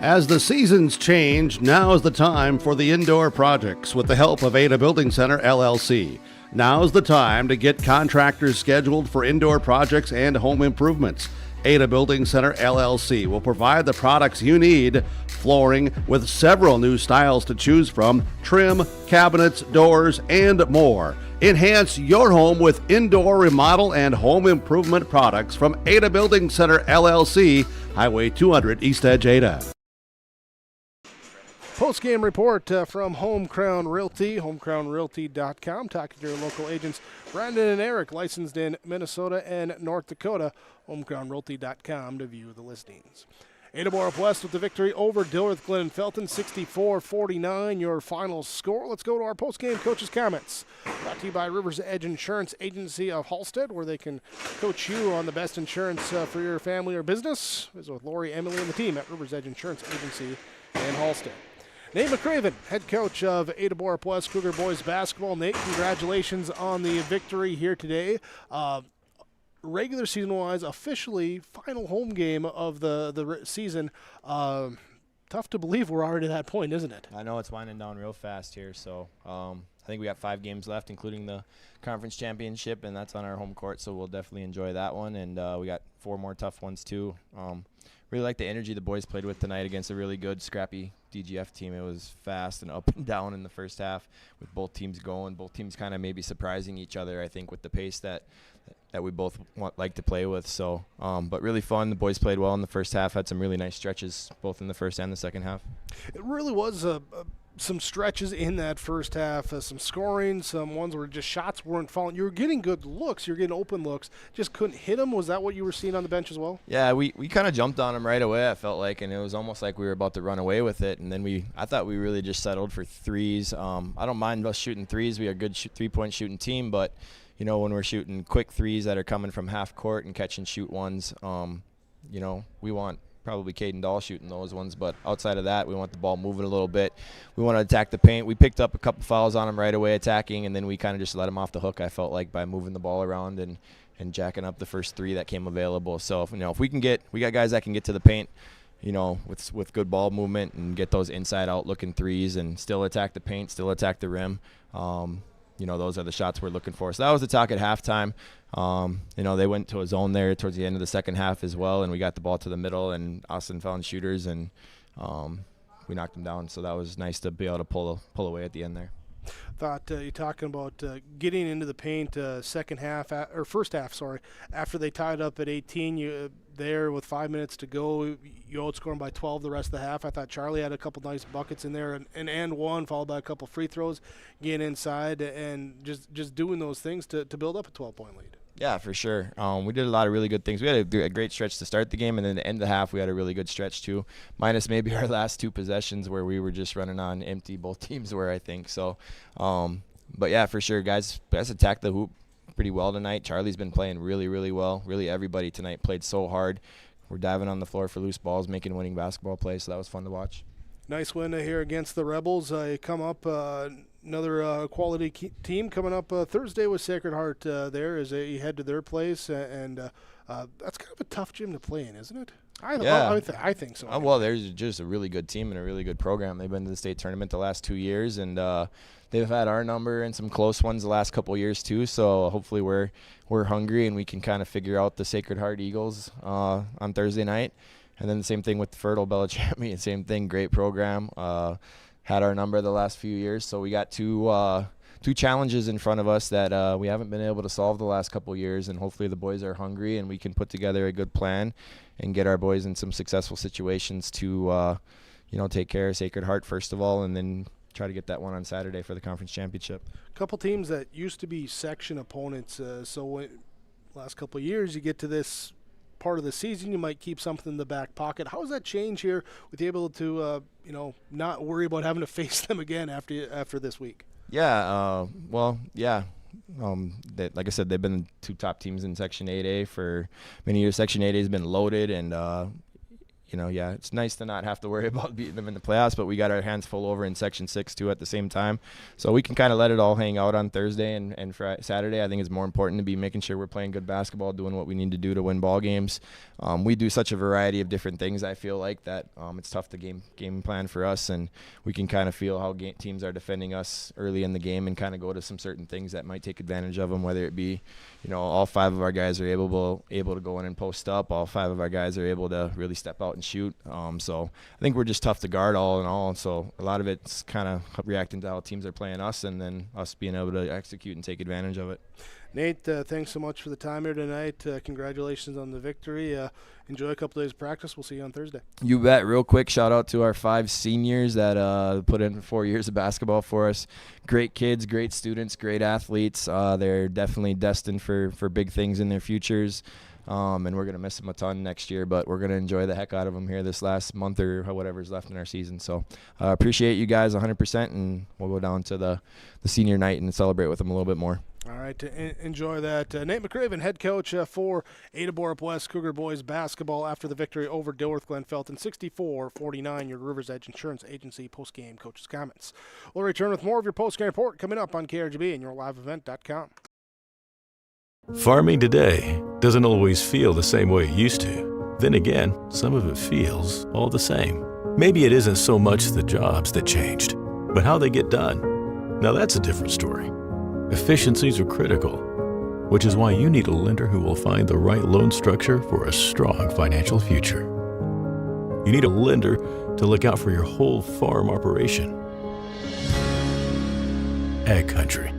As the seasons change, now is the time for the indoor projects with the help of Ada Building Center, LLC. Now is the time to get contractors scheduled for indoor projects and home improvements. Ada Building Center, LLC will provide the products you need: flooring with several new styles to choose from, trim, cabinets, doors, and more. Enhance your home with indoor remodel and home improvement products from Ada Building Center, LLC, Highway 200, East Edge, Ada. Post-game report from Home Crown Realty, homecrownrealty.com. Talking to your local agents, Brandon and Eric, licensed in Minnesota and North Dakota. homecrownrealty.com to view the listings. Ada-Borup-West with the victory over Dilworth-Glyndon-Felton, 64-49, your final score. Let's go to our post-game coaches' comments. Brought to you by Rivers Edge Insurance Agency of Halstead, where they can coach you on the best insurance for your family or business. Visit with Lori, Emily, and the team at Rivers Edge Insurance Agency in Halstead. Nate McCraven, head coach of Ada-Borup-West Cougar boys basketball. Nate, congratulations on the victory here today. Regular season-wise, officially final home game of the season. Tough to believe we're already at that point, isn't it? I know it's winding down real fast here, so I think we got 5 games left, including the conference championship, and that's on our home court, so we'll definitely enjoy that one. And we got 4 more tough ones too. Really like the energy the boys played with tonight against a really good, scrappy DGF team. It was fast and up and down in the first half with both teams going. Both teams kind of maybe surprising each other, I think, with the pace that we both like to play with. So, but really fun. The boys played well in the first half, had some really nice stretches both in the first and the second half. It really was some stretches in that first half, some scoring, some ones where just shots weren't falling. You were getting good looks, you were getting open looks, just couldn't hit them. Was that what you were seeing on the bench as well? Yeah, we kind of jumped on them right away, I felt like, and it was almost like we were about to run away with it. And then I thought we really just settled for threes. I don't mind us shooting threes. We are a good 3-point shooting team, but you know, when we're shooting quick threes that are coming from half court and catch and shoot ones, you know, we want probably Caden Dahl shooting those ones, but outside of that, we want the ball moving a little bit. We want to attack the paint. We picked up a couple fouls on him right away attacking, and then we kind of just let him off the hook, I felt like, by moving the ball around and jacking up the first 3 that came available. So, you know, if we got guys that can get to the paint, you know, with good ball movement and get those inside-out looking threes and still attack the paint, still attack the rim, you know, those are the shots we're looking for. So that was the talk at halftime. You know, they went to a zone there towards the end of the second half as well, and we got the ball to the middle, and Austin found shooters, and we knocked them down. So that was nice to be able to pull away at the end there. Thought you're talking about getting into the paint first half, after they tied up at 18, you there with 5 minutes to go, you outscored by 12 the rest of the half. I thought Charlie had a couple nice buckets in there, and one followed by a couple free throws, getting inside and just doing those things to build up a 12-point lead. Yeah, for sure. We did a lot of really good things. We had a great stretch to start the game, and then at the end of the half, we had a really good stretch too, minus maybe our last 2 possessions where we were just running on empty. Both teams were, I think. So, but yeah, for sure, guys attacked the hoop pretty well tonight. Charlie's been playing really, really well. Really, everybody tonight played so hard. We're diving on the floor for loose balls, making winning basketball plays, so that was fun to watch. Nice win here against the Rebels. You come up Another quality team coming up Thursday with Sacred Heart there as you head to their place, and that's kind of a tough gym to play in, isn't it? I think so. Well, there's just a really good team and a really good program. They've been to the state tournament the last 2 years, and they've had our number and some close ones the last couple of years too. So hopefully we're hungry and we can kind of figure out the Sacred Heart Eagles on Thursday night. And then the same thing with the Fertile Bella Champion. Same thing, great program. Had our number the last few years. So we got two challenges in front of us that we haven't been able to solve the last couple of years, and hopefully the boys are hungry and we can put together a good plan and get our boys in some successful situations to take care of Sacred Heart first of all, and then try to get that one on Saturday for the conference championship. A couple teams that used to be section opponents, last couple of years you get to this part of the season, you might keep something in the back pocket. How does that change here with you able to not worry about having to face them again after this week? Like I said, they've been two top teams in Section 8A for many years. Section 8A has been loaded, and it's nice to not have to worry about beating them in the playoffs, but we got our hands full over in Section 6 too at the same time. So we can kind of let it all hang out on Thursday and Saturday. I think it's more important to be making sure we're playing good basketball, doing what we need to do to win ball games. We do such a variety of different things, I feel like, that it's tough to game plan for us, and we can kind of feel how teams are defending us early in the game and kind of go to some certain things that might take advantage of them, whether it be, all five of our guys are able to go in and post up. All five of our guys are able to really step out and shoot. So I think we're just tough to guard all in all. So a lot of it's kind of reacting to how teams are playing us, and then us being able to execute and take advantage of it. Nate, thanks so much for the time here tonight. Congratulations on the victory. Enjoy a couple days of practice. We'll see you on Thursday. You bet. Real quick, shout out to our 5 seniors that put in 4 years of basketball for us. Great kids, great students, great athletes. They're definitely destined for big things in their futures. And we're going to miss them a ton next year, but we're going to enjoy the heck out of them here this last month or whatever's left in our season. So appreciate you guys 100%, and we'll go down to the senior night and celebrate with them a little bit more. All right, enjoy that. Nate McCraven, head coach for Ada-Borup-West Cougar boys basketball after the victory over Dilworth-Glyndon-Felton, 64-49, your Rivers Edge Insurance Agency postgame coach's comments. We'll return with more of your postgame report coming up on KRGB and yourliveevent.com. Farming today doesn't always feel the same way it used to. Then again, some of it feels all the same. Maybe it isn't so much the jobs that changed, but how they get done. Now that's a different story. Efficiencies are critical, which is why you need a lender who will find the right loan structure for a strong financial future. You need a lender to look out for your whole farm operation. Ag Country.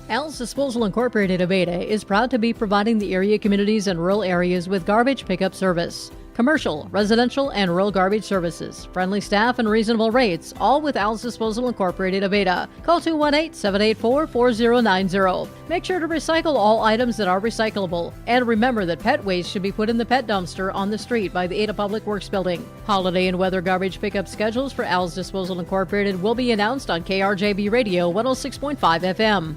Al's Disposal Incorporated of Ada is proud to be providing the area communities and rural areas with garbage pickup service. Commercial, residential, and rural garbage services, friendly staff, and reasonable rates, all with Al's Disposal Incorporated of Ada. Call 218-784-4090. Make sure to recycle all items that are recyclable. And remember that pet waste should be put in the pet dumpster on the street by the Ada Public Works Building. Holiday and weather garbage pickup schedules for Al's Disposal Incorporated will be announced on KRJB Radio 106.5 FM.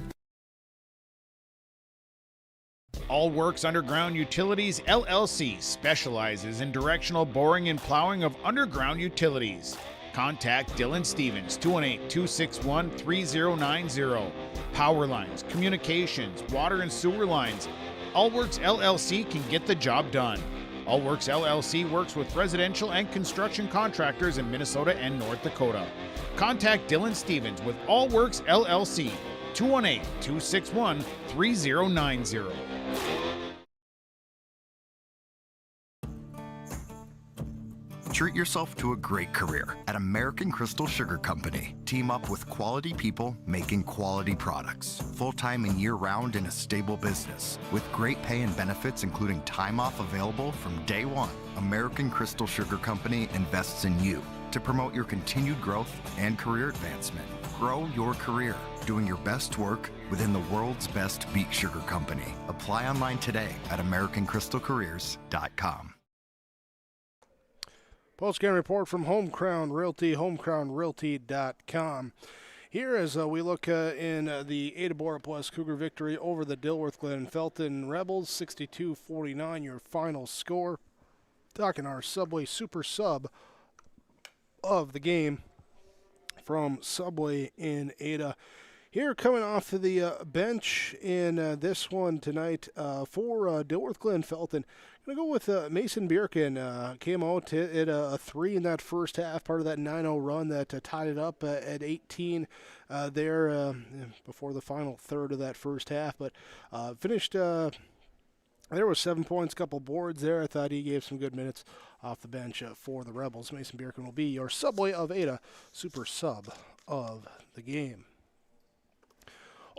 All Works Underground Utilities LLC specializes in directional boring and plowing of underground utilities. Contact Dylan Stevens, 218-261-3090. Power lines, communications, water and sewer lines. All Works LLC can get the job done. All Works LLC works with residential and construction contractors in Minnesota and North Dakota. Contact Dylan Stevens with All Works LLC, 218-261-3090. Treat yourself to a great career at American Crystal Sugar Company. Team up with quality people making quality products. Full-time and year-round in a stable business. With great pay and benefits including time off available from day one. American Crystal Sugar Company invests in you to promote your continued growth and career advancement. Grow your career, doing your best work within the world's best beet sugar company. Apply online today at AmericanCrystalCareers.com. Postgame report from Home Crown Realty, homecrownrealty.com. Here as we look in the Ada-Borup-West Cougar victory over the Dilworth-Glyndon-Felton Rebels, 62-49, your final score. Talking our Subway Super Sub of the game from Subway in Ada. Here, coming off of the bench in this one tonight for Dilworth-Glyndon-Felton, going to go with Mason Bierkin. Came out at a 3 in that first half, part of that 9-0 run that tied it up at 18 there before the final third of that first half. But finished, there was 7 points, couple boards there. I thought he gave some good minutes off the bench for the Rebels. Mason Bierkin will be your Subway of Ada super sub of the game.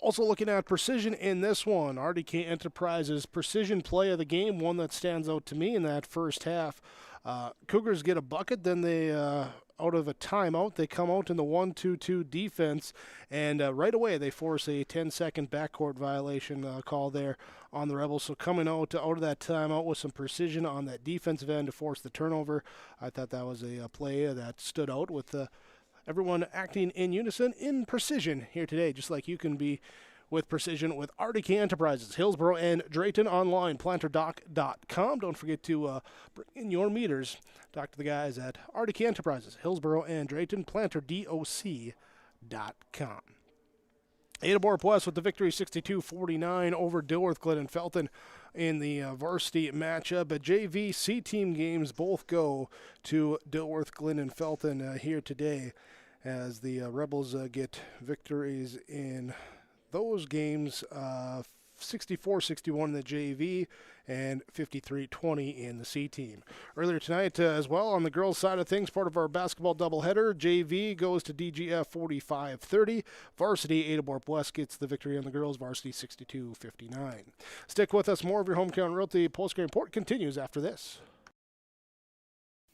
Also looking at precision in this one, RDK Enterprises precision play of the game, one that stands out to me in that first half. Cougars get a bucket, then they, out of a timeout, they come out in the 1-2-2 defense, and right away they force a 10-second backcourt violation call there on the Rebels. So coming out of that timeout with some precision on that defensive end to force the turnover, I thought that was a play that stood out with everyone acting in unison in precision here today, just like you can be with precision with RDK Enterprises, Hillsborough and Drayton online, planterdoc.com. Don't forget to bring in your meters. Talk to the guys at RDK Enterprises, Hillsborough and Drayton, planterdoc.com. Ada-Borup-West with the victory 62-49 over Dilworth-Glyndon-Felton in the varsity matchup. But JV team games both go to Dilworth-Glyndon-Felton here today as the Rebels get victories in those games, 64-61 in the JV and 53-20 in the C team. Earlier tonight as well on the girls' side of things, part of our basketball doubleheader, JV goes to DGF 45-30. Varsity Ada-Borup-West gets the victory on the girls, varsity 62-59. Stick with us. More of your Hometown Realty post-game report continues after this.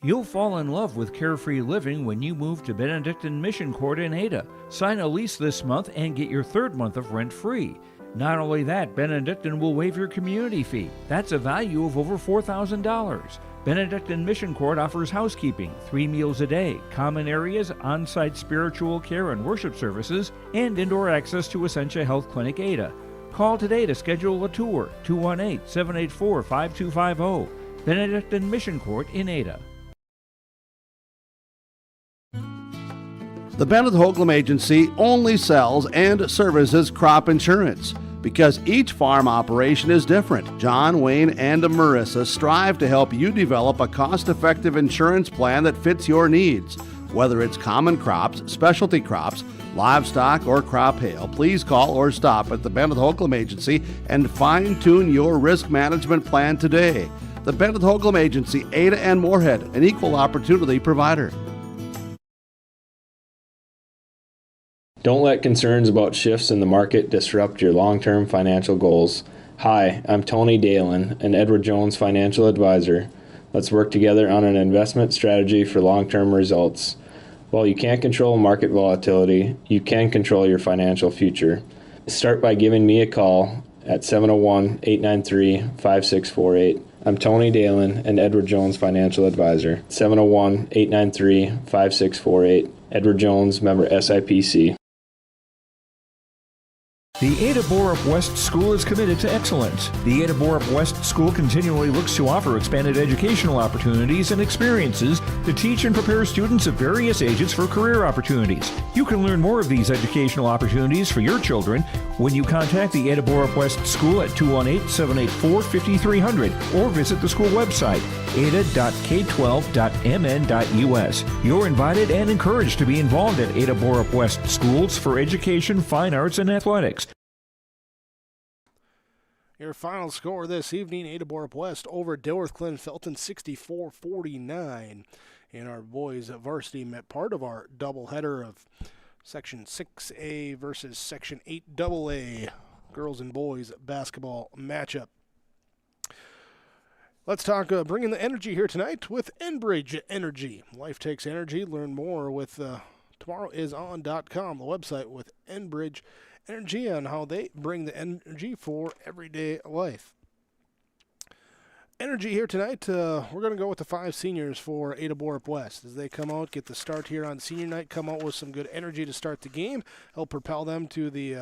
You'll fall in love with carefree living when you move to Benedictine Mission Court in Ada. Sign a lease this month and get your third month of rent free. Not only that, Benedictine will waive your community fee. That's a value of over $4,000. Benedictine Mission Court offers housekeeping, 3 meals a day, common areas, on-site spiritual care and worship services, and indoor access to Essentia Health Clinic Ada. Call today to schedule a tour, 218-784-5250. Benedictine Mission Court in Ada. The Bennett Holcomb Agency only sells and services crop insurance because each farm operation is different. John, Wayne, and Marissa strive to help you develop a cost-effective insurance plan that fits your needs. Whether it's common crops, specialty crops, livestock, or crop hail, please call or stop at the Bennett Holcomb Agency and fine-tune your risk management plan today. The Bennett Holcomb Agency, Ada and Moorhead, an equal opportunity provider. Don't let concerns about shifts in the market disrupt your long-term financial goals. Hi, I'm Tony Dalen, an Edward Jones financial advisor. Let's work together on an investment strategy for long-term results. While you can't control market volatility, you can control your financial future. Start by giving me a call at 701-893-5648. I'm Tony Dalen, an Edward Jones financial advisor. 701-893-5648. Edward Jones, member SIPC. The Ada-Borup-West School is committed to excellence. The Ada-Borup-West School continually looks to offer expanded educational opportunities and experiences to teach and prepare students of various ages for career opportunities. You can learn more of these educational opportunities for your children when you contact the Ada-Borup-West School at 218-784-5300 or visit the school website, ada.k12.mn.us. You're invited and encouraged to be involved at Ada-Borup-West Schools for education, fine arts, and athletics. Your final score this evening, Ada-Borup-West over Dilworth-Glyndon-Felton 64-49. And our boys varsity met part of our doubleheader of Section 6A versus Section 8AA girls and boys basketball matchup. Let's talk bringing the energy here tonight with Enbridge Energy. Life takes energy. Learn more with tomorrowison.com, the website with Enbridge Energy, on how they bring the energy for everyday life. Energy here tonight, we're going to go with the 5 seniors for Ada-Borup-West as they come out, get the start here on senior night, come out with some good energy to start the game, help propel them to the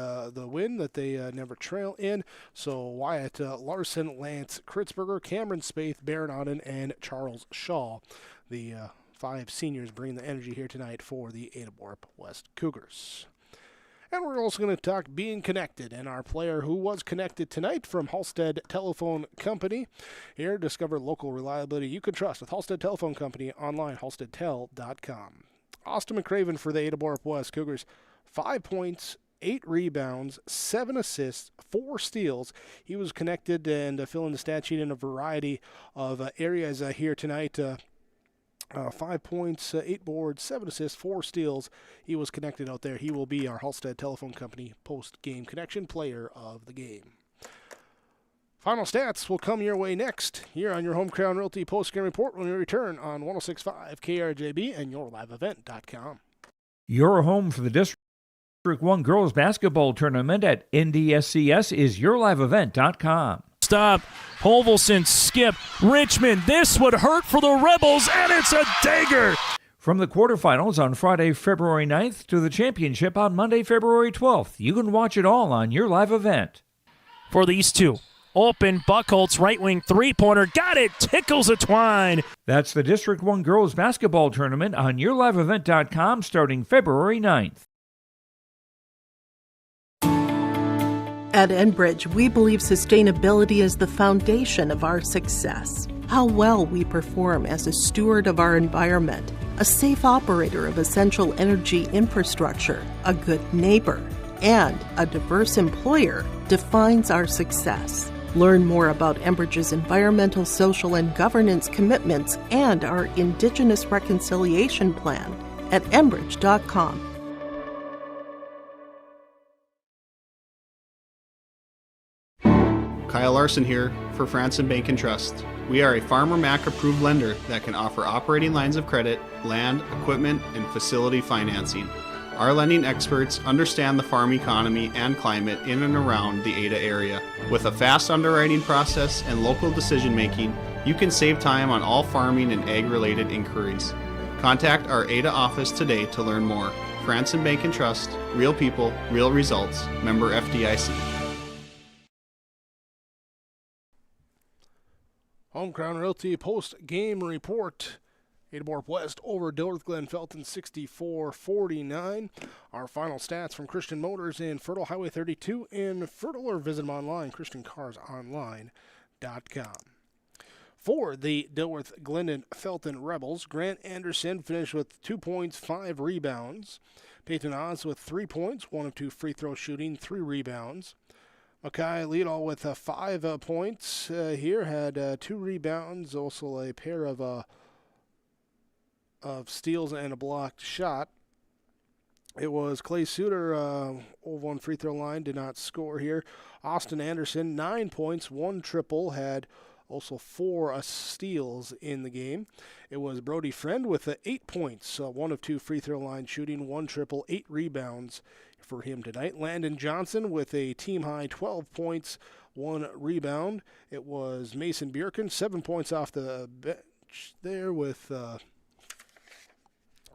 win that they never trail in. So Wyatt Larson, Lance Kritzberger, Cameron Spaeth, Baron Auden, and Charles Shaw, the 5 seniors bringing the energy here tonight for the Ada-Borup-West Cougars. And we're also going to talk being connected, and our player who was connected tonight from Halstead Telephone Company. Here, discover local reliability you can trust with Halstead Telephone Company online, halsteadtel.com. Austin McCraven for the Ada-Borup-West Cougars, 5 points, 8 rebounds, 7 assists, 4 steals. He was connected and filling the stat sheet in a variety of areas here tonight. 5 points, 8 boards, 7 assists, 4 steals. He was connected out there. He will be our Halstead Telephone Company post-game connection player of the game. Final stats will come your way next here on your Home Crown Realty post-game report when we return on 106.5 KRJB and yourliveevent.com. Your home for the District 1 Girls Basketball Tournament at NDSCS is yourliveevent.com. Stop. Holvelson, skip. Richmond, this would hurt for the Rebels, and it's a dagger. From the quarterfinals on Friday, February 9th to the championship on Monday, February 12th. You can watch it all on your live event. For these two. Open, Buckholtz, right wing three-pointer. Got it. Tickles a twine. That's the District 1 Girls Basketball Tournament on yourliveevent.com starting February 9th. At Enbridge, we believe sustainability is the foundation of our success. How well we perform as a steward of our environment, a safe operator of essential energy infrastructure, a good neighbor, and a diverse employer defines our success. Learn more about Enbridge's environmental, social, and governance commitments and our Indigenous Reconciliation Plan at enbridge.com. Kyle Larson here for Franson Bank and Trust. We are a Farmer Mac approved lender that can offer operating lines of credit, land, equipment, and facility financing. Our lending experts understand the farm economy and climate in and around the Ada area. With a fast underwriting process and local decision making, you can save time on all farming and ag-related inquiries. Contact our Ada office today to learn more. Franson Bank and Trust, real people, real results. Member FDIC. Home Crown Realty post-game report. Ada-Borup-West over Dilworth-Glyndon-Felton 64-49. Our final stats from Christian Motors in Fertile, Highway 32 in Fertile, or visit them online, christiancarsonline.com. For the Dilworth-Glyndon-Felton Rebels, Grant Anderson finished with 2 points, 5 rebounds. Peyton Oz with 3 points, 1 of 2 free throw shooting, 3 rebounds. Makai Liedel with 5 points here, had 2 rebounds, also a pair of steals and a blocked shot. It was Clay Suter over on free throw line, did not score here. Austin Anderson, 9 points, 1 triple, had also 4 steals in the game. It was Brody Friend with 8 points, 1 of 2 free throw line shooting, 1 triple, 8 rebounds for him tonight. Landon Johnson with a team-high 12 points, 1 rebound. It was Mason Bjerken, 7 points off the bench there with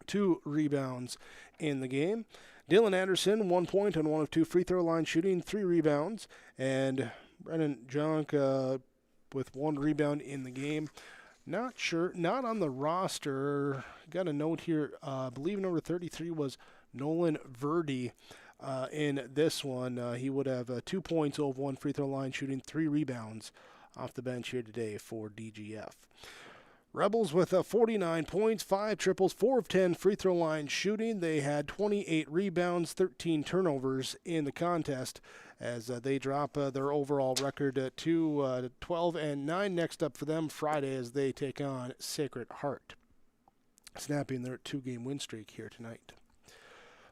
2 rebounds in the game. Dylan Anderson, 1 point and 1 of 2 free throw line shooting, 3 rebounds. And Brennan Junk with 1 rebound in the game. Not sure, not on the roster. Got a note here, I believe number 33 was Nolan Verdi in this one. He would have 2 points over 1 free throw line shooting, 3 rebounds off the bench here today for DGF. Rebels with 49 points, 5 triples, 4 of 10 free throw line shooting. They had 28 rebounds, 13 turnovers in the contest as they drop their overall record to 12-9. Next up for them Friday as they take on Sacred Heart, snapping their 2-game win streak here tonight.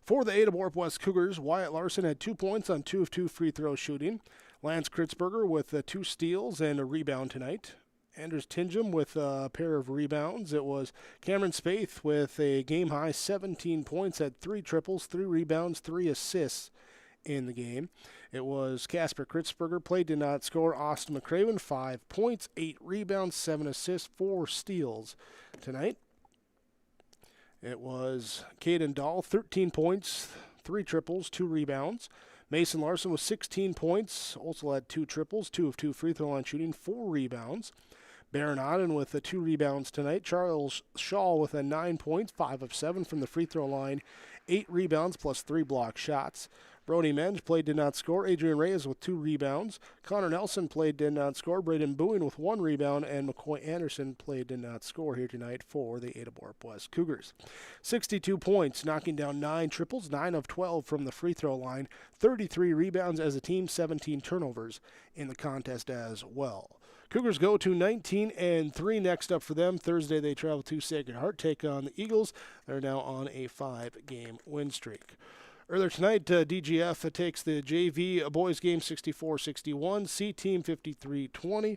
For the Ada-Borup-West Cougars, Wyatt Larson had 2 points on 2 of 2 free throw shooting. Lance Kritzberger with 2 steals and a rebound tonight. Anders Tingham with a pair of rebounds. It was Cameron Spaeth with a game-high 17 points, had 3 triples, 3 rebounds, 3 assists in the game. It was Casper Kritzberger, played, did not score. Austin McCraven, 5 points, 8 rebounds, 7 assists, 4 steals tonight. It was Caden Dahl, 13 points, 3 triples, 2 rebounds. Mason Larson with 16 points, also had 2 triples, 2 of 2 free throw line shooting, 4 rebounds. Baron Oden with 2 rebounds tonight. Charles Shaw with 9 points, 5 of 7 from the free throw line, 8 rebounds plus 3 block shots. Brody Menge played, did not score. Adrian Reyes with 2 rebounds. Connor Nelson played, did not score. Braden Bowen with 1 rebound. And McCoy Anderson played, did not score here tonight for the Ada-Borup-West Cougars. 62 points, knocking down 9 triples, 9 of 12 from the free throw line. 33 rebounds as a team, 17 turnovers in the contest as well. Cougars go to 19-3 next up for them. Thursday they travel to Sacred Heart, take on the Eagles. They're now on a 5-game win streak. Earlier tonight, DGF takes the JV boys game 64-61, C team 53-20.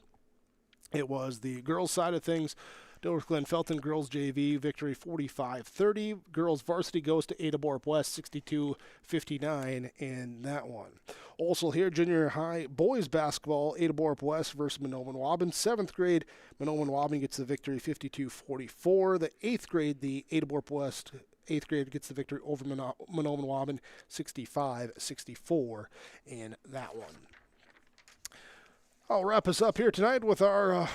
It was the girls' side of things. Dilworth-Glyndon-Felton girls JV victory 45-30. Girls varsity goes to Ada-Borup-West 62-59 in that one. Also here, junior high boys basketball, Ada-Borup-West versus Mahnomen-Waubun. 7th grade, Mahnomen-Waubun gets the victory 52-44. The 8th grade, the Ada-Borup-West 8th grade gets the victory over Mahnomen-Waubun 65-64 in that one. I'll wrap us up here tonight with our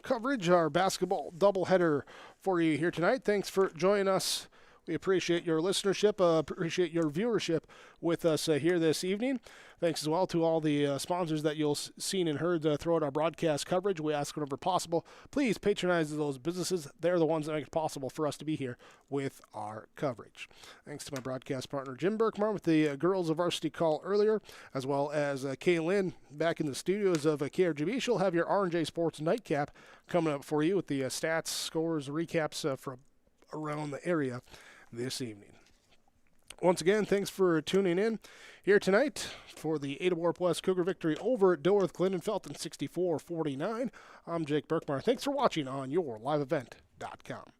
coverage, our basketball doubleheader for you here tonight. Thanks for joining us. We appreciate your listenership, appreciate your viewership with us here this evening. Thanks as well to all the sponsors that you'll seen and heard throughout our broadcast coverage. We ask whenever possible, please patronize those businesses. They're the ones that make it possible for us to be here with our coverage. Thanks to my broadcast partner, Jim Berkmar, with the girls of varsity call earlier, as well as Kay Lynn back in the studios of KRGB. She'll have your R&J Sports Nightcap coming up for you with the stats, scores, recaps from around the area this evening. Once again, thanks for tuning in here tonight for the Ada-Borup-West Cougar victory over at Dilworth-Glyndon-Felton 64-49. I'm Jake Berkmar. Thanks for watching on YourLiveEvent.com.